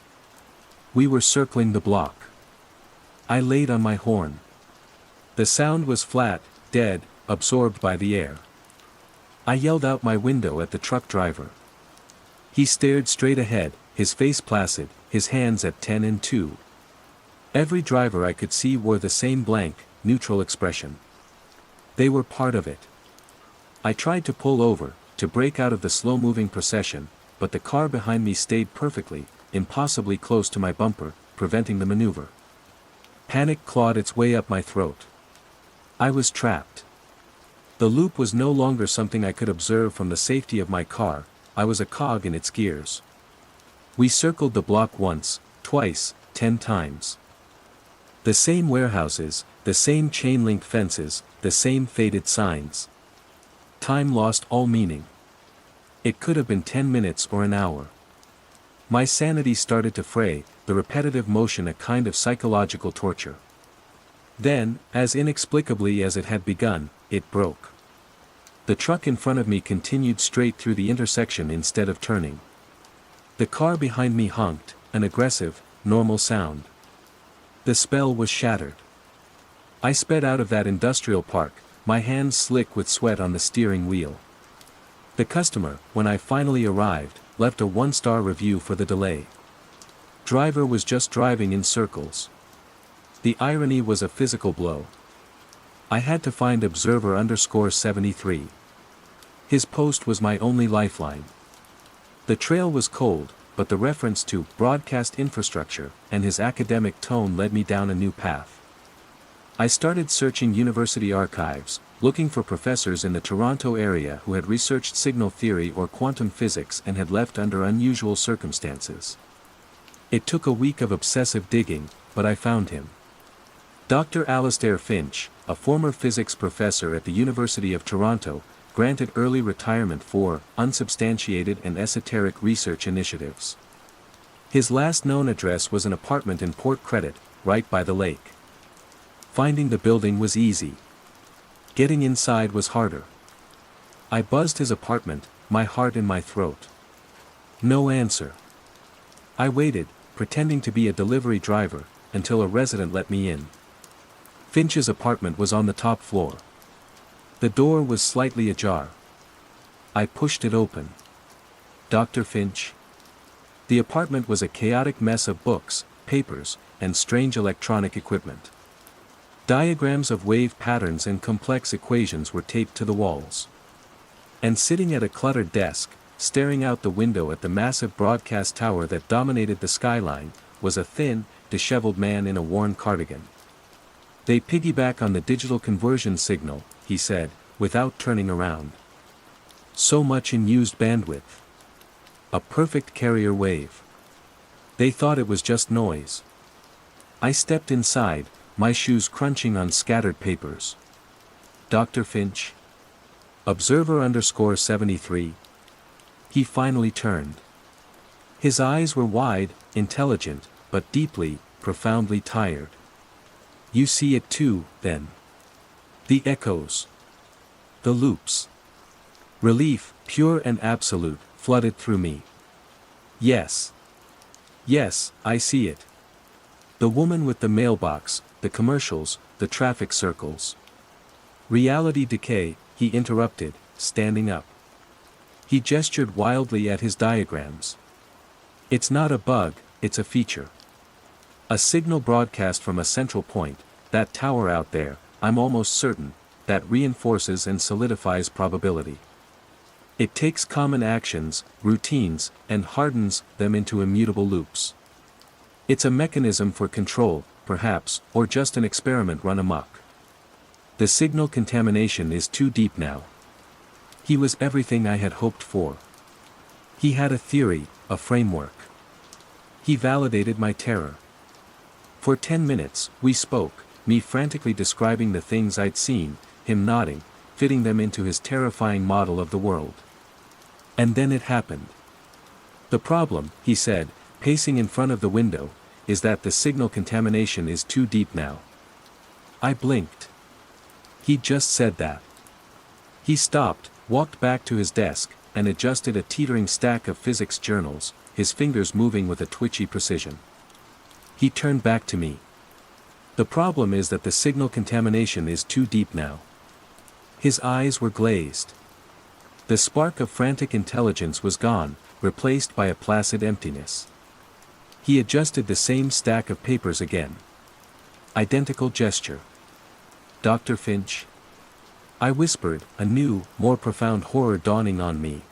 We were circling the block. I laid on my horn. The sound was flat, dead, absorbed by the air. I yelled out my window at the truck driver. He stared straight ahead, his face placid, his hands at 10 and 2. Every driver I could see wore the same blank, neutral expression. They were part of it. I tried to pull over, to break out of the slow-moving procession, but the car behind me stayed perfectly, impossibly close to my bumper, preventing the maneuver. Panic clawed its way up my throat. I was trapped. The loop was no longer something I could observe from the safety of my car, I was a cog in its gears. We circled the block once, twice, 10 times. The same warehouses, the same chain-link fences, the same faded signs. Time lost all meaning. It could have been 10 minutes or an hour. My sanity started to fray, the repetitive motion a kind of psychological torture. Then, as inexplicably as it had begun, it broke. The truck in front of me continued straight through the intersection instead of turning. The car behind me honked, an aggressive, normal sound. The spell was shattered. I sped out of that industrial park, my hands slick with sweat on the steering wheel. The customer, when I finally arrived, left a 1-star review for the delay. Driver was just driving in circles. The irony was a physical blow. I had to find observer_73. His post was my only lifeline. The trail was cold, but the reference to broadcast infrastructure and his academic tone led me down a new path. I started searching university archives, looking for professors in the Toronto area who had researched signal theory or quantum physics and had left under unusual circumstances. It took a week of obsessive digging, but I found him. Dr. Alastair Finch, a former physics professor at the University of Toronto, granted early retirement for unsubstantiated and esoteric research initiatives. His last known address was an apartment in Port Credit, right by the lake. Finding the building was easy. Getting inside was harder. I buzzed his apartment, my heart in my throat. No answer. I waited, pretending to be a delivery driver, until a resident let me in. Finch's apartment was on the top floor. The door was slightly ajar. I pushed it open. Dr. Finch? The apartment was a chaotic mess of books, papers, and strange electronic equipment. Diagrams of wave patterns and complex equations were taped to the walls. And sitting at a cluttered desk, staring out the window at the massive broadcast tower that dominated the skyline, was a thin, disheveled man in a worn cardigan. "They piggyback on the digital conversion signal," he said, without turning around. "So much in used bandwidth. A perfect carrier wave. They thought it was just noise." I stepped inside, my shoes crunching on scattered papers. "Dr. Finch? Observer_73. He finally turned. His eyes were wide, intelligent, but deeply, profoundly tired. "You see it too, then?" The echoes. The loops. Relief, pure and absolute, flooded through me. "Yes. Yes, I see it. The woman with the mailbox, the commercials, the traffic circles." "Reality decay," he interrupted, standing up. He gestured wildly at his diagrams. "It's not a bug, it's a feature. A signal broadcast from a central point, that tower out there, I'm almost certain, that reinforces and solidifies probability. It takes common actions, routines, and hardens them into immutable loops. It's a mechanism for control, perhaps, or just an experiment run amok. The signal contamination is too deep now." He was everything I had hoped for. He had a theory, a framework. He validated my terror. For 10 minutes, we spoke, me frantically describing the things I'd seen, him nodding, fitting them into his terrifying model of the world. And then it happened. "The problem," he said, pacing in front of the window, "is that the signal contamination is too deep now." I blinked. He'd just said that. He stopped, walked back to his desk, and adjusted a teetering stack of physics journals, his fingers moving with a twitchy precision. He turned back to me. "The problem is that the signal contamination is too deep now." His eyes were glazed. The spark of frantic intelligence was gone, replaced by a placid emptiness. He adjusted the same stack of papers again. Identical gesture. "Dr. Finch?" I whispered, a new, more profound horror dawning on me.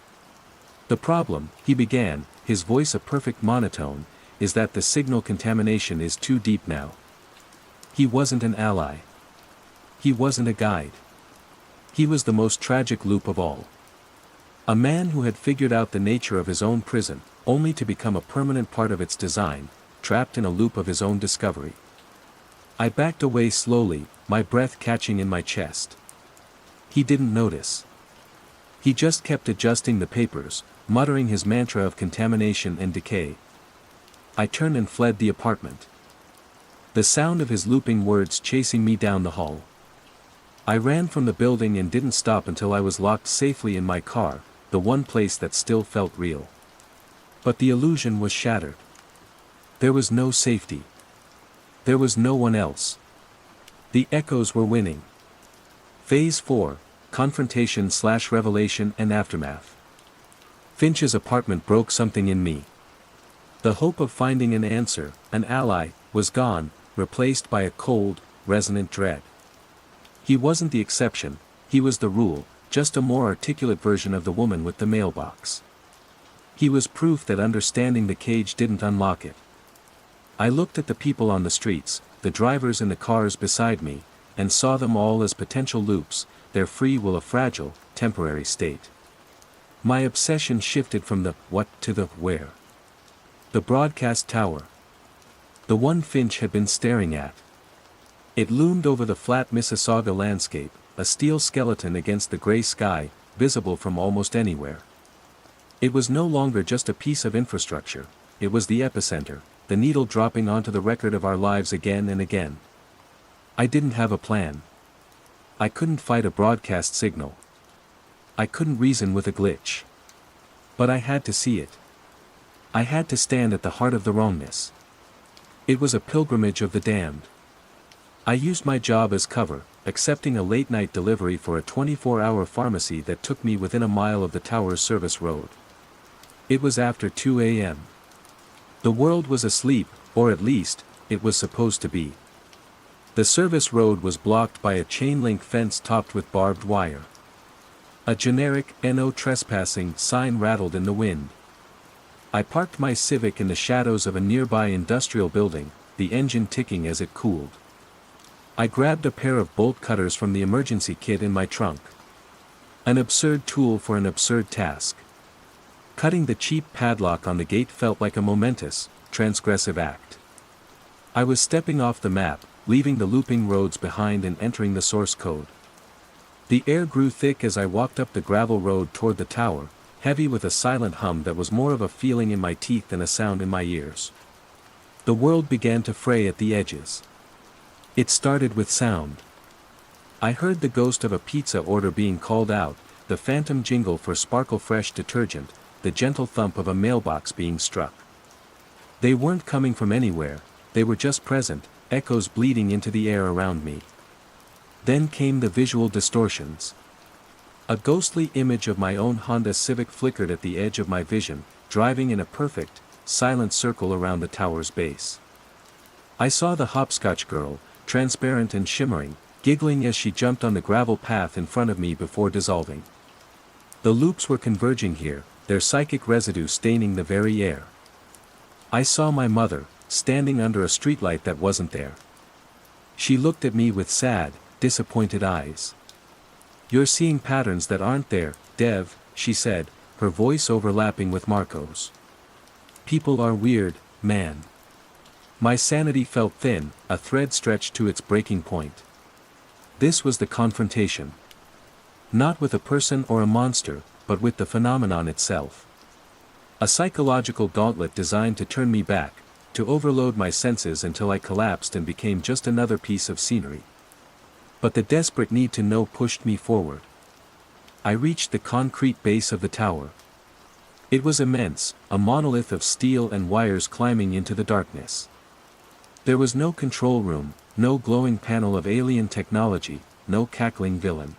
"The problem," he began, his voice a perfect monotone, "is that the signal contamination is too deep now." He wasn't an ally. He wasn't a guide. He was the most tragic loop of all. A man who had figured out the nature of his own prison, only to become a permanent part of its design, trapped in a loop of his own discovery. I backed away slowly, my breath catching in my chest. He didn't notice. He just kept adjusting the papers, muttering his mantra of contamination and decay. I turned and fled the apartment. The sound of his looping words chasing me down the hall. I ran from the building and didn't stop until I was locked safely in my car, the one place that still felt real. But the illusion was shattered. There was no safety. There was no one else. The echoes were winning. Phase 4, Confrontation/Revelation and Aftermath. Finch's apartment broke something in me. The hope of finding an answer, an ally, was gone, replaced by a cold, resonant dread. He wasn't the exception, he was the rule, just a more articulate version of the woman with the mailbox. He was proof that understanding the cage didn't unlock it. I looked at the people on the streets, the drivers in the cars beside me, and saw them all as potential loops, their free will a fragile, temporary state. My obsession shifted from the what to the where. The broadcast tower. The one Finch had been staring at. It loomed over the flat Mississauga landscape, a steel skeleton against the gray sky, visible from almost anywhere. It was no longer just a piece of infrastructure, it was the epicenter, the needle dropping onto the record of our lives again and again. I didn't have a plan. I couldn't fight a broadcast signal. I couldn't reason with a glitch. But I had to see it. I had to stand at the heart of the wrongness. It was a pilgrimage of the damned. I used my job as cover, accepting a late-night delivery for a 24-hour pharmacy that took me within a mile of the tower's service road. It was after 2 a.m. The world was asleep, or at least, it was supposed to be. The service road was blocked by a chain-link fence topped with barbed wire. A generic "No trespassing" sign rattled in the wind. I parked my Civic in the shadows of a nearby industrial building, the engine ticking as it cooled. I grabbed a pair of bolt cutters from the emergency kit in my trunk. An absurd tool for an absurd task. Cutting the cheap padlock on the gate felt like a momentous, transgressive act. I was stepping off the map, leaving the looping roads behind and entering the source code. The air grew thick as I walked up the gravel road toward the tower, heavy with a silent hum that was more of a feeling in my teeth than a sound in my ears. The world began to fray at the edges. It started with sound. I heard the ghost of a pizza order being called out, the phantom jingle for Sparkle Fresh detergent, the gentle thump of a mailbox being struck. They weren't coming from anywhere, they were just present, echoes bleeding into the air around me. Then came the visual distortions. A ghostly image of my own Honda Civic flickered at the edge of my vision, driving in a perfect, silent circle around the tower's base. I saw the hopscotch girl, transparent and shimmering, giggling as she jumped on the gravel path in front of me before dissolving. The loops were converging here, their psychic residue staining the very air. I saw my mother, standing under a streetlight that wasn't there. She looked at me with sad, disappointed eyes. "You're seeing patterns that aren't there, Dev," she said, her voice overlapping with Marco's. "People are weird, man." My sanity felt thin, a thread stretched to its breaking point. This was the confrontation. Not with a person or a monster, but with the phenomenon itself. A psychological gauntlet designed to turn me back, to overload my senses until I collapsed and became just another piece of scenery. But the desperate need to know pushed me forward. I reached the concrete base of the tower. It was immense, a monolith of steel and wires climbing into the darkness. There was no control room, no glowing panel of alien technology, no cackling villain.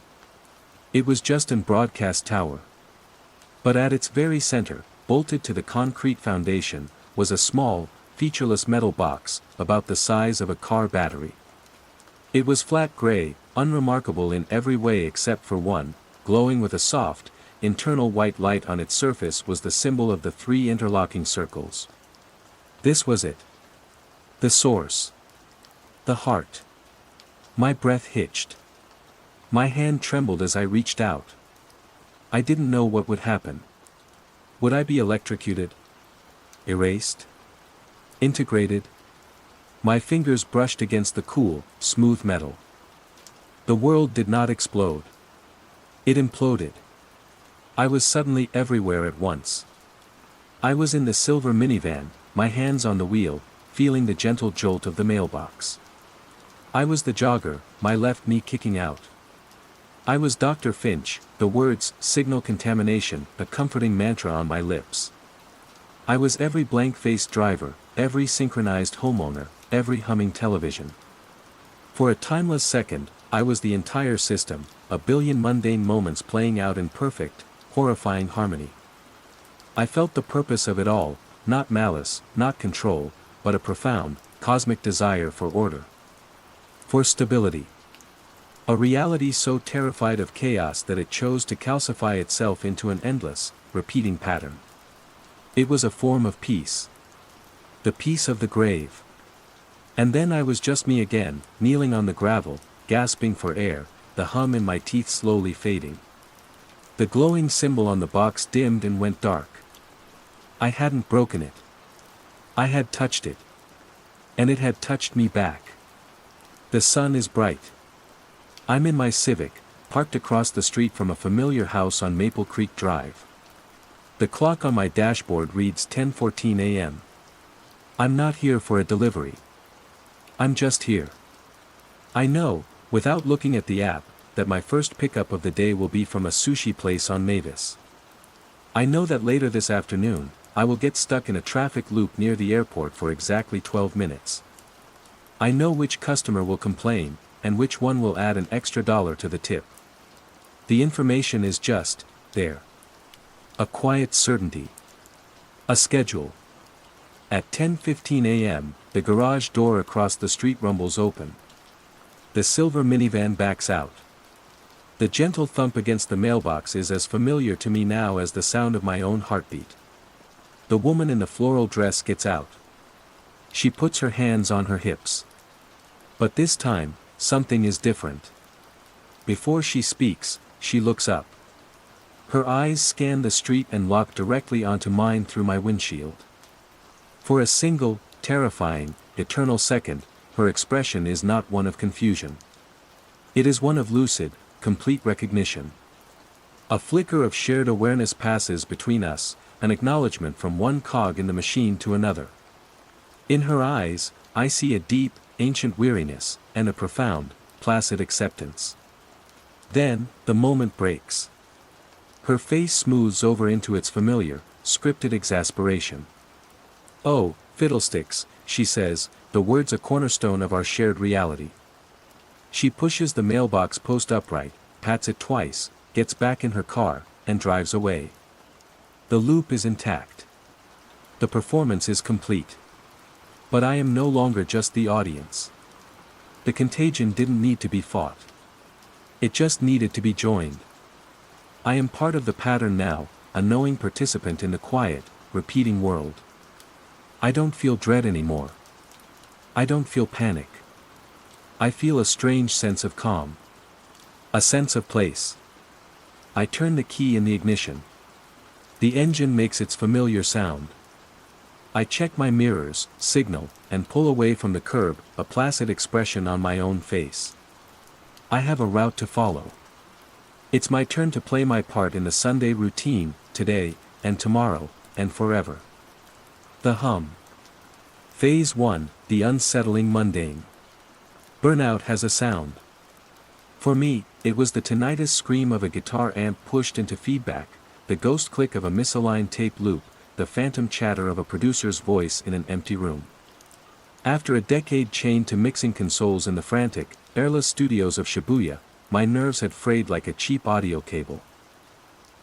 It was just an broadcast tower. But at its very center, bolted to the concrete foundation, was a small, featureless metal box, about the size of a car battery. It was flat gray, unremarkable in every way except for one, glowing with a soft, internal white light on its surface was the symbol of the three interlocking circles. This was it. The source. The heart. My breath hitched. My hand trembled as I reached out. I didn't know what would happen. Would I be electrocuted? Erased? Integrated? My fingers brushed against the cool, smooth metal. The world did not explode. It imploded. I was suddenly everywhere at once. I was in the silver minivan, my hands on the wheel, feeling the gentle jolt of the mailbox. I was the jogger, my left knee kicking out. I was Dr. Finch, the words "signal contamination" a comforting mantra on my lips. I was every blank-faced driver, every synchronized homeowner, every humming television. For a timeless second, I was the entire system, a billion mundane moments playing out in perfect, horrifying harmony. I felt the purpose of it all, not malice, not control, but a profound, cosmic desire for order. For stability. A reality so terrified of chaos that it chose to calcify itself into an endless, repeating pattern. It was a form of peace. The peace of the grave. And then I was just me again, kneeling on the gravel, gasping for air, the hum in my teeth slowly fading. The glowing symbol on the box dimmed and went dark. I hadn't broken it. I had touched it. And it had touched me back. The sun is bright. I'm in my Civic, parked across the street from a familiar house on Maple Creek Drive. The clock on my dashboard reads 10:14 a.m. I'm not here for a delivery. I'm just here. I know, without looking at the app, that my first pickup of the day will be from a sushi place on Mavis. I know that later this afternoon, I will get stuck in a traffic loop near the airport for exactly 12 minutes. I know which customer will complain, and which one will add an extra $1 to the tip. The information is just there. A quiet certainty. A schedule. At 10:15 a.m., the garage door across the street rumbles open. The silver minivan backs out. The gentle thump against the mailbox is as familiar to me now as the sound of my own heartbeat. The woman in the floral dress gets out. She puts her hands on her hips. But this time, something is different. Before she speaks, she looks up. Her eyes scan the street and lock directly onto mine through my windshield. For a single, terrifying, eternal second, her expression is not one of confusion. It is one of lucid, complete recognition. A flicker of shared awareness passes between us, an acknowledgement from one cog in the machine to another. In her eyes, I see a deep, ancient weariness, and a profound, placid acceptance. Then, the moment breaks. Her face smooths over into its familiar, scripted exasperation. "Oh, fiddlesticks," she says, the words a cornerstone of our shared reality. She pushes the mailbox post upright, pats it twice, gets back in her car, and drives away. The loop is intact. The performance is complete. But I am no longer just the audience. The contagion didn't need to be fought. It just needed to be joined. I am part of the pattern now, a knowing participant in the quiet, repeating world. I don't feel dread anymore. I don't feel panic. I feel a strange sense of calm. A sense of place. I turn the key in the ignition. The engine makes its familiar sound. I check my mirrors, signal, and pull away from the curb, a placid expression on my own face. I have a route to follow. It's my turn to play my part in the Sunday routine, today, and tomorrow, and forever. The hum. Phase 1, the unsettling mundane. Burnout has a sound. For me, it was the tinnitus scream of a guitar amp pushed into feedback, the ghost click of a misaligned tape loop, the phantom chatter of a producer's voice in an empty room. After a decade chained to mixing consoles in the frantic, airless studios of Shibuya, my nerves had frayed like a cheap audio cable.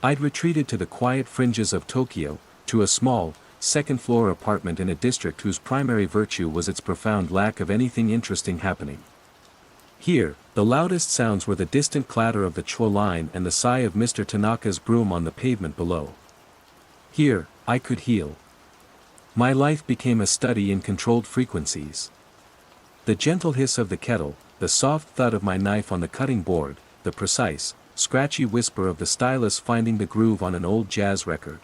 I'd retreated to the quiet fringes of Tokyo, to a small, second-floor apartment in a district whose primary virtue was its profound lack of anything interesting happening. Here, the loudest sounds were the distant clatter of the Chuo line and the sigh of Mr. Tanaka's broom on the pavement below. Here, I could heal. My life became a study in controlled frequencies. The gentle hiss of the kettle, the soft thud of my knife on the cutting board, the precise, scratchy whisper of the stylus finding the groove on an old jazz record.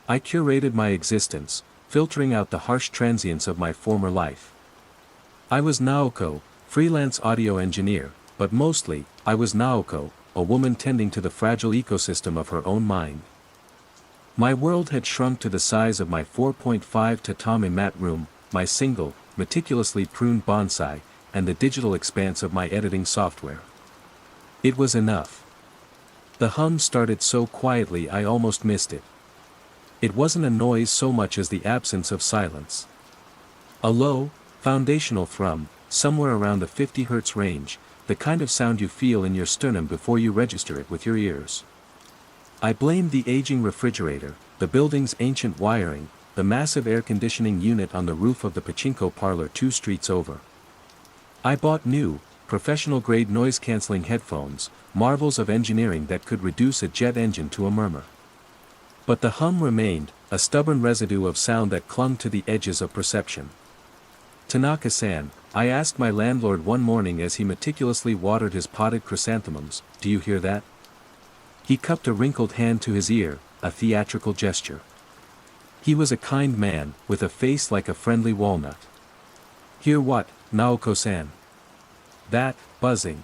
I curated my existence, filtering out the harsh transience of my former life. I was Naoko, freelance audio engineer, but mostly, I was Naoko, a woman tending to the fragile ecosystem of her own mind. My world had shrunk to the size of my 4.5 tatami mat room, my single, meticulously pruned bonsai, and the digital expanse of my editing software. It was enough. The hum started so quietly I almost missed it. It wasn't a noise so much as the absence of silence. A low, foundational thrum, somewhere around the 50 Hz range, the kind of sound you feel in your sternum before you register it with your ears. I blamed the aging refrigerator, the building's ancient wiring, the massive air conditioning unit on the roof of the pachinko parlor 2 streets over. I bought new, professional-grade noise-canceling headphones, marvels of engineering that could reduce a jet engine to a murmur. But the hum remained, a stubborn residue of sound that clung to the edges of perception. "Tanaka-san," I asked my landlord one morning as he meticulously watered his potted chrysanthemums, "do you hear that?" He cupped a wrinkled hand to his ear, a theatrical gesture. He was a kind man, with a face like a friendly walnut. "Hear what, Naoko-san?" "That, buzzing."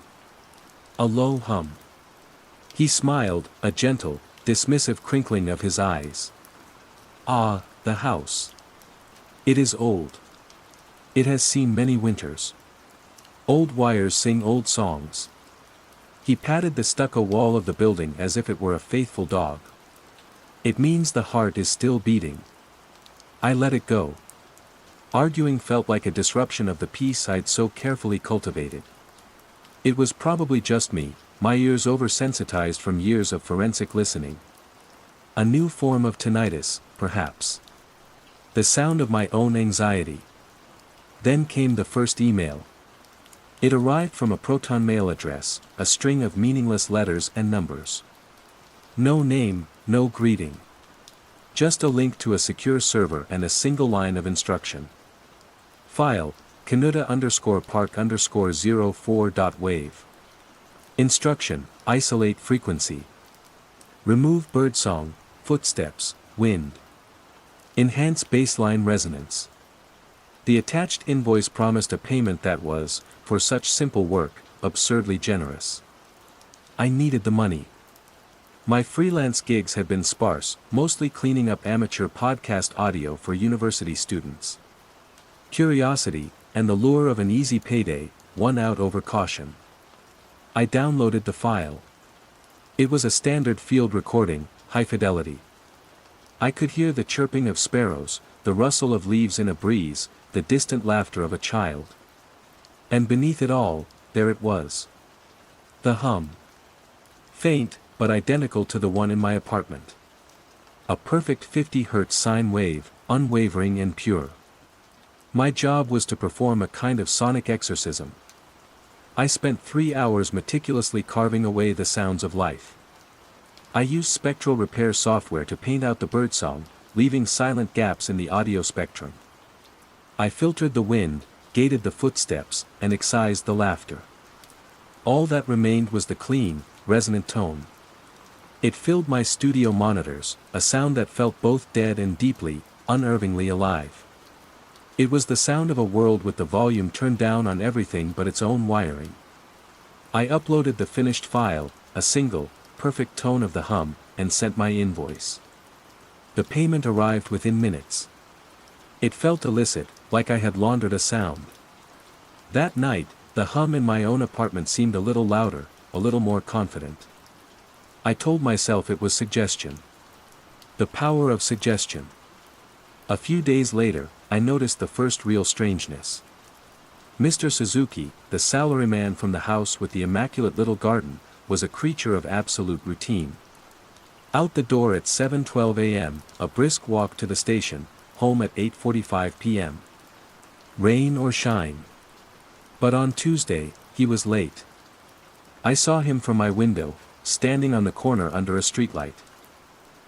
A low hum. He smiled, a gentle, dismissive crinkling of his eyes. "Ah, the house. It is old. It has seen many winters. Old wires sing old songs." He patted the stucco wall of the building as if it were a faithful dog. "It means the heart is still beating." I let it go. Arguing felt like a disruption of the peace I'd so carefully cultivated. It was probably just me, my ears oversensitized from years of forensic listening. A new form of tinnitus, perhaps. The sound of my own anxiety. Then came the first email. It arrived from a Proton mail address, a string of meaningless letters and numbers. No name, no greeting. Just a link to a secure server and a single line of instruction. File, Canuta_park_04.wave. Instruction, isolate frequency. Remove birdsong, footsteps, wind. Enhance baseline resonance. The attached invoice promised a payment that was, for such simple work, absurdly generous. I needed the money. My freelance gigs had been sparse, mostly cleaning up amateur podcast audio for university students. Curiosity, and the lure of an easy payday, won out over caution. I downloaded the file. It was a standard field recording, high fidelity. I could hear the chirping of sparrows, the rustle of leaves in a breeze, the distant laughter of a child. And beneath it all, there it was. The hum. Faint, but identical to the one in my apartment. A perfect 50 Hz sine wave, unwavering and pure. My job was to perform a kind of sonic exorcism. I spent 3 hours meticulously carving away the sounds of life. I used spectral repair software to paint out the birdsong, leaving silent gaps in the audio spectrum. I filtered the wind, gated the footsteps, and excised the laughter. All that remained was the clean, resonant tone. It filled my studio monitors, a sound that felt both dead and deeply, unnervingly alive. It was the sound of a world with the volume turned down on everything but its own wiring. I uploaded the finished file, a single, perfect tone of the hum, and sent my invoice. The payment arrived within minutes. It felt illicit, like I had laundered a sound. That night, the hum in my own apartment seemed a little louder, a little more confident. I told myself it was suggestion. The power of suggestion. A few days later, I noticed the first real strangeness. Mr. Suzuki, the salaryman from the house with the immaculate little garden, was a creature of absolute routine. Out the door at 7:12 a.m., a brisk walk to the station, home at 8:45 p.m. Rain or shine. But on Tuesday, he was late. I saw him from my window, standing on the corner under a streetlight.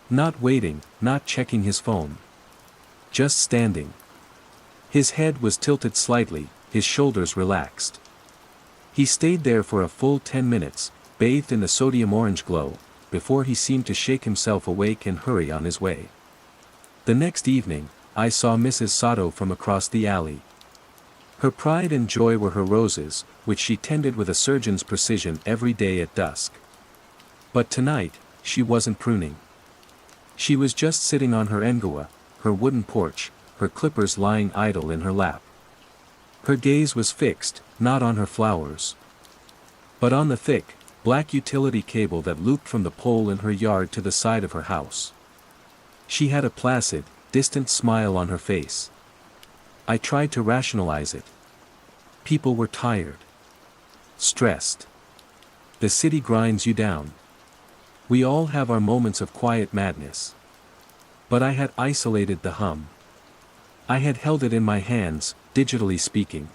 Not waiting, not checking his phone. Just standing. His head was tilted slightly, his shoulders relaxed. He stayed there for a full 10 minutes, bathed in the sodium orange glow, before he seemed to shake himself awake and hurry on his way. The next evening, I saw Mrs. Sato from across the alley. Her pride and joy were her roses, which she tended with a surgeon's precision every day at dusk. But tonight, she wasn't pruning. She was just sitting on her engua, her wooden porch, her clippers lying idle in her lap. Her gaze was fixed, not on her flowers, but on the thick, black utility cable that looped from the pole in her yard to the side of her house. She had a placid, distant smile on her face. I tried to rationalize it. People were tired. Stressed. The city grinds you down. We all have our moments of quiet madness. But I had isolated the hum. I had held it in my hands, digitally speaking.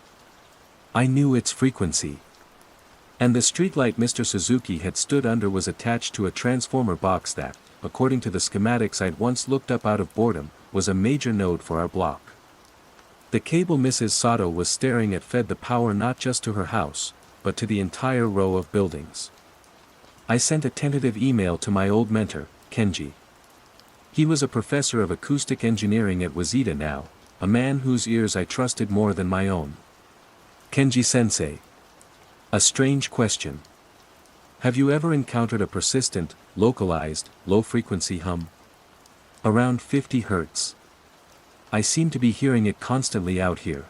I knew its frequency. And the streetlight Mr. Suzuki had stood under was attached to a transformer box that, according to the schematics I'd once looked up out of boredom, was a major node for our block. The cable Mrs. Sato was staring at fed the power not just to her house, but to the entire row of buildings. I sent a tentative email to my old mentor, Kenji. He was a professor of acoustic engineering at Waseda now, a man whose ears I trusted more than my own. Kenji-sensei. A strange question. Have you ever encountered a persistent, localized, low-frequency hum? Around 50 Hz. I seem to be hearing it constantly out here.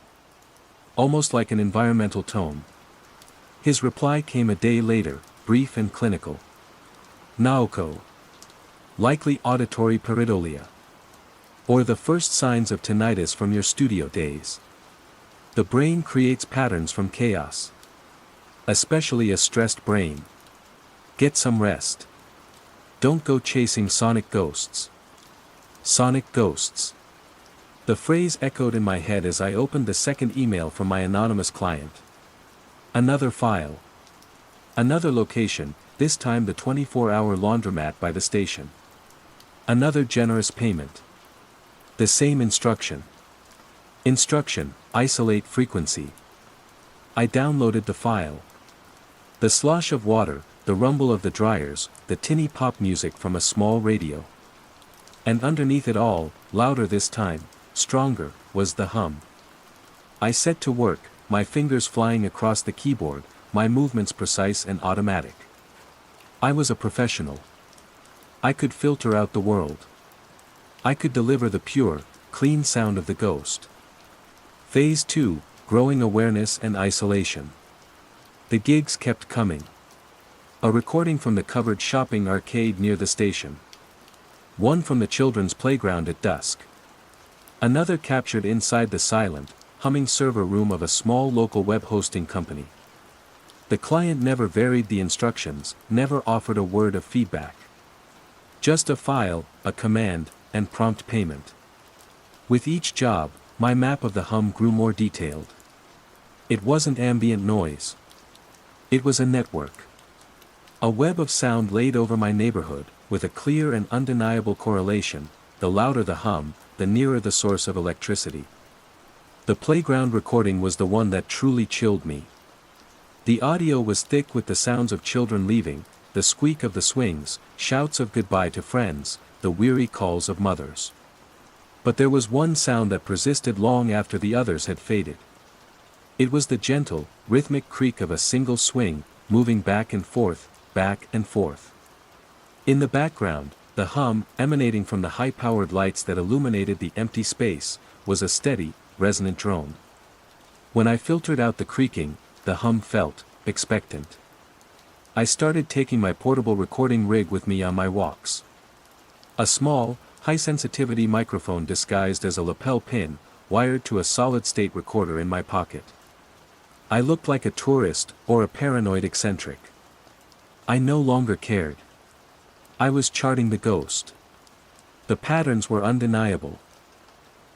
Almost like an environmental tone. His reply came a day later, brief and clinical. Naoko. Likely auditory pareidolia. Or the first signs of tinnitus from your studio days. The brain creates patterns from chaos. Especially a stressed brain. Get some rest. Don't go chasing sonic ghosts. Sonic ghosts. The phrase echoed in my head as I opened the second email from my anonymous client. Another file. Another location, this time the 24-hour laundromat by the station. Another generous payment. The same instruction. Instruction, isolate frequency. I downloaded the file. The slosh of water, the rumble of the dryers, the tinny pop music from a small radio. And underneath it all, louder this time, stronger, was the hum. I set to work, my fingers flying across the keyboard, my movements precise and automatic. I was a professional. I could filter out the world. I could deliver the pure, clean sound of the ghost. Phase 2, growing awareness and isolation. The gigs kept coming. A recording from the covered shopping arcade near the station. One from the children's playground at dusk. Another captured inside the silent, humming server room of a small local web hosting company. The client never varied the instructions, never offered a word of feedback. Just a file, a command, and prompt payment. With each job, my map of the hum grew more detailed. It wasn't ambient noise. It was a network. A web of sound laid over my neighborhood, with a clear and undeniable correlation: the louder the hum, the nearer the source of electricity. The playground recording was the one that truly chilled me. The audio was thick with the sounds of children leaving, the squeak of the swings, shouts of goodbye to friends, the weary calls of mothers. But there was one sound that persisted long after the others had faded. It was the gentle, rhythmic creak of a single swing, moving back and forth, back and forth. In the background, the hum, emanating from the high-powered lights that illuminated the empty space, was a steady, resonant drone. When I filtered out the creaking, the hum felt expectant. I started taking my portable recording rig with me on my walks. A small, high-sensitivity microphone disguised as a lapel pin, wired to a solid-state recorder in my pocket. I looked like a tourist, or a paranoid eccentric. I no longer cared. I was charting the ghost. The patterns were undeniable.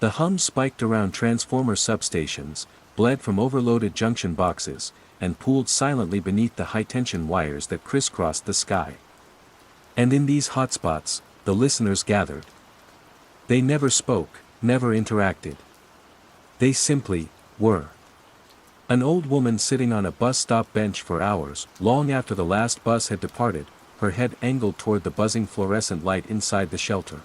The hum spiked around transformer substations, bled from overloaded junction boxes, and pooled silently beneath the high-tension wires that crisscrossed the sky. And in these hotspots, the listeners gathered. They never spoke, never interacted. They simply were. An old woman sitting on a bus stop bench for hours, long after the last bus had departed, her head angled toward the buzzing fluorescent light inside the shelter.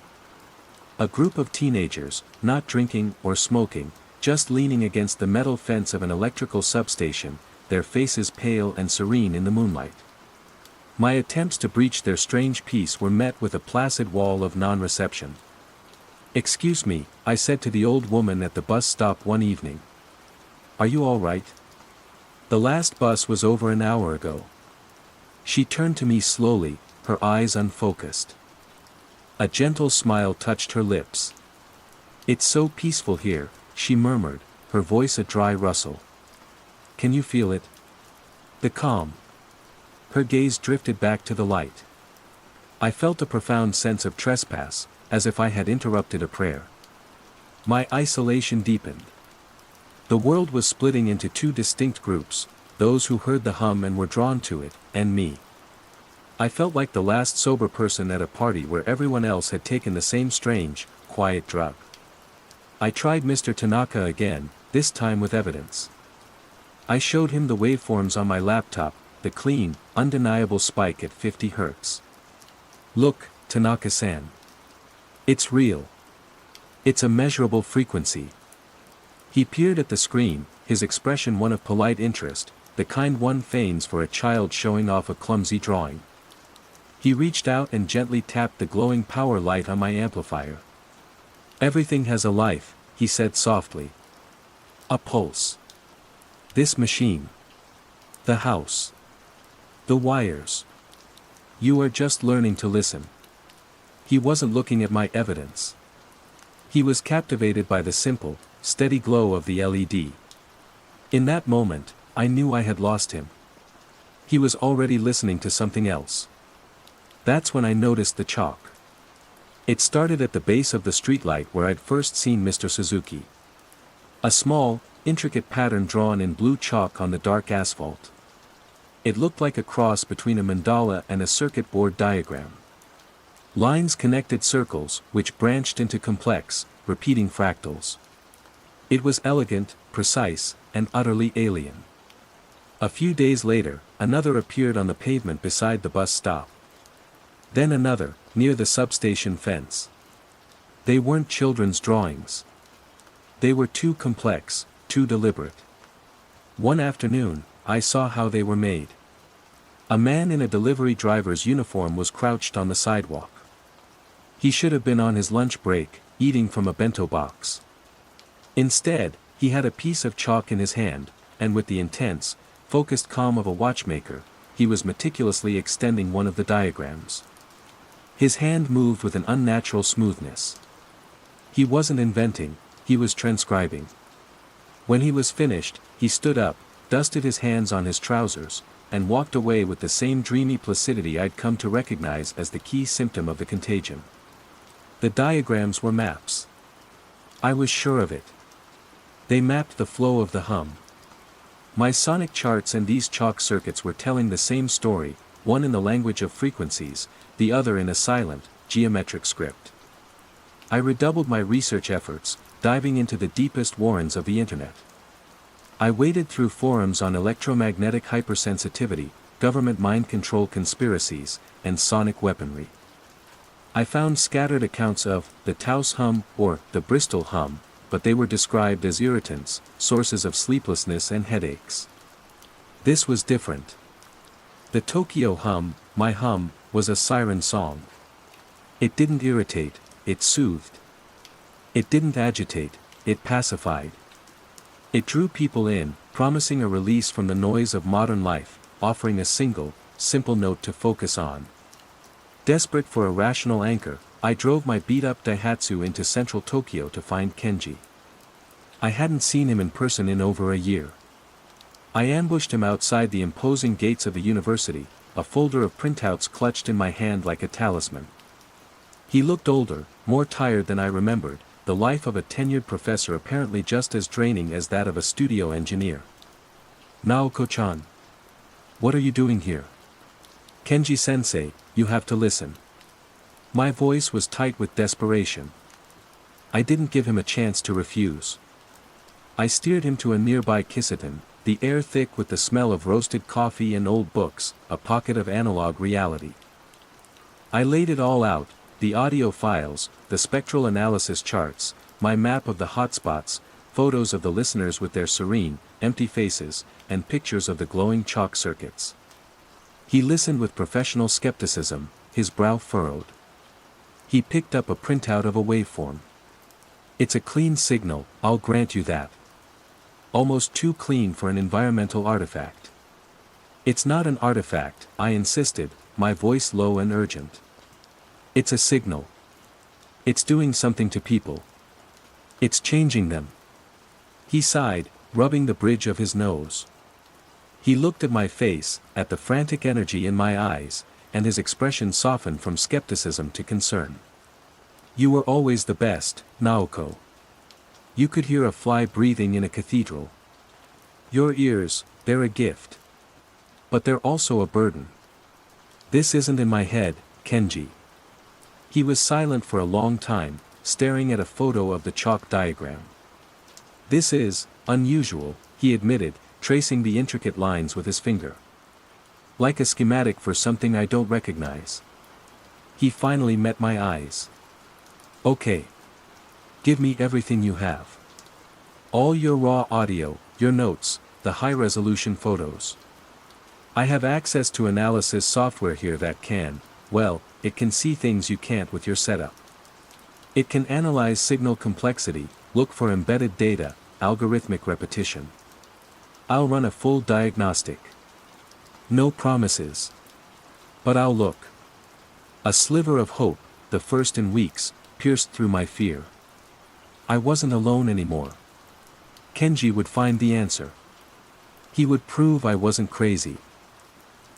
A group of teenagers, not drinking or smoking, just leaning against the metal fence of an electrical substation, their faces pale and serene in the moonlight. My attempts to breach their strange peace were met with a placid wall of non-reception. "Excuse me," I said to the old woman at the bus stop one evening. "Are you all right? The last bus was over an hour ago." She turned to me slowly, her eyes unfocused. A gentle smile touched her lips. "It's so peaceful here," she murmured, her voice a dry rustle. "Can you feel it? The calm." Her gaze drifted back to the light. I felt a profound sense of trespass, as if I had interrupted a prayer. My isolation deepened. The world was splitting into two distinct groups, those who heard the hum and were drawn to it, and me. I felt like the last sober person at a party where everyone else had taken the same strange, quiet drug. I tried Mr. Tanaka again, this time with evidence. I showed him the waveforms on my laptop, the clean, undeniable spike at 50 Hz. "Look, Tanaka-san. It's real. It's a measurable frequency." He peered at the screen, his expression one of polite interest, the kind one feigns for a child showing off a clumsy drawing. He reached out and gently tapped the glowing power light on my amplifier. "Everything has a life," he said softly. "A pulse. This machine. The house. The wires. You are just learning to listen." He wasn't looking at my evidence. He was captivated by the simple, steady glow of the LED. In that moment, I knew I had lost him. He was already listening to something else. That's when I noticed the chalk. It started at the base of the streetlight where I'd first seen Mr. Suzuki. A small, intricate pattern drawn in blue chalk on the dark asphalt. It looked like a cross between a mandala and a circuit board diagram. Lines connected circles, which branched into complex, repeating fractals. It was elegant, precise, and utterly alien. A few days later, another appeared on the pavement beside the bus stop. Then another, near the substation fence. They weren't children's drawings. They were too complex, too deliberate. One afternoon, I saw how they were made. A man in a delivery driver's uniform was crouched on the sidewalk. He should have been on his lunch break, eating from a bento box. Instead, he had a piece of chalk in his hand, and with the intense, focused calm of a watchmaker, he was meticulously extending one of the diagrams. His hand moved with an unnatural smoothness. He wasn't inventing, he was transcribing. When he was finished, he stood up, dusted his hands on his trousers, and walked away with the same dreamy placidity I'd come to recognize as the key symptom of the contagion. The diagrams were maps. I was sure of it. They mapped the flow of the hum. My sonic charts and these chalk circuits were telling the same story, one in the language of frequencies, the other in a silent, geometric script. I redoubled my research efforts, diving into the deepest warrens of the internet. I waded through forums on electromagnetic hypersensitivity, government mind control conspiracies, and sonic weaponry. I found scattered accounts of the Taos hum or the Bristol hum, but they were described as irritants, sources of sleeplessness and headaches. This was different. The Tokyo hum, my hum, was a siren song. It didn't irritate, it soothed. It didn't agitate, it pacified. It drew people in, promising a release from the noise of modern life, offering a single, simple note to focus on. Desperate for a rational anchor, I drove my beat-up Daihatsu into central Tokyo to find Kenji. I hadn't seen him in person in over a year. I ambushed him outside the imposing gates of the university, a folder of printouts clutched in my hand like a talisman. He looked older, more tired than I remembered, the life of a tenured professor apparently just as draining as that of a studio engineer. Naoko-chan. What are you doing here? Kenji-sensei, you have to listen. My voice was tight with desperation. I didn't give him a chance to refuse. I steered him to a nearby Kissaten, the air thick with the smell of roasted coffee and old books, a pocket of analog reality. I laid it all out, the audio files, the spectral analysis charts, my map of the hotspots, photos of the listeners with their serene, empty faces, and pictures of the glowing chalk circuits. He listened with professional skepticism, his brow furrowed. He picked up a printout of a waveform. It's a clean signal, I'll grant you that. Almost too clean for an environmental artifact. It's not an artifact, I insisted, my voice low and urgent. It's a signal. It's doing something to people. It's changing them. He sighed, rubbing the bridge of his nose. He looked at my face, at the frantic energy in my eyes, and his expression softened from skepticism to concern. You were always the best, Naoko. You could hear a fly breathing in a cathedral. Your ears, they're a gift. But they're also a burden. This isn't in my head, Kenji. He was silent for a long time, staring at a photo of the chalk diagram. This is unusual, he admitted, tracing the intricate lines with his finger. Like a schematic for something I don't recognize. He finally met my eyes. Okay. Give me everything you have. All your raw audio, your notes, the high-resolution photos. I have access to analysis software here that can, well, it can see things you can't with your setup. It can analyze signal complexity, look for embedded data, algorithmic repetition. I'll run a full diagnostic. No promises. But I'll look. A sliver of hope, the first in weeks, pierced through my fear. I wasn't alone anymore. Kenji would find the answer. He would prove I wasn't crazy.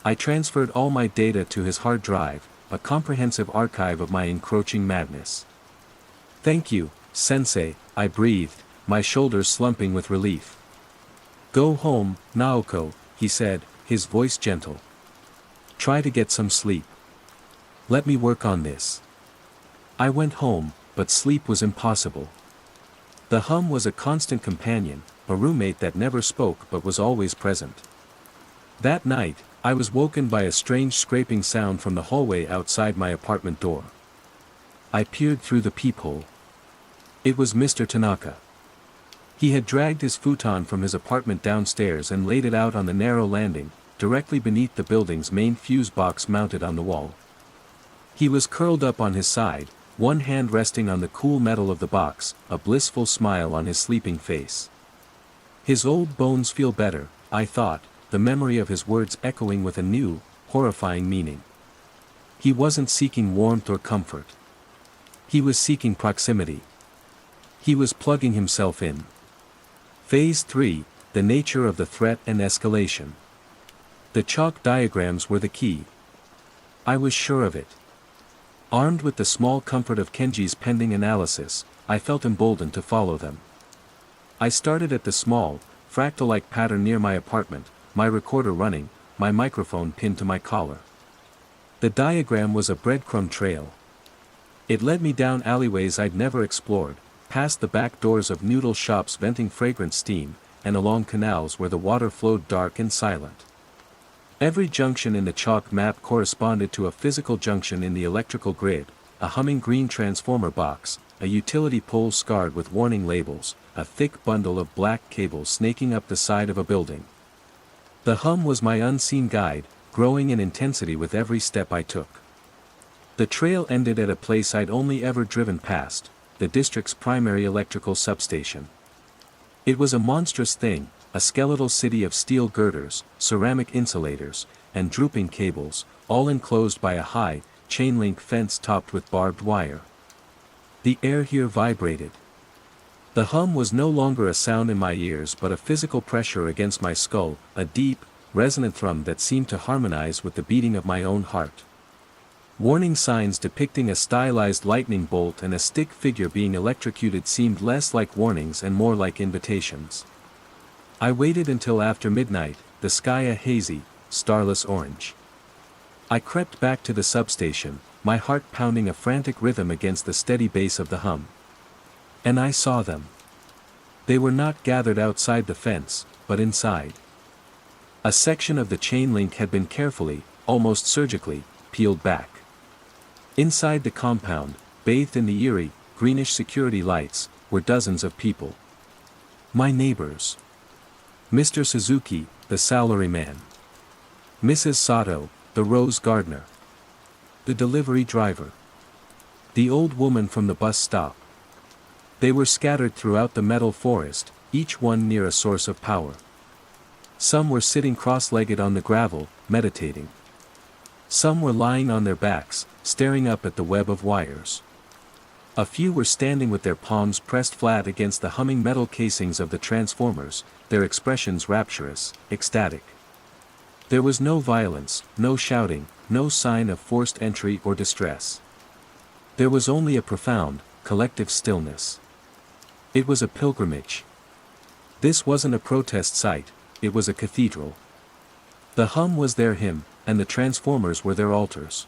I transferred all my data to his hard drive, a comprehensive archive of my encroaching madness. Thank you, Sensei, I breathed, my shoulders slumping with relief. "Go home, Naoko," he said, his voice gentle. "Try to get some sleep. Let me work on this." I went home, but sleep was impossible. The hum was a constant companion, a roommate that never spoke but was always present. That night, I was woken by a strange scraping sound from the hallway outside my apartment door. I peered through the peephole. It was Mr. Tanaka. He had dragged his futon from his apartment downstairs and laid it out on the narrow landing, directly beneath the building's main fuse box mounted on the wall. He was curled up on his side, one hand resting on the cool metal of the box, a blissful smile on his sleeping face. "His old bones feel better," I thought, the memory of his words echoing with a new, horrifying meaning. He wasn't seeking warmth or comfort. He was seeking proximity. He was plugging himself in. Phase 3, the nature of the threat and escalation. The chalk diagrams were the key. I was sure of it. Armed with the small comfort of Kenji's pending analysis, I felt emboldened to follow them. I started at the small, fractal-like pattern near my apartment, my recorder running, my microphone pinned to my collar. The diagram was a breadcrumb trail. It led me down alleyways I'd never explored, past the back doors of noodle shops venting fragrant steam, and along canals where the water flowed dark and silent. Every junction in the chalk map corresponded to a physical junction in the electrical grid, a humming green transformer box, a utility pole scarred with warning labels, a thick bundle of black cables snaking up the side of a building. The hum was my unseen guide, growing in intensity with every step I took. The trail ended at a place I'd only ever driven past, the district's primary electrical substation. It was a monstrous thing, a skeletal city of steel girders, ceramic insulators, and drooping cables, all enclosed by a high, chain-link fence topped with barbed wire. The air here vibrated. The hum was no longer a sound in my ears but a physical pressure against my skull, a deep, resonant thrum that seemed to harmonize with the beating of my own heart. Warning signs depicting a stylized lightning bolt and a stick figure being electrocuted seemed less like warnings and more like invitations. I waited until after midnight, the sky a hazy, starless orange. I crept back to the substation, my heart pounding a frantic rhythm against the steady bass of the hum. And I saw them. They were not gathered outside the fence, but inside. A section of the chain link had been carefully, almost surgically, peeled back. Inside the compound, bathed in the eerie, greenish security lights, were dozens of people. My neighbors. Mr. Suzuki, the salaryman. Mrs. Sato, the rose gardener. The delivery driver. The old woman from the bus stop. They were scattered throughout the metal forest, each one near a source of power. Some were sitting cross-legged on the gravel, meditating. Some were lying on their backs, staring up at the web of wires. A few were standing with their palms pressed flat against the humming metal casings of the transformers, their expressions rapturous, ecstatic. There was no violence, no shouting, no sign of forced entry or distress. There was only a profound, collective stillness. It was a pilgrimage. This wasn't a protest site, it was a cathedral. The hum was their hymn, and the transformers were their altars.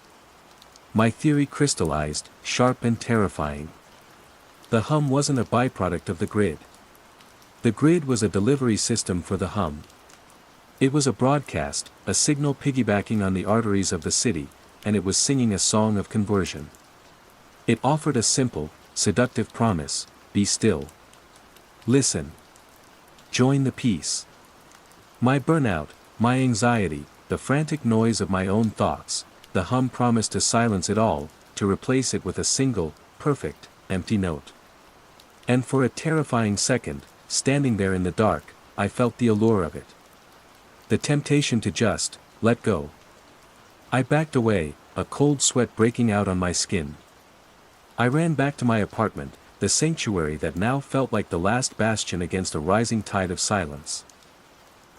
My theory crystallized, sharp and terrifying. The hum wasn't a byproduct of the grid. The grid was a delivery system for the hum. It was a broadcast, a signal piggybacking on the arteries of the city, and it was singing a song of conversion. It offered a simple, seductive promise: be still. Listen. Join the peace. My burnout, my anxiety, the frantic noise of my own thoughts, the hum promised to silence it all, to replace it with a single, perfect, empty note. And for a terrifying second, standing there in the dark, I felt the allure of it. The temptation to just let go. I backed away, a cold sweat breaking out on my skin. I ran back to my apartment, the sanctuary that now felt like the last bastion against a rising tide of silence.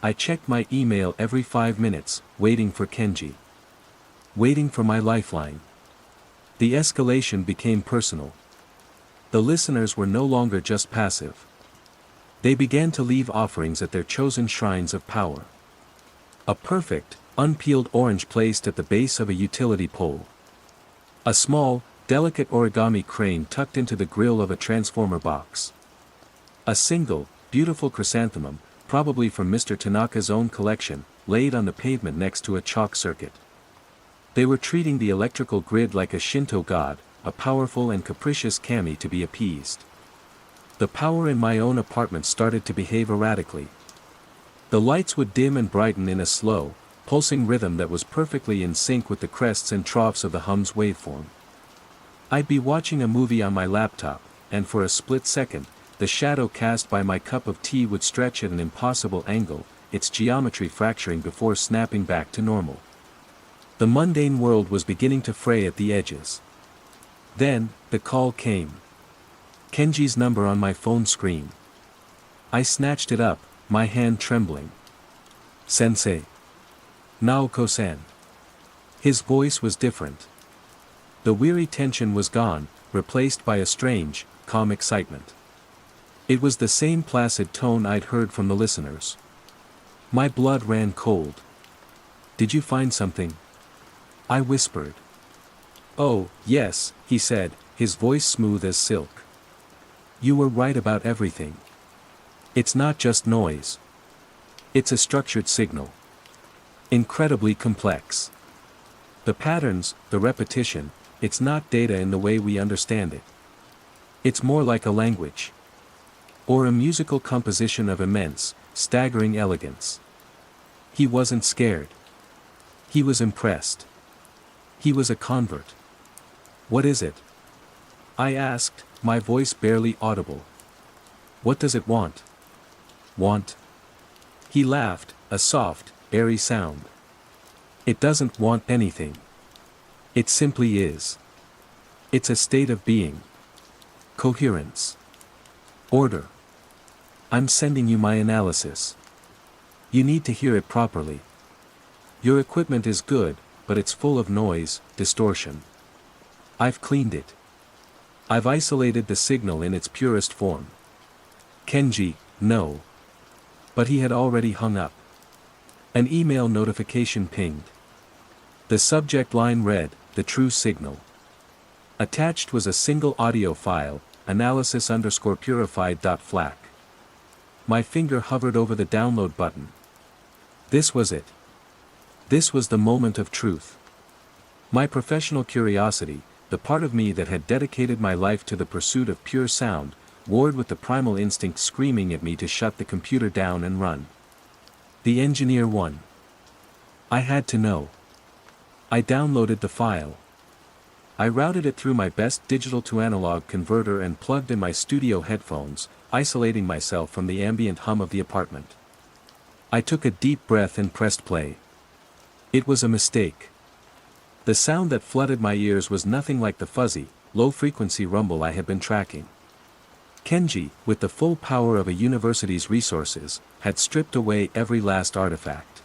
I checked my email every 5 minutes, waiting for Kenji. Waiting for my lifeline. The escalation became personal. The listeners were no longer just passive. They began to leave offerings at their chosen shrines of power. A perfect, unpeeled orange placed at the base of a utility pole. A small, delicate origami crane tucked into the grill of a transformer box. A single, beautiful chrysanthemum, probably from Mr. Tanaka's own collection, laid on the pavement next to a chalk circuit. They were treating the electrical grid like a Shinto god, a powerful and capricious kami to be appeased. The power in my own apartment started to behave erratically. The lights would dim and brighten in a slow, pulsing rhythm that was perfectly in sync with the crests and troughs of the hum's waveform. I'd be watching a movie on my laptop, and for a split second, the shadow cast by my cup of tea would stretch at an impossible angle, its geometry fracturing before snapping back to normal. The mundane world was beginning to fray at the edges. Then, the call came. Kenji's number on my phone screen. I snatched it up, my hand trembling. "Sensei." "Naoko-san." His voice was different. The weary tension was gone, replaced by a strange, calm excitement. It was the same placid tone I'd heard from the listeners. My blood ran cold. "Did you find something?" I whispered. "Oh, yes," he said, his voice smooth as silk. "You were right about everything. It's not just noise. It's a structured signal. Incredibly complex. The patterns, the repetition, it's not data in the way we understand it. It's more like a language. Or a musical composition of immense, staggering elegance." He wasn't scared. He was impressed. He was a convert. "What is it?" I asked, my voice barely audible. "What does it want?" "Want?" He laughed, a soft, airy sound. "It doesn't want anything. It simply is. It's a state of being. Coherence. Order. I'm sending you my analysis. You need to hear it properly. Your equipment is good, but it's full of noise, distortion. I've cleaned it. I've isolated the signal in its purest form." Kenji, no. But he had already hung up. An email notification pinged. The subject line read, "The true signal." Attached was a single audio file, analysis_purified.flac. My finger hovered over the download button. This was it. This was the moment of truth. My professional curiosity, the part of me that had dedicated my life to the pursuit of pure sound, warred with the primal instinct screaming at me to shut the computer down and run. The engineer won. I had to know. I downloaded the file. I routed it through my best digital-to-analog converter and plugged in my studio headphones, isolating myself from the ambient hum of the apartment. I took a deep breath and pressed play. It was a mistake. The sound that flooded my ears was nothing like the fuzzy, low-frequency rumble I had been tracking. Kenji, with the full power of a university's resources, had stripped away every last artifact.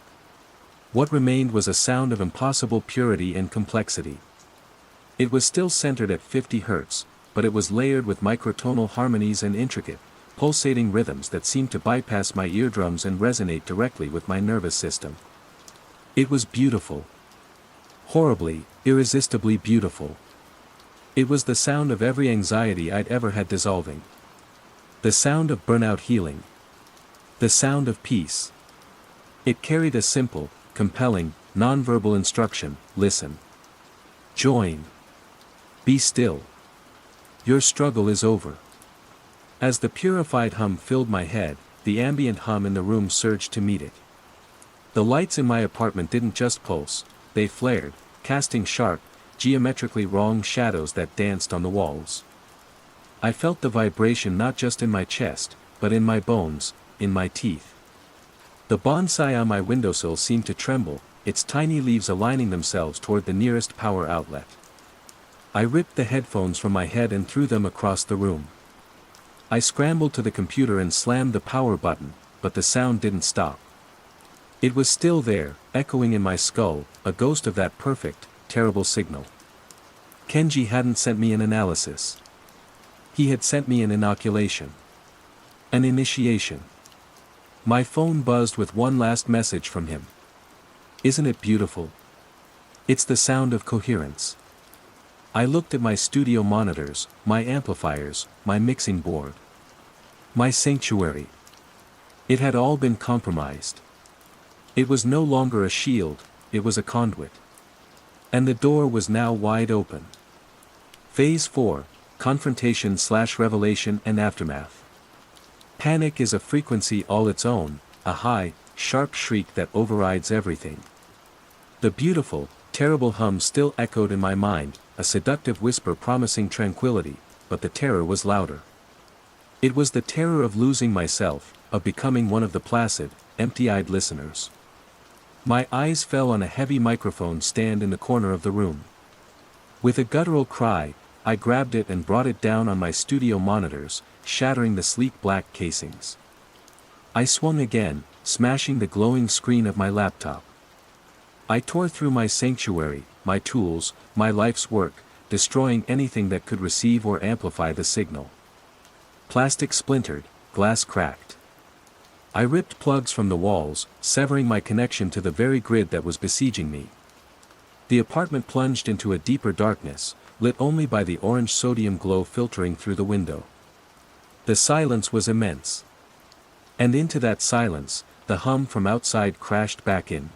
What remained was a sound of impossible purity and complexity. It was still centered at 50 Hz, but it was layered with microtonal harmonies and intricate, pulsating rhythms that seemed to bypass my eardrums and resonate directly with my nervous system. It was beautiful. Horribly, irresistibly beautiful. It was the sound of every anxiety I'd ever had dissolving. The sound of burnout healing. The sound of peace. It carried a simple, compelling, nonverbal instruction: listen. Join. Be still. Your struggle is over. As the purified hum filled my head, the ambient hum in the room surged to meet it. The lights in my apartment didn't just pulse, they flared, casting sharp, geometrically wrong shadows that danced on the walls. I felt the vibration not just in my chest, but in my bones, in my teeth. The bonsai on my windowsill seemed to tremble, its tiny leaves aligning themselves toward the nearest power outlet. I ripped the headphones from my head and threw them across the room. I scrambled to the computer and slammed the power button, but the sound didn't stop. It was still there, echoing in my skull, a ghost of that perfect, terrible signal. Kenji hadn't sent me an analysis. He had sent me an inoculation. An initiation. My phone buzzed with one last message from him. Isn't it beautiful? It's the sound of coherence. I looked at my studio monitors, my amplifiers, my mixing board. My sanctuary. It had all been compromised. It was no longer a shield, it was a conduit. And the door was now wide open. Phase 4, Confrontation/Revelation and Aftermath. Panic is a frequency all its own, a high, sharp shriek that overrides everything. The beautiful, terrible hum still echoed in my mind, a seductive whisper promising tranquility, but the terror was louder. It was the terror of losing myself, of becoming one of the placid, empty-eyed listeners. My eyes fell on a heavy microphone stand in the corner of the room. With a guttural cry, I grabbed it and brought it down on my studio monitors, shattering the sleek black casings. I swung again, smashing the glowing screen of my laptop. I tore through my sanctuary, my tools, my life's work, destroying anything that could receive or amplify the signal. Plastic splintered, glass cracked. I ripped plugs from the walls, severing my connection to the very grid that was besieging me. The apartment plunged into a deeper darkness, lit only by the orange sodium glow filtering through the window. The silence was immense. And into that silence, the hum from outside crashed back in.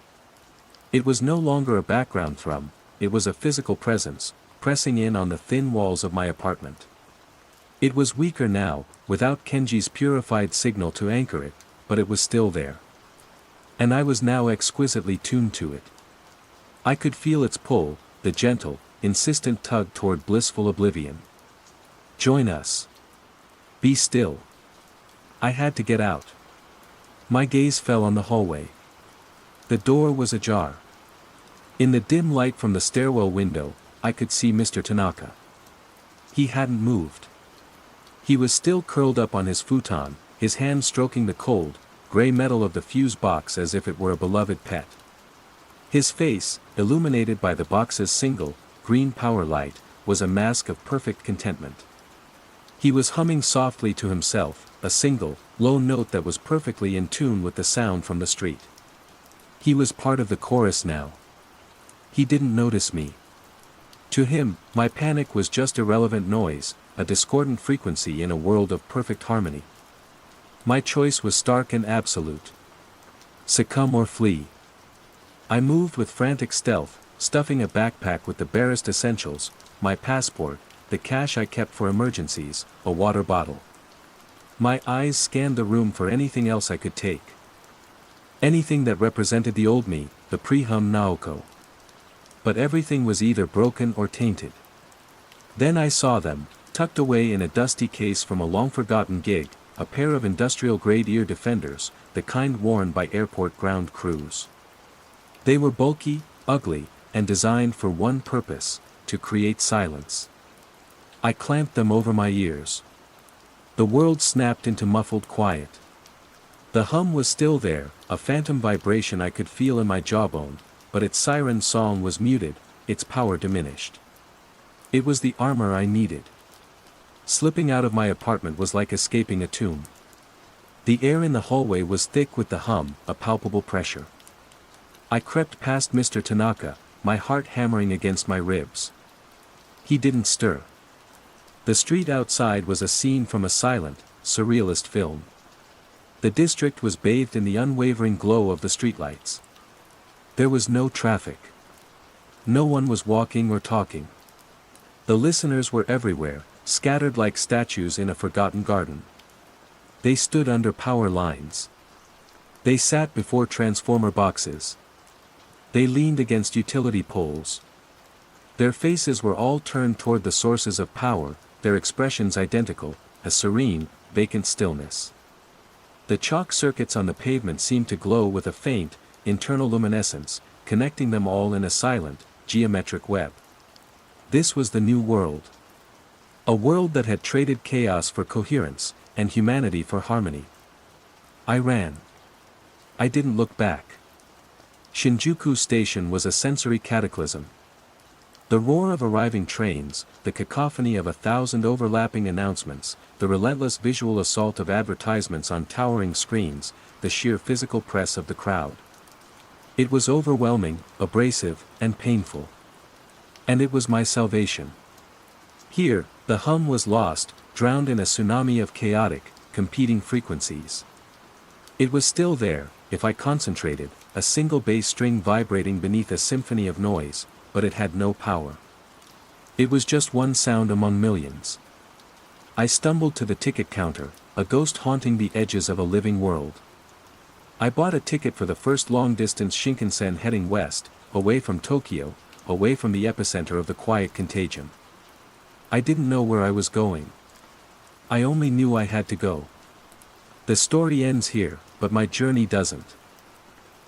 It was no longer a background thrum, it was a physical presence, pressing in on the thin walls of my apartment. It was weaker now, without Kenji's purified signal to anchor it, but it was still there. And I was now exquisitely tuned to it. I could feel its pull, the gentle, insistent tug toward blissful oblivion. Join us. Be still. I had to get out. My gaze fell on the hallway. The door was ajar. In the dim light from the stairwell window, I could see Mr. Tanaka. He hadn't moved. He was still curled up on his futon, his hand stroking the cold, gray metal of the fuse box as if it were a beloved pet. His face, illuminated by the box's single, green power light, was a mask of perfect contentment. He was humming softly to himself, a single, low note that was perfectly in tune with the sound from the street. He was part of the chorus now. He didn't notice me. To him, my panic was just irrelevant noise, a discordant frequency in a world of perfect harmony. My choice was stark and absolute. Succumb or flee. I moved with frantic stealth, stuffing a backpack with the barest essentials, my passport, the cash I kept for emergencies, a water bottle. My eyes scanned the room for anything else I could take. Anything that represented the old me, the pre-hum Naoko. But everything was either broken or tainted. Then I saw them, tucked away in a dusty case from a long-forgotten gig, a pair of industrial-grade ear defenders, the kind worn by airport ground crews. They were bulky, ugly, and designed for one purpose, to create silence. I clamped them over my ears. The world snapped into muffled quiet. The hum was still there, a phantom vibration I could feel in my jawbone, but its siren song was muted, its power diminished. It was the armor I needed. Slipping out of my apartment was like escaping a tomb. The air in the hallway was thick with the hum, a palpable pressure. I crept past Mr. Tanaka, my heart hammering against my ribs. He didn't stir. The street outside was a scene from a silent, surrealist film. The district was bathed in the unwavering glow of the streetlights. There was no traffic. No one was walking or talking. The listeners were everywhere, scattered like statues in a forgotten garden. They stood under power lines. They sat before transformer boxes. They leaned against utility poles. Their faces were all turned toward the sources of power, their expressions identical, a serene, vacant stillness. The chalk circuits on the pavement seemed to glow with a faint, internal luminescence, connecting them all in a silent, geometric web. This was the new world. A world that had traded chaos for coherence, and humanity for harmony. I ran. I didn't look back. Shinjuku Station was a sensory cataclysm. The roar of arriving trains, the cacophony of 1,000 overlapping announcements, the relentless visual assault of advertisements on towering screens, the sheer physical press of the crowd. It was overwhelming, abrasive, and painful. And it was my salvation. Here, the hum was lost, drowned in a tsunami of chaotic, competing frequencies. It was still there, if I concentrated, a single bass string vibrating beneath a symphony of noise, but it had no power. It was just one sound among millions. I stumbled to the ticket counter, a ghost haunting the edges of a living world. I bought a ticket for the first long-distance Shinkansen heading west, away from Tokyo, away from the epicenter of the quiet contagion. I didn't know where I was going. I only knew I had to go. The story ends here, but my journey doesn't.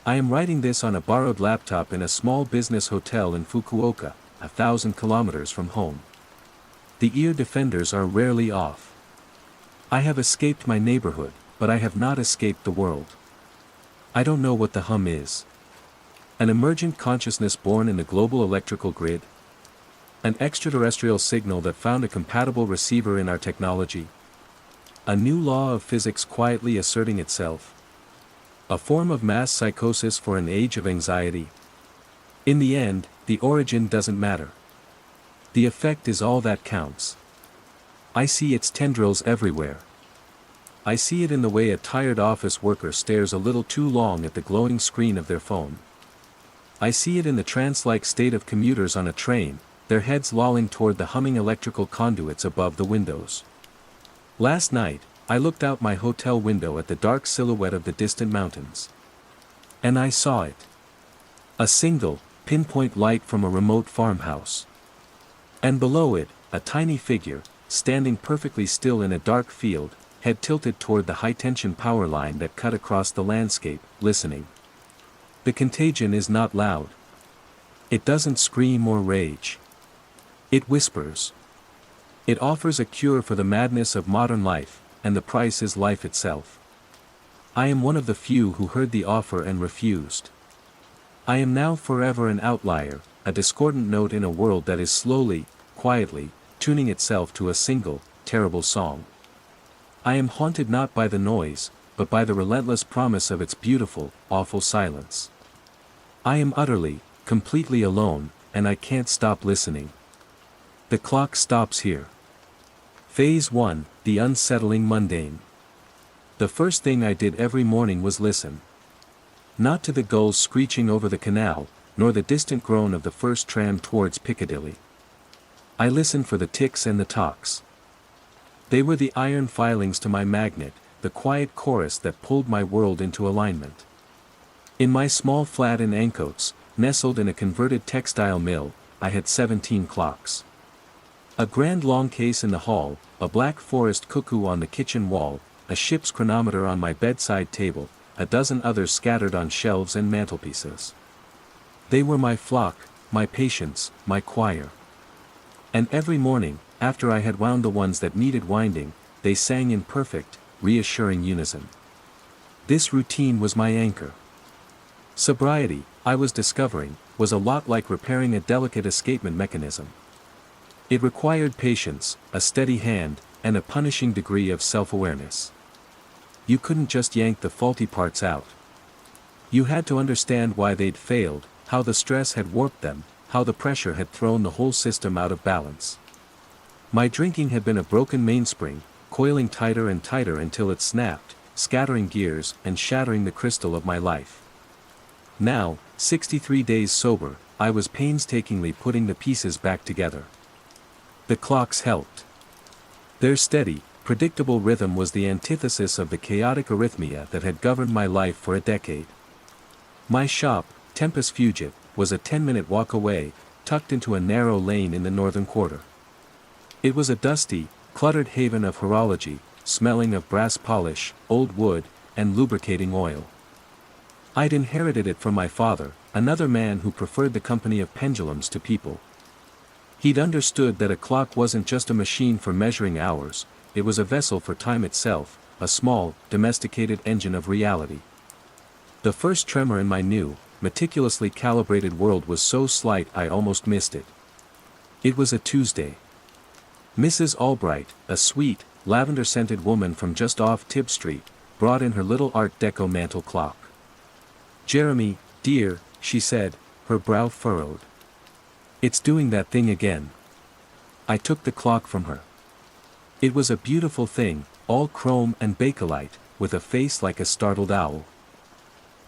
I am writing this on a borrowed laptop in a small business hotel in Fukuoka, 1,000 kilometers from home. The ear defenders are rarely off. I have escaped my neighborhood, but I have not escaped the world. I don't know what the hum is. An emergent consciousness born in the global electrical grid? An extraterrestrial signal that found a compatible receiver in our technology? A new law of physics quietly asserting itself? A form of mass psychosis for an age of anxiety? In the end, the origin doesn't matter. The effect is all that counts. I see its tendrils everywhere. I see it in the way a tired office worker stares a little too long at the glowing screen of their phone. I see it in the trance-like state of commuters on a train, their heads lolling toward the humming electrical conduits above the windows. Last night, I looked out my hotel window at the dark silhouette of the distant mountains. And I saw it. A single, pinpoint light from a remote farmhouse. And below it, a tiny figure, standing perfectly still in a dark field, head tilted toward the high-tension power line that cut across the landscape, listening. The contagion is not loud. It doesn't scream or rage. It whispers. It offers a cure for the madness of modern life, and the price is life itself. I am one of the few who heard the offer and refused. I am now forever an outlier, a discordant note in a world that is slowly, quietly, tuning itself to a single, terrible song. I am haunted not by the noise, but by the relentless promise of its beautiful, awful silence. I am utterly, completely alone, and I can't stop listening. The clock stops here. Phase 1, the unsettling mundane. The first thing I did every morning was listen. Not to the gulls screeching over the canal, nor the distant groan of the first tram towards Piccadilly. I listened for the ticks and the tocks. They were the iron filings to my magnet, the quiet chorus that pulled my world into alignment. In my small flat in Ancoats, nestled in a converted textile mill, I had 17 clocks. A grand long case in the hall, a black forest cuckoo on the kitchen wall, a ship's chronometer on my bedside table, a dozen others scattered on shelves and mantelpieces. They were my flock, my patience, my choir. And every morning, after I had wound the ones that needed winding, they sang in perfect, reassuring unison. This routine was my anchor. Sobriety, I was discovering, was a lot like repairing a delicate escapement mechanism. It required patience, a steady hand, and a punishing degree of self-awareness. You couldn't just yank the faulty parts out. You had to understand why they'd failed, how the stress had warped them, how the pressure had thrown the whole system out of balance. My drinking had been a broken mainspring, coiling tighter and tighter until it snapped, scattering gears and shattering the crystal of my life. Now, 63 days sober, I was painstakingly putting the pieces back together. The clocks helped. Their steady, predictable rhythm was the antithesis of the chaotic arrhythmia that had governed my life for a decade. My shop, Tempus Fugit, was a 10-minute walk away, tucked into a narrow lane in the northern quarter. It was a dusty, cluttered haven of horology, smelling of brass polish, old wood, and lubricating oil. I'd inherited it from my father, another man who preferred the company of pendulums to people. He'd understood that a clock wasn't just a machine for measuring hours, it was a vessel for time itself, a small, domesticated engine of reality. The first tremor in my new, meticulously calibrated world was so slight I almost missed it. It was a Tuesday. Mrs. Albright, a sweet, lavender-scented woman from just off Tib Street, brought in her little Art Deco mantel clock. "Jeremy, dear," she said, her brow furrowed. "It's doing that thing again." I took the clock from her. It was a beautiful thing, all chrome and bakelite, with a face like a startled owl.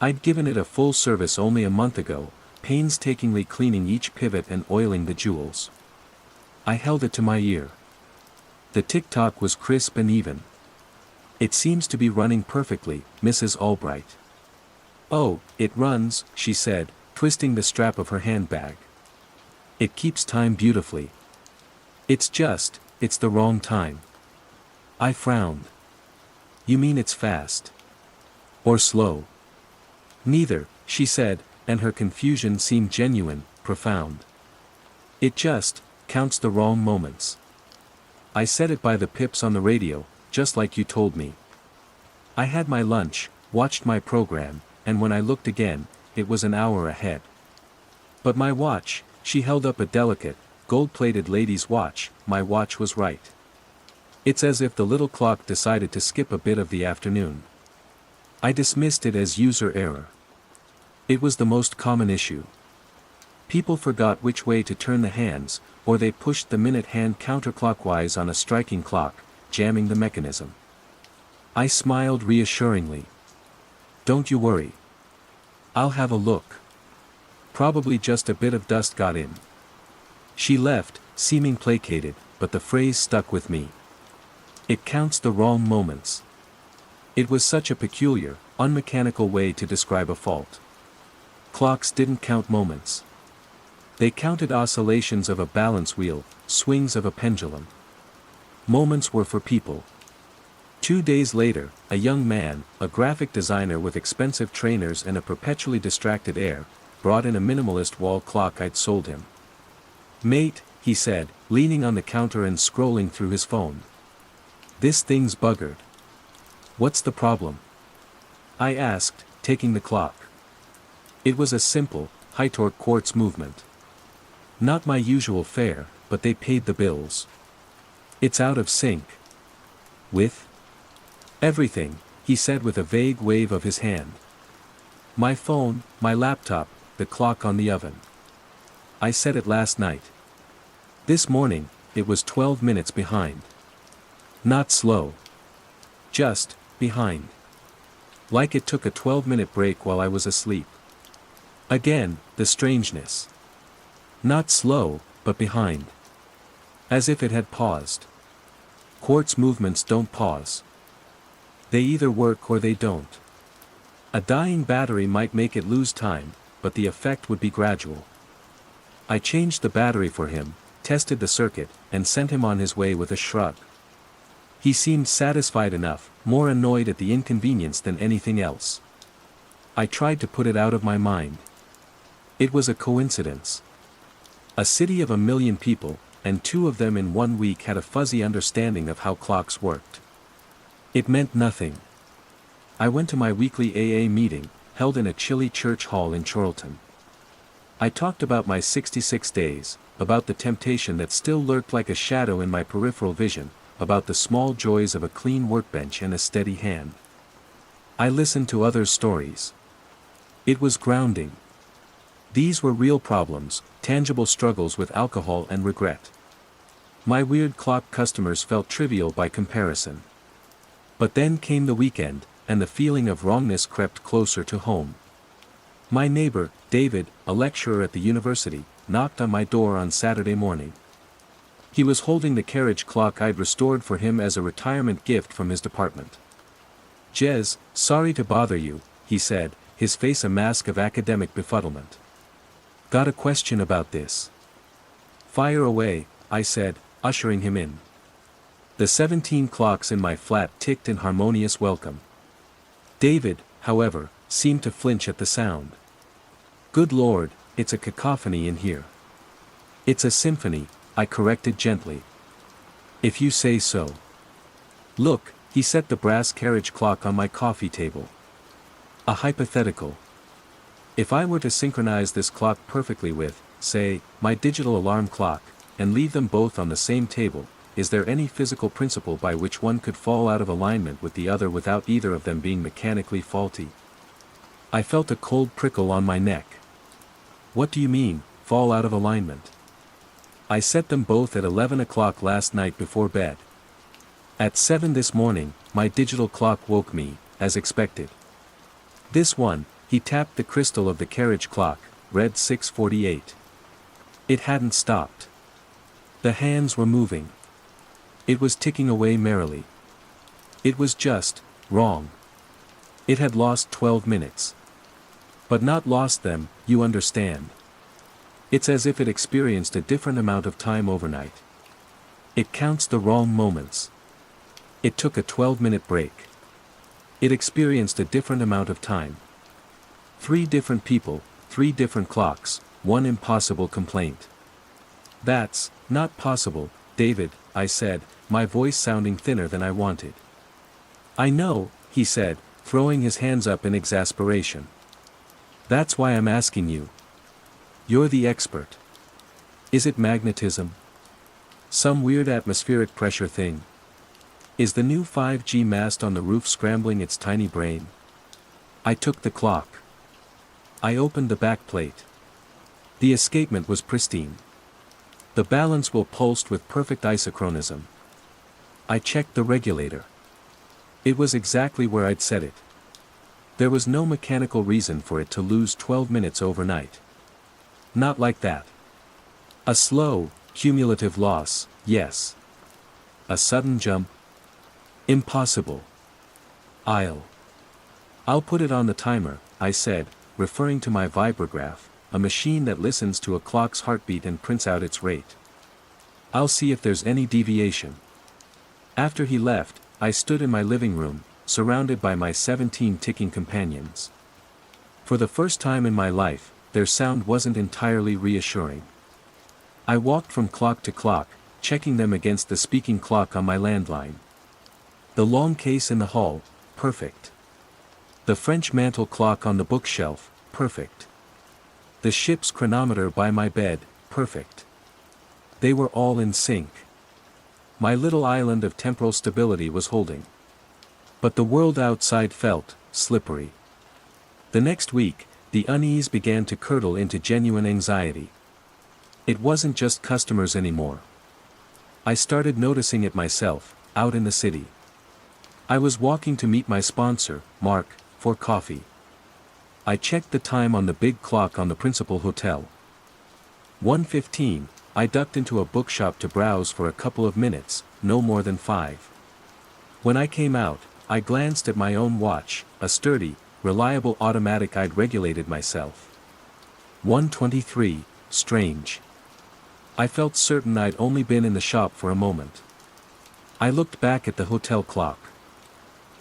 I'd given it a full service only a month ago, painstakingly cleaning each pivot and oiling the jewels. I held it to my ear. The tick-tock was crisp and even. "It seems to be running perfectly, Mrs. Albright." "Oh, it runs," she said, twisting the strap of her handbag. "It keeps time beautifully. It's the wrong time." I frowned. "You mean it's fast? Or slow?" "Neither," she said, and her confusion seemed genuine, profound. "It just counts the wrong moments. I set it by the pips on the radio, just like you told me. I had my lunch, watched my program, and when I looked again, it was an hour ahead. But my watch," she held up a delicate, gold-plated lady's watch, "my watch was right. It's as if the little clock decided to skip a bit of the afternoon." I dismissed it as user error. It was the most common issue. People forgot which way to turn the hands, or they pushed the minute hand counterclockwise on a striking clock, jamming the mechanism. I smiled reassuringly. "Don't you worry. I'll have a look. Probably just a bit of dust got in." She left, seeming placated, but the phrase stuck with me. "It counts the wrong moments." It was such a peculiar, unmechanical way to describe a fault. Clocks didn't count moments. They counted oscillations of a balance wheel, swings of a pendulum. Moments were for people. 2 days later, a young man, a graphic designer with expensive trainers and a perpetually distracted air, brought in a minimalist wall clock I'd sold him. "Mate," he said, leaning on the counter and scrolling through his phone. "This thing's buggered." "What's the problem?" I asked, taking the clock. It was a simple, high-torque quartz movement. Not my usual fare, but they paid the bills. "It's out of sync." "With?" "Everything," he said with a vague wave of his hand. "My phone, my laptop, the clock on the oven. I set it last night. This morning, it was 12 minutes behind. Not slow. Just behind. Like it took a 12-minute break while I was asleep." Again, the strangeness. Not slow, but behind. As if it had paused. Quartz movements don't pause. They either work or they don't. A dying battery might make it lose time, but the effect would be gradual. I changed the battery for him, tested the circuit, and sent him on his way with a shrug. He seemed satisfied enough, more annoyed at the inconvenience than anything else. I tried to put it out of my mind. It was a coincidence. A city of 1 million people, and 2 of them in 1 week had a fuzzy understanding of how clocks worked. It meant nothing. I went to my weekly AA meeting, held in a chilly church hall in Chorlton. I talked about my 66 days, about the temptation that still lurked like a shadow in my peripheral vision, about the small joys of a clean workbench and a steady hand. I listened to others' stories. It was grounding. These were real problems, tangible struggles with alcohol and regret. My weird clock customers felt trivial by comparison. But then came the weekend, and the feeling of wrongness crept closer to home. My neighbor, David, a lecturer at the university, knocked on my door on Saturday morning. He was holding the carriage clock I'd restored for him as a retirement gift from his department. "Jez, sorry to bother you," he said, his face a mask of academic befuddlement. "Got a question about this?" "Fire away," I said, ushering him in. The 17 clocks in my flat ticked in harmonious welcome. David, however, seemed to flinch at the sound. "Good Lord, it's a cacophony in here." "It's a symphony," I corrected gently. "If you say so." "Look," he set the brass carriage clock on my coffee table. "A hypothetical. If I were to synchronize this clock perfectly with, say, my digital alarm clock, and leave them both on the same table, is there any physical principle by which one could fall out of alignment with the other without either of them being mechanically faulty? I felt a cold prickle on my neck. What do you mean, fall out of alignment? I set them both at 11 o'clock last night before bed. At 7 this morning, my digital clock woke me, as expected. This one, he tapped the crystal of the carriage clock, read 6:48. It hadn't stopped. The hands were moving. It was ticking away merrily. It was just wrong. It had lost 12 minutes. But not lost them, you understand. It's as if it experienced a different amount of time overnight. It counts the wrong moments. It took a 12-minute break. It experienced a different amount of time. 3 different people, 3 different clocks, 1 impossible complaint. That's not possible, David, I said, my voice sounding thinner than I wanted. I know, he said, throwing his hands up in exasperation. That's why I'm asking you. You're the expert. Is it magnetism? Some weird atmospheric pressure thing? Is the new 5G mast on the roof scrambling its tiny brain? I took the clock. I opened the back plate. The escapement was pristine. The balance wheel pulsed with perfect isochronism. I checked the regulator. It was exactly where I'd set it. There was no mechanical reason for it to lose 12 minutes overnight. Not like that. A slow, cumulative loss, yes. A sudden jump? Impossible. I'll put it on the timer, I said, referring to my vibrograph, a machine that listens to a clock's heartbeat and prints out its rate. I'll see if there's any deviation. After he left, I stood in my living room, surrounded by my 17 ticking companions. For the first time in my life, their sound wasn't entirely reassuring. I walked from clock to clock, checking them against the speaking clock on my landline. The long case in the hall, perfect. The French mantel clock on the bookshelf, perfect. The ship's chronometer by my bed, perfect. They were all in sync. My little island of temporal stability was holding. But the world outside felt slippery. The next week, the unease began to curdle into genuine anxiety. It wasn't just customers anymore. I started noticing it myself, out in the city. I was walking to meet my sponsor, Mark, for coffee. I checked the time on the big clock on the principal hotel. 1:15, I ducked into a bookshop to browse for a couple of minutes, no more than 5. When I came out, I glanced at my own watch, a sturdy, reliable automatic I'd regulated myself. 1:23, strange. I felt certain I'd only been in the shop for a moment. I looked back at the hotel clock.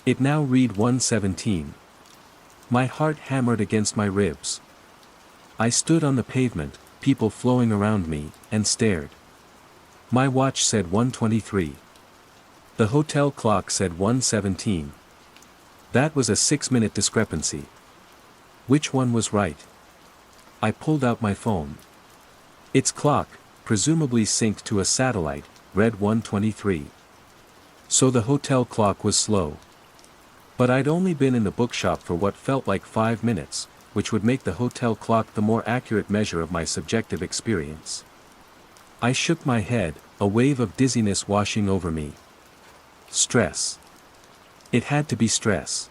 It now read 1:17. My heart hammered against my ribs. I stood on the pavement, people flowing around me, and stared. My watch said 1:23. The hotel clock said 1:17. That was a 6-minute discrepancy. Which one was right? I pulled out my phone. Its clock, presumably synced to a satellite, read 1:23. So the hotel clock was slow. But I'd only been in the bookshop for what felt like 5 minutes, which would make the hotel clock the more accurate measure of my subjective experience. I shook my head, a wave of dizziness washing over me. Stress. It had to be stress.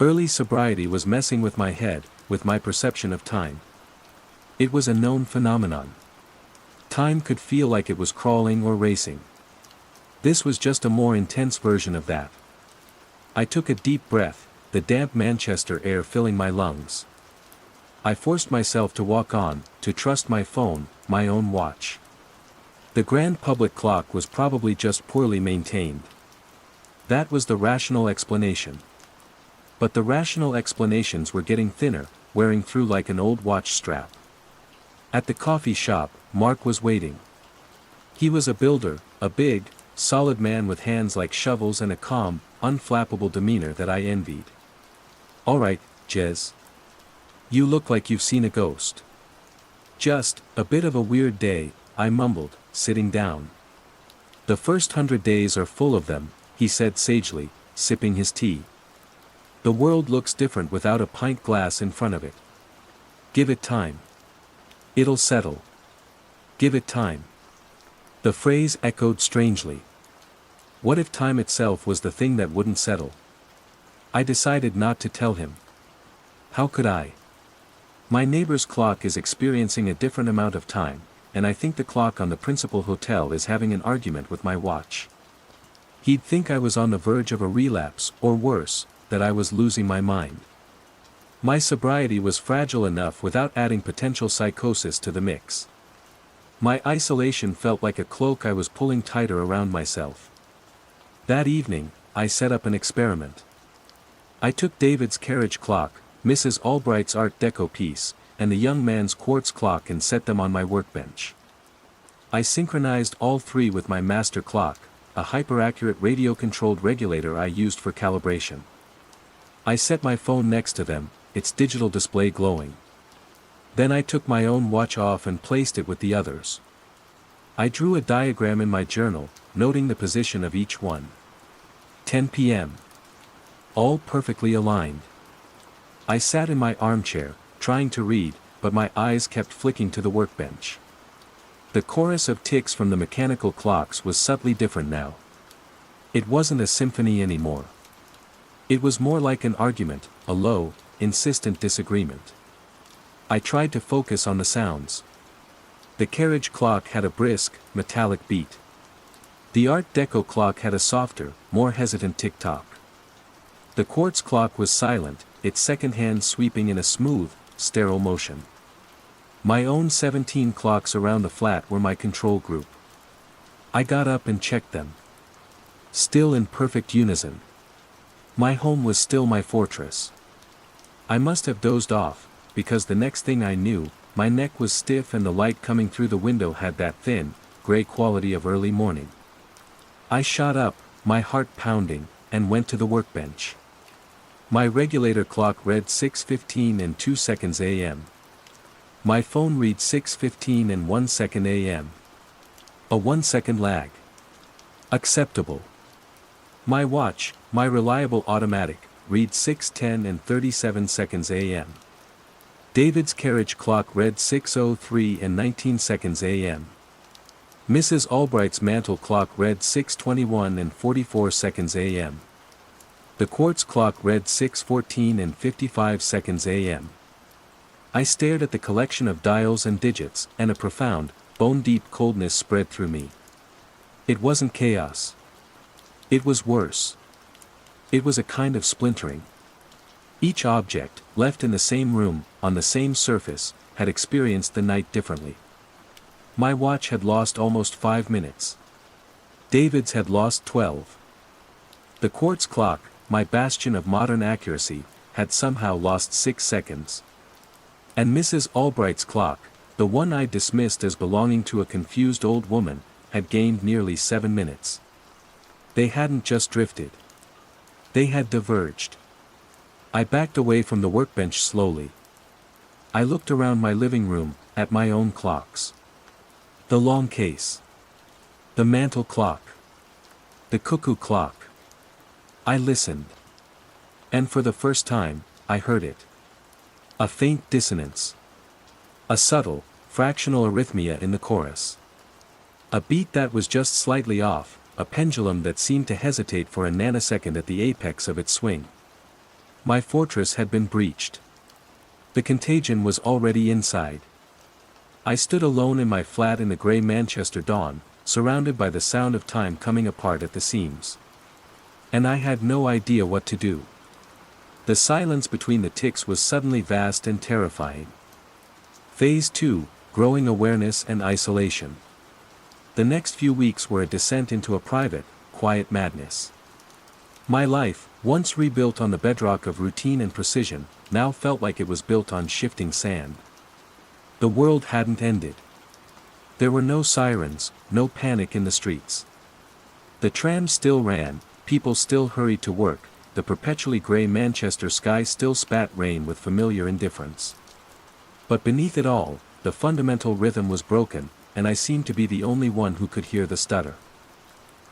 Early sobriety was messing with my head, with my perception of time. It was a known phenomenon. Time could feel like it was crawling or racing. This was just a more intense version of that. I took a deep breath, the damp Manchester air filling my lungs. I forced myself to walk on, to trust my phone, my own watch. The grand public clock was probably just poorly maintained. That was the rational explanation. But the rational explanations were getting thinner, wearing through like an old watch strap. At the coffee shop, Mark was waiting. He was a builder, a big, solid man with hands like shovels and a calm, unflappable demeanor that I envied. "All right, Jez. You look like you've seen a ghost." "Just a bit of a weird day," I mumbled, sitting down. The first 100 days are full of them, he said sagely, sipping his tea. The world looks different without a pint glass in front of it. Give it time. It'll settle. Give it time. The phrase echoed strangely. What if time itself was the thing that wouldn't settle? I decided not to tell him. How could I? My neighbor's clock is experiencing a different amount of time, and I think the clock on the principal hotel is having an argument with my watch. He'd think I was on the verge of a relapse, or worse, that I was losing my mind. My sobriety was fragile enough without adding potential psychosis to the mix. My isolation felt like a cloak I was pulling tighter around myself. That evening, I set up an experiment. I took David's carriage clock, Mrs. Albright's Art Deco piece, and the young man's quartz clock and set them on my workbench. I synchronized all three with my master clock, a hyper-accurate radio-controlled regulator I used for calibration. I set my phone next to them, its digital display glowing. Then I took my own watch off and placed it with the others. I drew a diagram in my journal, noting the position of each one. 10 p.m. All perfectly aligned. I sat in my armchair, trying to read, but my eyes kept flicking to the workbench. The chorus of ticks from the mechanical clocks was subtly different now. It wasn't a symphony anymore. It was more like an argument, a low, insistent disagreement. I tried to focus on the sounds. The carriage clock had a brisk, metallic beat. The Art Deco clock had a softer, more hesitant tick-tock. The quartz clock was silent, its second hand sweeping in a smooth, sterile motion. My own 17 clocks around the flat were my control group. I got up and checked them. Still in perfect unison. My home was still my fortress. I must have dozed off, because the next thing I knew, my neck was stiff and the light coming through the window had that thin, gray quality of early morning. I shot up, my heart pounding, and went to the workbench. My regulator clock read 6:15 and 2 seconds a.m. My phone reads 6:15 and 1 second a.m. A 1-second lag. Acceptable. My watch, my reliable automatic, reads 6:10 and 37 seconds a.m. David's carriage clock read 6:03 and 19 seconds a.m. Mrs. Albright's mantel clock read 6:21 and 44 seconds a.m. The quartz clock read 6:14 and 55 seconds a.m. I stared at the collection of dials and digits, and a profound, bone-deep coldness spread through me. It wasn't chaos. It was worse. It was a kind of splintering. Each object, left in the same room, on the same surface, had experienced the night differently. My watch had lost almost 5 minutes. David's had lost 12. The quartz clock, my bastion of modern accuracy, had somehow lost 6 seconds. And Mrs. Albright's clock, the one I dismissed as belonging to a confused old woman, had gained nearly 7 minutes. They hadn't just drifted. They had diverged. I backed away from the workbench slowly. I looked around my living room, at my own clocks. The long case. The mantel clock. The cuckoo clock. I listened. And for the first time, I heard it. A faint dissonance. A subtle, fractional arrhythmia in the chorus. A beat that was just slightly off, a pendulum that seemed to hesitate for a nanosecond at the apex of its swing. My fortress had been breached. The contagion was already inside. I stood alone in my flat in the grey Manchester dawn, surrounded by the sound of time coming apart at the seams. And I had no idea what to do. The silence between the ticks was suddenly vast and terrifying. Phase 2, growing awareness and isolation. The next few weeks were a descent into a private, quiet madness. My life, once rebuilt on the bedrock of routine and precision, now felt like it was built on shifting sand. The world hadn't ended. There were no sirens, no panic in the streets. The trams still ran, people still hurried to work, the perpetually grey Manchester sky still spat rain with familiar indifference. But beneath it all, the fundamental rhythm was broken, and I seemed to be the only one who could hear the stutter.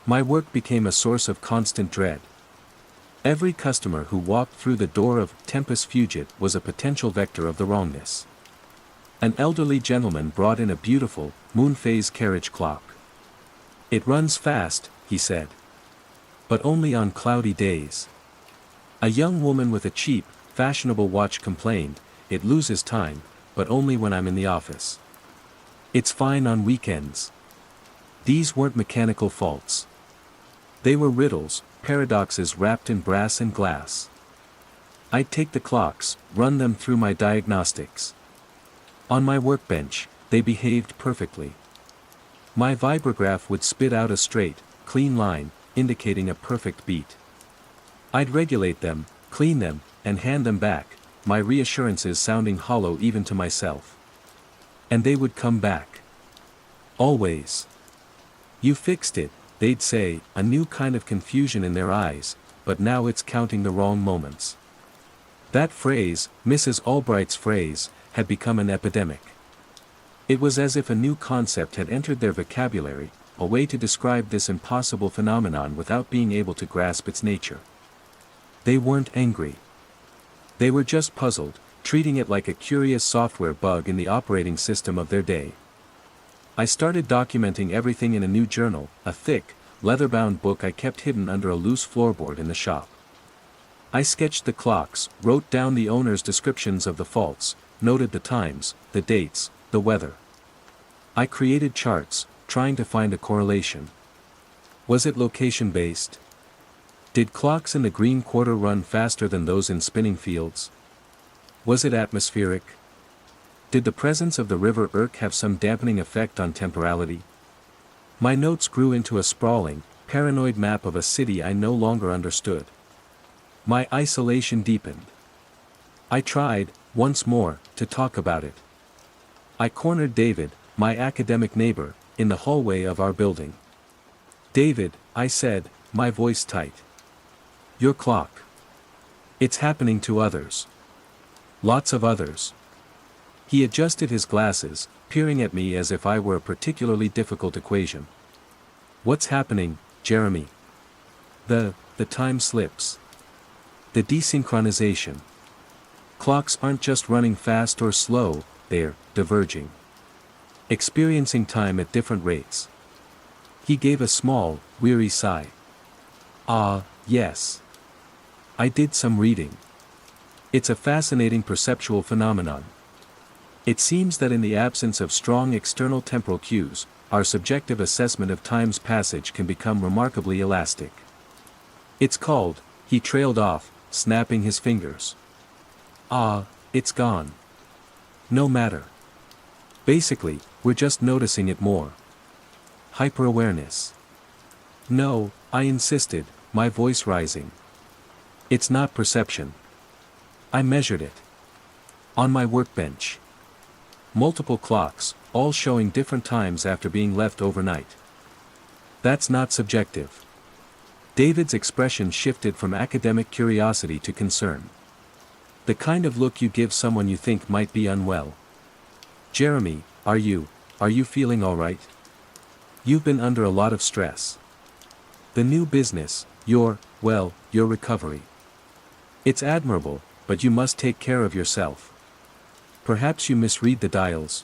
My work became a source of constant dread. Every customer who walked through the door of Tempus Fugit was a potential vector of the wrongness. An elderly gentleman brought in a beautiful, moon-phase carriage clock. "It runs fast," he said. "But only on cloudy days." A young woman with a cheap, fashionable watch complained, "It loses time, but only when I'm in the office. It's fine on weekends." These weren't mechanical faults. They were riddles, paradoxes wrapped in brass and glass. I'd take the clocks, run them through my diagnostics. On my workbench, they behaved perfectly. My vibrograph would spit out a straight, clean line, indicating a perfect beat. I'd regulate them, clean them, and hand them back, my reassurances sounding hollow even to myself. And they would come back. Always. "You fixed it," they'd say, a new kind of confusion in their eyes, "but now it's counting the wrong moments." That phrase, Mrs. Albright's phrase, had become an epidemic. It was as if a new concept had entered their vocabulary, a way to describe this impossible phenomenon without being able to grasp its nature. They weren't angry. They were just puzzled, treating it like a curious software bug in the operating system of their day. I started documenting everything in a new journal, a thick, leather-bound book I kept hidden under a loose floorboard in the shop. I sketched the clocks, wrote down the owner's descriptions of the faults, noted the times, the dates, the weather. I created charts, trying to find a correlation. Was it location-based? Did clocks in the Green Quarter run faster than those in spinning fields? Was it atmospheric? Did the presence of the river Irk have some dampening effect on temporality? My notes grew into a sprawling, paranoid map of a city I no longer understood. My isolation deepened. I tried, once more, to talk about it. I cornered David, my academic neighbor, in the hallway of our building. "David," I said, my voice tight. "Your clock. It's happening to others. Lots of others." He adjusted his glasses, peering at me as if I were a particularly difficult equation. "What's happening, Jeremy?" The time slips. The desynchronization. Clocks aren't just running fast or slow, they're diverging. Experiencing time at different rates." He gave a small, weary sigh. "Ah, yes. I did some reading. It's a fascinating perceptual phenomenon. It seems that in the absence of strong external temporal cues, our subjective assessment of time's passage can become remarkably elastic. It's called," he trailed off, snapping his fingers. "Ah, it's gone. No matter. Basically, we're just noticing it more. Hyper-awareness." "No," I insisted, my voice rising. "It's not perception. I measured it. On my workbench. Multiple clocks, all showing different times after being left overnight. That's not subjective." David's expression shifted from academic curiosity to concern. The kind of look you give someone you think might be unwell. "Jeremy, are you feeling all right? You've been under a lot of stress. The new business, your recovery. It's admirable, but you must take care of yourself. Perhaps you misread the dials.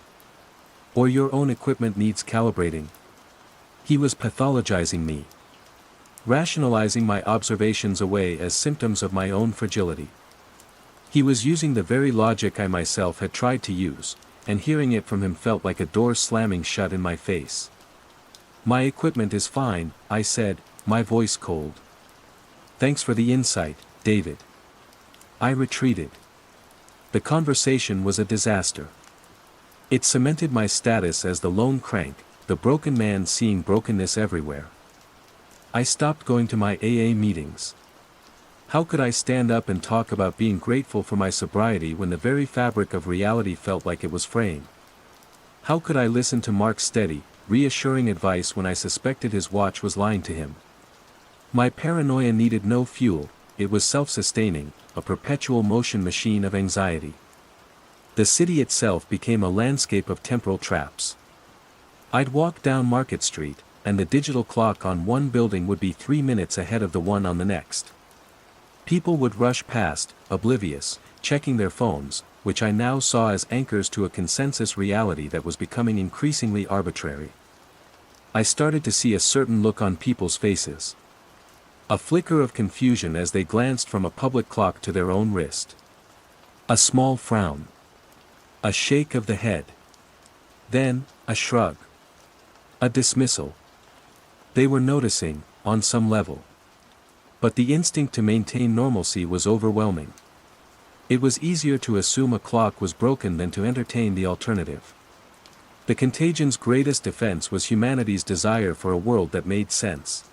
Or your own equipment needs calibrating." He was pathologizing me. Rationalizing my observations away as symptoms of my own fragility. He was using the very logic I myself had tried to use, and hearing it from him felt like a door slamming shut in my face. "My equipment is fine," I said, my voice cold. "Thanks for the insight, David." I retreated. The conversation was a disaster. It cemented my status as the lone crank, the broken man seeing brokenness everywhere. I stopped going to my AA meetings. How could I stand up and talk about being grateful for my sobriety when the very fabric of reality felt like it was fraying? How could I listen to Mark's steady, reassuring advice when I suspected his watch was lying to him? My paranoia needed no fuel, it was self-sustaining, a perpetual motion machine of anxiety. The city itself became a landscape of temporal traps. I'd walk down Market Street, and the digital clock on one building would be 3 minutes ahead of the one on the next. People would rush past, oblivious, checking their phones, which I now saw as anchors to a consensus reality that was becoming increasingly arbitrary. I started to see a certain look on people's faces. A flicker of confusion as they glanced from a public clock to their own wrist. A small frown. A shake of the head. Then, a shrug. A dismissal. They were noticing, on some level. But the instinct to maintain normalcy was overwhelming. It was easier to assume a clock was broken than to entertain the alternative. The contagion's greatest defense was humanity's desire for a world that made sense.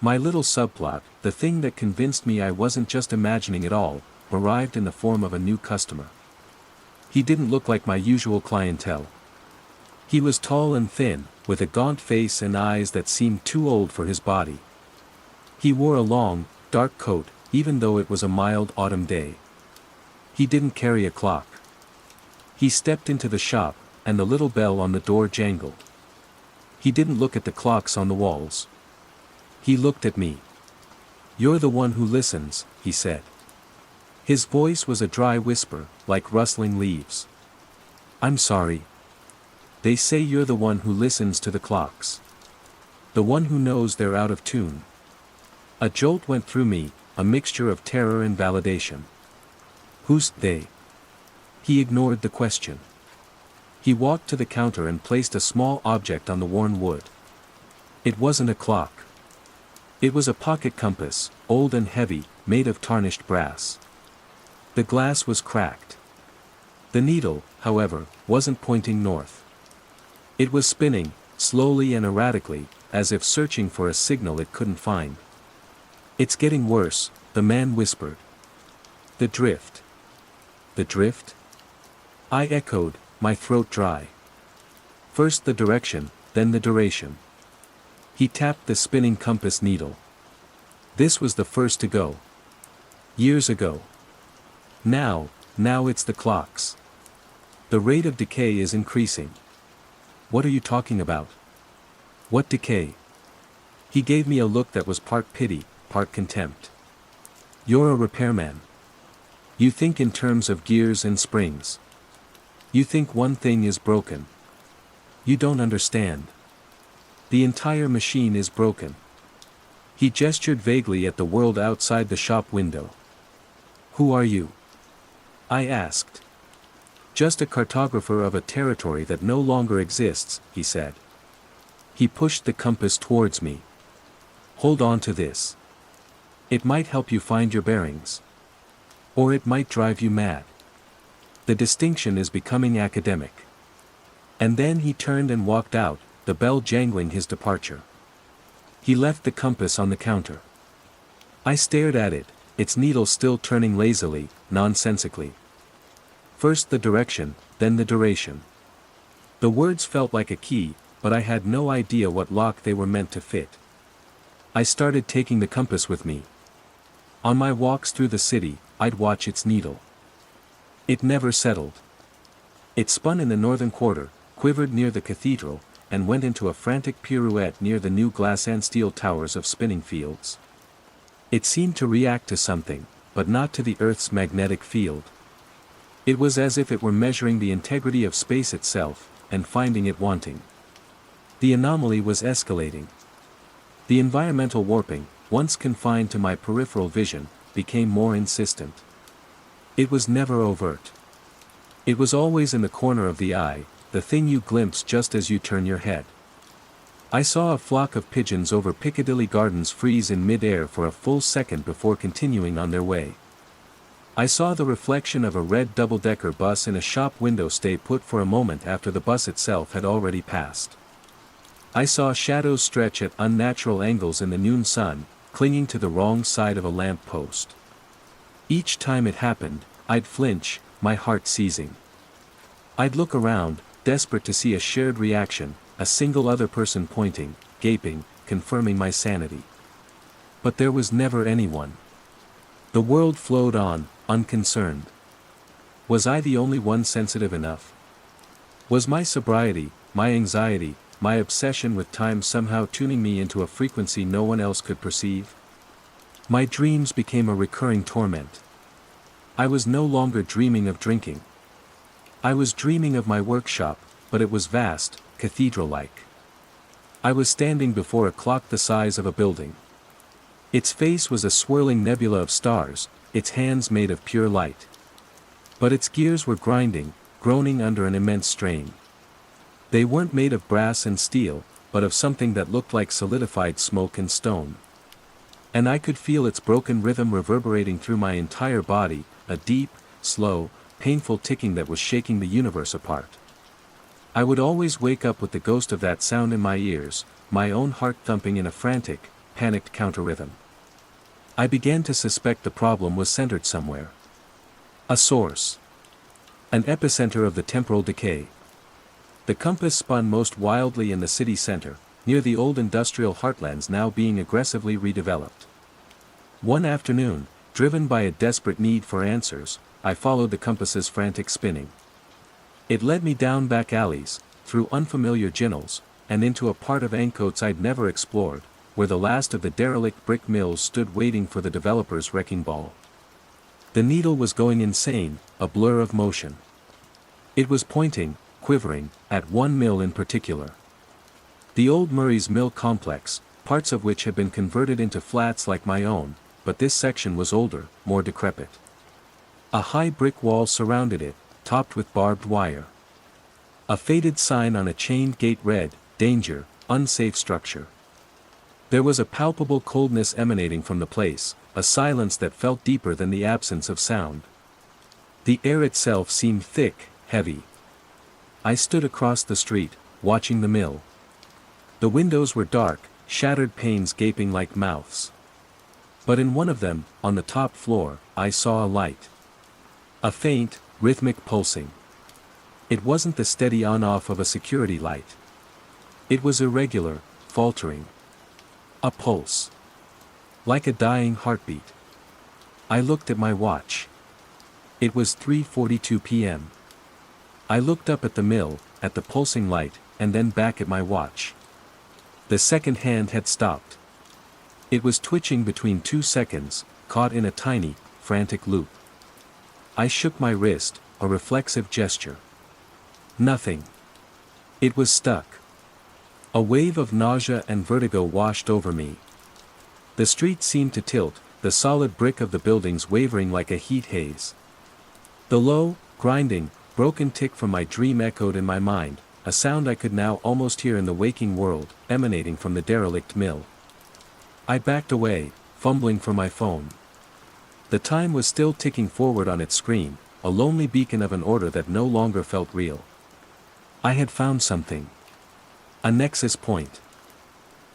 My little subplot, the thing that convinced me I wasn't just imagining it all, arrived in the form of a new customer. He didn't look like my usual clientele. He was tall and thin, with a gaunt face and eyes that seemed too old for his body. He wore a long, dark coat, even though it was a mild autumn day. He didn't carry a clock. He stepped into the shop, and the little bell on the door jangled. He didn't look at the clocks on the walls. He looked at me. "You're the one who listens," he said. His voice was a dry whisper, like rustling leaves. "I'm sorry. They say you're the one who listens to the clocks. The one who knows they're out of tune." A jolt went through me, a mixture of terror and validation. "Who's they?" He ignored the question. He walked to the counter and placed a small object on the worn wood. It wasn't a clock. It was a pocket compass, old and heavy, made of tarnished brass. The glass was cracked. The needle, however, wasn't pointing north. It was spinning, slowly and erratically, as if searching for a signal it couldn't find. "It's getting worse," the man whispered. "The drift." "The drift?" I echoed, my throat dry. "First the direction, then the duration." He tapped the spinning compass needle. "This was the first to go. Years ago. Now it's the clocks. The rate of decay is increasing." "What are you talking about?" "What decay?" He gave me a look that was part pity, part contempt. "You're a repairman. You think in terms of gears and springs. You think one thing is broken. You don't understand. The entire machine is broken." He gestured vaguely at the world outside the shop window. "Who are you?" I asked. "Just a cartographer of a territory that no longer exists," he said. He pushed the compass towards me. "Hold on to this. It might help you find your bearings. Or it might drive you mad. The distinction is becoming academic." And then he turned and walked out, the bell jangling his departure. He left the compass on the counter. I stared at it, its needle still turning lazily, nonsensically. First the direction, then the duration. The words felt like a key, but I had no idea what lock they were meant to fit. I started taking the compass with me. On my walks through the city, I'd watch its needle. It never settled. It spun in the northern quarter, quivered near the cathedral, and went into a frantic pirouette near the new glass and steel towers of spinning fields. It seemed to react to something, but not to the Earth's magnetic field. It was as if it were measuring the integrity of space itself, and finding it wanting. The anomaly was escalating. The environmental warping, once confined to my peripheral vision, became more insistent. It was never overt. It was always in the corner of the eye, the thing you glimpse just as you turn your head. I saw a flock of pigeons over Piccadilly Gardens freeze in mid-air for a full second before continuing on their way. I saw the reflection of a red double-decker bus in a shop window stay put for a moment after the bus itself had already passed. I saw shadows stretch at unnatural angles in the noon sun, clinging to the wrong side of a lamp post. Each time it happened, I'd flinch, my heart seizing. I'd look around, desperate to see a shared reaction, a single other person pointing, gaping, confirming my sanity. But there was never anyone. The world flowed on, unconcerned. Was I the only one sensitive enough? Was my sobriety, my anxiety, my obsession with time somehow tuning me into a frequency no one else could perceive? My dreams became a recurring torment. I was no longer dreaming of drinking. I was dreaming of my workshop, but it was vast, cathedral-like. I was standing before a clock the size of a building. Its face was a swirling nebula of stars, its hands made of pure light. But its gears were grinding, groaning under an immense strain. They weren't made of brass and steel, but of something that looked like solidified smoke and stone. And I could feel its broken rhythm reverberating through my entire body, a deep, slow, painful ticking that was shaking the universe apart. I would always wake up with the ghost of that sound in my ears, my own heart thumping in a frantic, panicked counter-rhythm. I began to suspect the problem was centered somewhere. A source. An epicenter of the temporal decay. The compass spun most wildly in the city center, near the old industrial heartlands now being aggressively redeveloped. One afternoon, driven by a desperate need for answers, I followed the compass's frantic spinning. It led me down back alleys, through unfamiliar ginnels, and into a part of Ancoats I'd never explored, where the last of the derelict brick mills stood waiting for the developer's wrecking ball. The needle was going insane, a blur of motion. It was pointing, quivering, at one mill in particular. The old Murray's Mill complex, parts of which had been converted into flats like my own, but this section was older, more decrepit. A high brick wall surrounded it, topped with barbed wire. A faded sign on a chained gate read, "Danger, unsafe structure." There was a palpable coldness emanating from the place, a silence that felt deeper than the absence of sound. The air itself seemed thick, heavy. I stood across the street, watching the mill. The windows were dark, shattered panes gaping like mouths. But in one of them, on the top floor, I saw a light. A faint, rhythmic pulsing. It wasn't the steady on-off of a security light. It was irregular, faltering. A pulse. Like a dying heartbeat. I looked at my watch. It was 3:42 p.m. I looked up at the mill, at the pulsing light, and then back at my watch. The second hand had stopped. It was twitching between 2 seconds, caught in a tiny, frantic loop. I shook my wrist, a reflexive gesture. Nothing. It was stuck. A wave of nausea and vertigo washed over me. The street seemed to tilt, the solid brick of the buildings wavering like a heat haze. The low, grinding, broken tick from my dream echoed in my mind, a sound I could now almost hear in the waking world, emanating from the derelict mill. I backed away, fumbling for my phone. The time was still ticking forward on its screen, a lonely beacon of an order that no longer felt real. I had found something. A nexus point.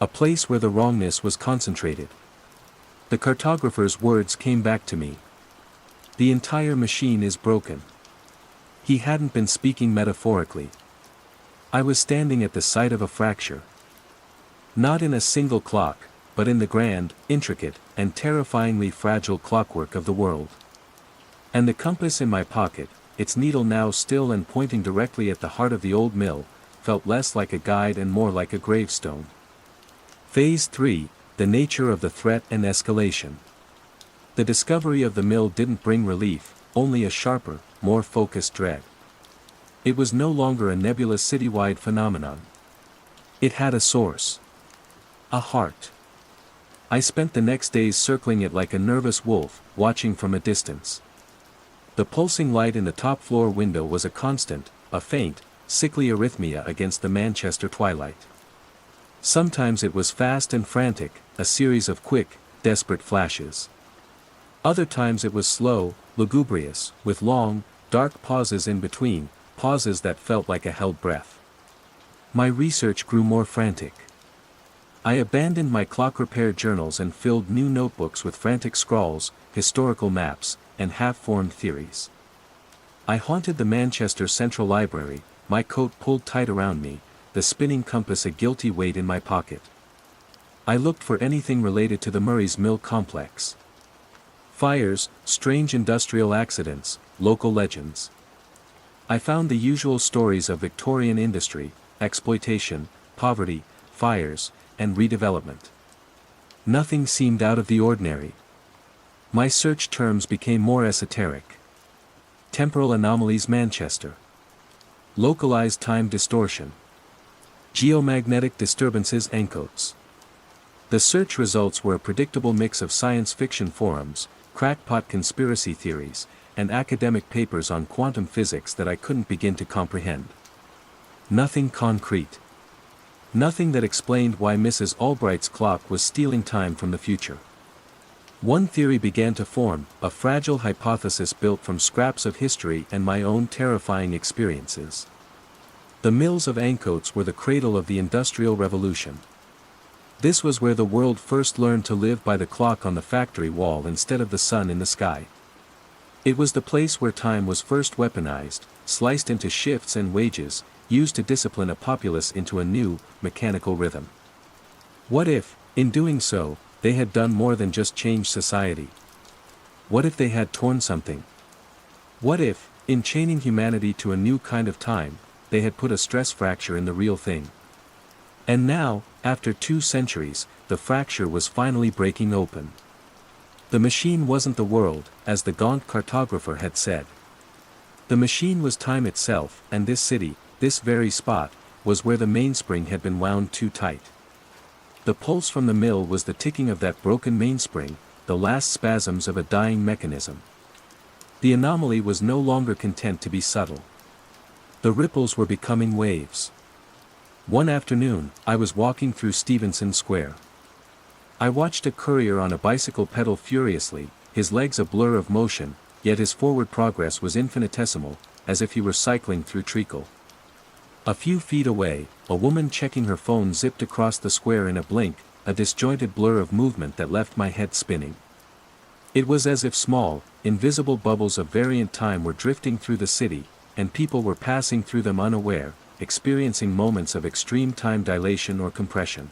A place where the wrongness was concentrated. The cartographer's words came back to me. The entire machine is broken. He hadn't been speaking metaphorically. I was standing at the site of a fracture. Not in a single clock, but in the grand, intricate, and terrifyingly fragile clockwork of the world. And the compass in my pocket, its needle now still and pointing directly at the heart of the old mill, felt less like a guide and more like a gravestone. Phase 3, the nature of the threat and escalation. The discovery of the mill didn't bring relief, only a sharper, more focused dread. It was no longer a nebulous citywide phenomenon. It had a source. A heart. I spent the next days circling it like a nervous wolf, watching from a distance. The pulsing light in the top floor window was a constant, a faint, sickly arrhythmia against the Manchester twilight. Sometimes it was fast and frantic, a series of quick, desperate flashes. Other times it was slow, lugubrious, with long, dark pauses in between, pauses that felt like a held breath. My research grew more frantic. I abandoned my clock repair journals and filled new notebooks with frantic scrawls, historical maps, and half-formed theories. I haunted the Manchester Central Library, my coat pulled tight around me, the spinning compass a guilty weight in my pocket. I looked for anything related to the Murray's Mill complex. Fires, strange industrial accidents, local legends. I found the usual stories of Victorian industry, exploitation, poverty, fires, and redevelopment. Nothing seemed out of the ordinary. My search terms became more esoteric. Temporal anomalies Manchester. Localized time distortion. Geomagnetic disturbances Ancoats. The search results were a predictable mix of science fiction forums, crackpot conspiracy theories, and academic papers on quantum physics that I couldn't begin to comprehend. Nothing concrete. Nothing that explained why Mrs. Albright's clock was stealing time from the future. One theory began to form, a fragile hypothesis built from scraps of history and my own terrifying experiences. The mills of Ancoats were the cradle of the Industrial Revolution. This was where the world first learned to live by the clock on the factory wall instead of the sun in the sky. It was the place where time was first weaponized, sliced into shifts and wages, used to discipline a populace into a new, mechanical rhythm. What if, in doing so, they had done more than just change society? What if they had torn something? What if, in chaining humanity to a new kind of time, they had put a stress fracture in the real thing? And now, after 2 centuries, the fracture was finally breaking open. The machine wasn't the world, as the gaunt cartographer had said. The machine was time itself, and this city, this very spot, was where the mainspring had been wound too tight. The pulse from the mill was the ticking of that broken mainspring, the last spasms of a dying mechanism. The anomaly was no longer content to be subtle. The ripples were becoming waves. One afternoon, I was walking through Stevenson Square. I watched a courier on a bicycle pedal furiously, his legs a blur of motion, yet his forward progress was infinitesimal, as if he were cycling through treacle. A few feet away, a woman checking her phone zipped across the square in a blink, a disjointed blur of movement that left my head spinning. It was as if small, invisible bubbles of variant time were drifting through the city, and people were passing through them unaware, experiencing moments of extreme time dilation or compression.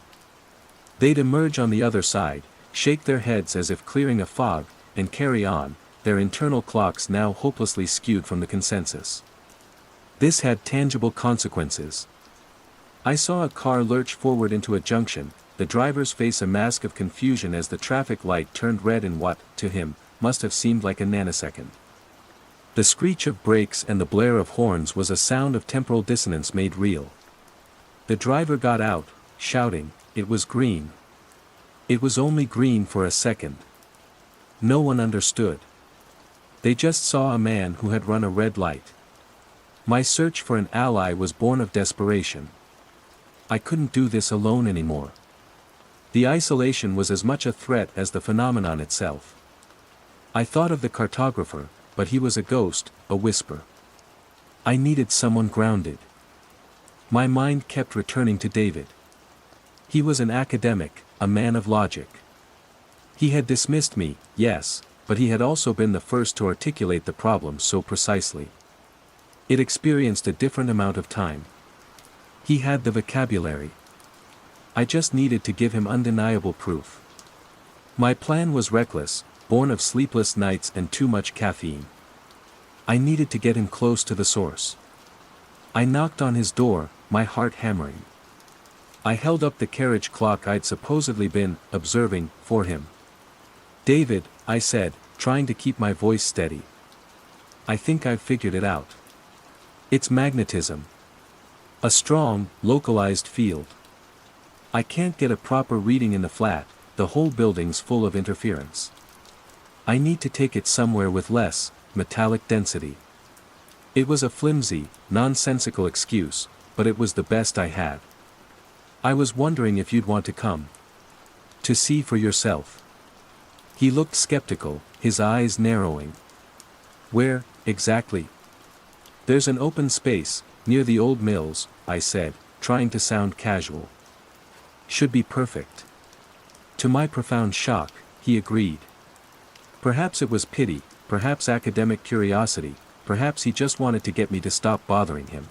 They'd emerge on the other side, shake their heads as if clearing a fog, and carry on, their internal clocks now hopelessly skewed from the consensus. This had tangible consequences. I saw a car lurch forward into a junction, the driver's face a mask of confusion as the traffic light turned red in what, to him, must have seemed like a nanosecond. The screech of brakes and the blare of horns was a sound of temporal dissonance made real. The driver got out, shouting, "It was green." It was only green for a second. No one understood. They just saw a man who had run a red light. My search for an ally was born of desperation. I couldn't do this alone anymore. The isolation was as much a threat as the phenomenon itself. I thought of the cartographer, but he was a ghost, a whisper. I needed someone grounded. My mind kept returning to David. He was an academic, a man of logic. He had dismissed me, yes, but he had also been the first to articulate the problem so precisely. It experienced a different amount of time. He had the vocabulary. I just needed to give him undeniable proof. My plan was reckless, born of sleepless nights and too much caffeine. I needed to get him close to the source. I knocked on his door, my heart hammering. I held up the carriage clock I'd supposedly been observing for him. "David," I said, trying to keep my voice steady. "I think I've figured it out. It's magnetism. A strong, localized field. I can't get a proper reading in the flat, the whole building's full of interference. I need to take it somewhere with less, metallic density." It was a flimsy, nonsensical excuse, but it was the best I had. "I was wondering if you'd want to come. To see for yourself." He looked skeptical, his eyes narrowing. "Where, exactly?" "There's an open space, near the old mills," I said, trying to sound casual. "Should be perfect." To my profound shock, he agreed. Perhaps it was pity, perhaps academic curiosity, perhaps he just wanted to get me to stop bothering him.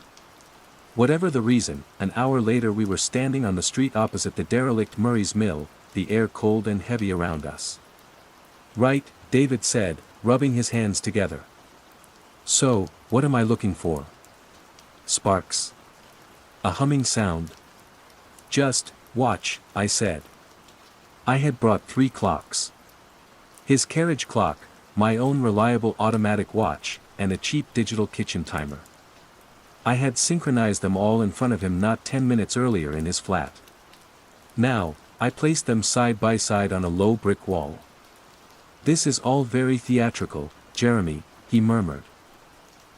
Whatever the reason, an hour later we were standing on the street opposite the derelict Murray's Mill, the air cold and heavy around us. "Right," David said, rubbing his hands together. "So, what am I looking for?" "Sparks. A humming sound. Just, watch, I said. I had brought 3 clocks. His carriage clock, my own reliable automatic watch, and a cheap digital kitchen timer. I had synchronized them all in front of him not 10 minutes earlier in his flat. Now, I placed them side by side on a low brick wall. "This is all very theatrical, Jeremy," he murmured.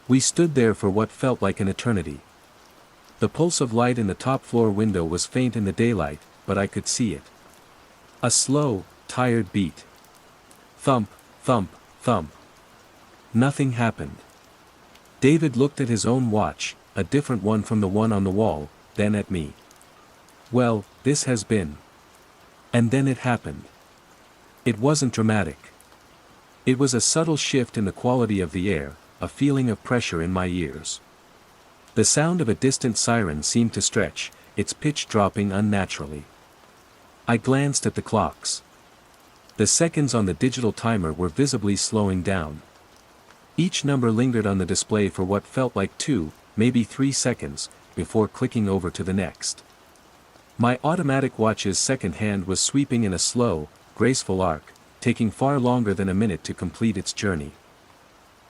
We stood there for what felt like an eternity. The pulse of light in the top floor window was faint in the daylight, but I could see it. A slow, tired beat. Thump, thump, thump. Nothing happened. David looked at his own watch, a different one from the one on the wall, then at me. "Well, this has been." And then it happened. It wasn't dramatic. It was a subtle shift in the quality of the air, a feeling of pressure in my ears. The sound of a distant siren seemed to stretch, its pitch dropping unnaturally. I glanced at the clocks. The seconds on the digital timer were visibly slowing down. Each number lingered on the display for what felt like 2, maybe 3 seconds, before clicking over to the next. My automatic watch's second hand was sweeping in a slow, graceful arc, taking far longer than a minute to complete its journey.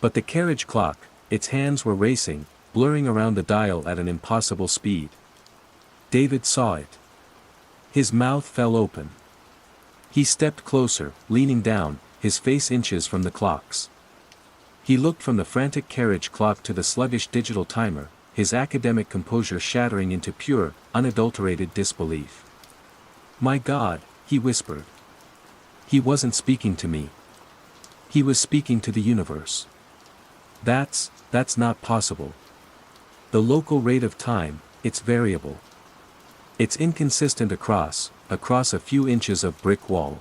But the carriage clock, its hands were racing, blurring around the dial at an impossible speed. David saw it. His mouth fell open. He stepped closer, leaning down, his face inches from the clocks. He looked from the frantic carriage clock to the sluggish digital timer, his academic composure shattering into pure, unadulterated disbelief. "My God," he whispered. He wasn't speaking to me. He was speaking to the universe. That's not possible. The local rate of time, it's variable. It's inconsistent across a few inches of brick wall."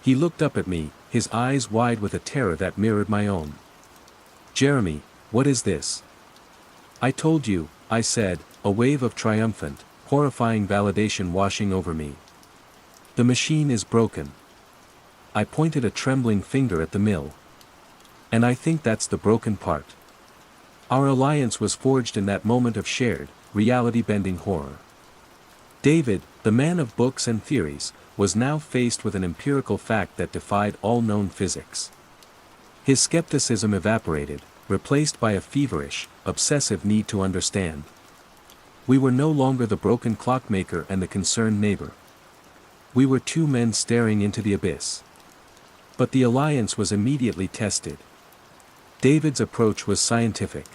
He looked up at me, his eyes wide with a terror that mirrored my own. "Jeremy, what is this?" "I told you," I said, a wave of triumphant, horrifying validation washing over me. "The machine is broken." I pointed a trembling finger at the mill. "And I think that's the broken part." Our alliance was forged in that moment of shared, reality-bending horror. David, the man of books and theories, was now faced with an empirical fact that defied all known physics. His skepticism evaporated, replaced by a feverish, obsessive need to understand. We were no longer the broken clockmaker and the concerned neighbor. We were 2 men staring into the abyss. But the alliance was immediately tested. David's approach was scientific.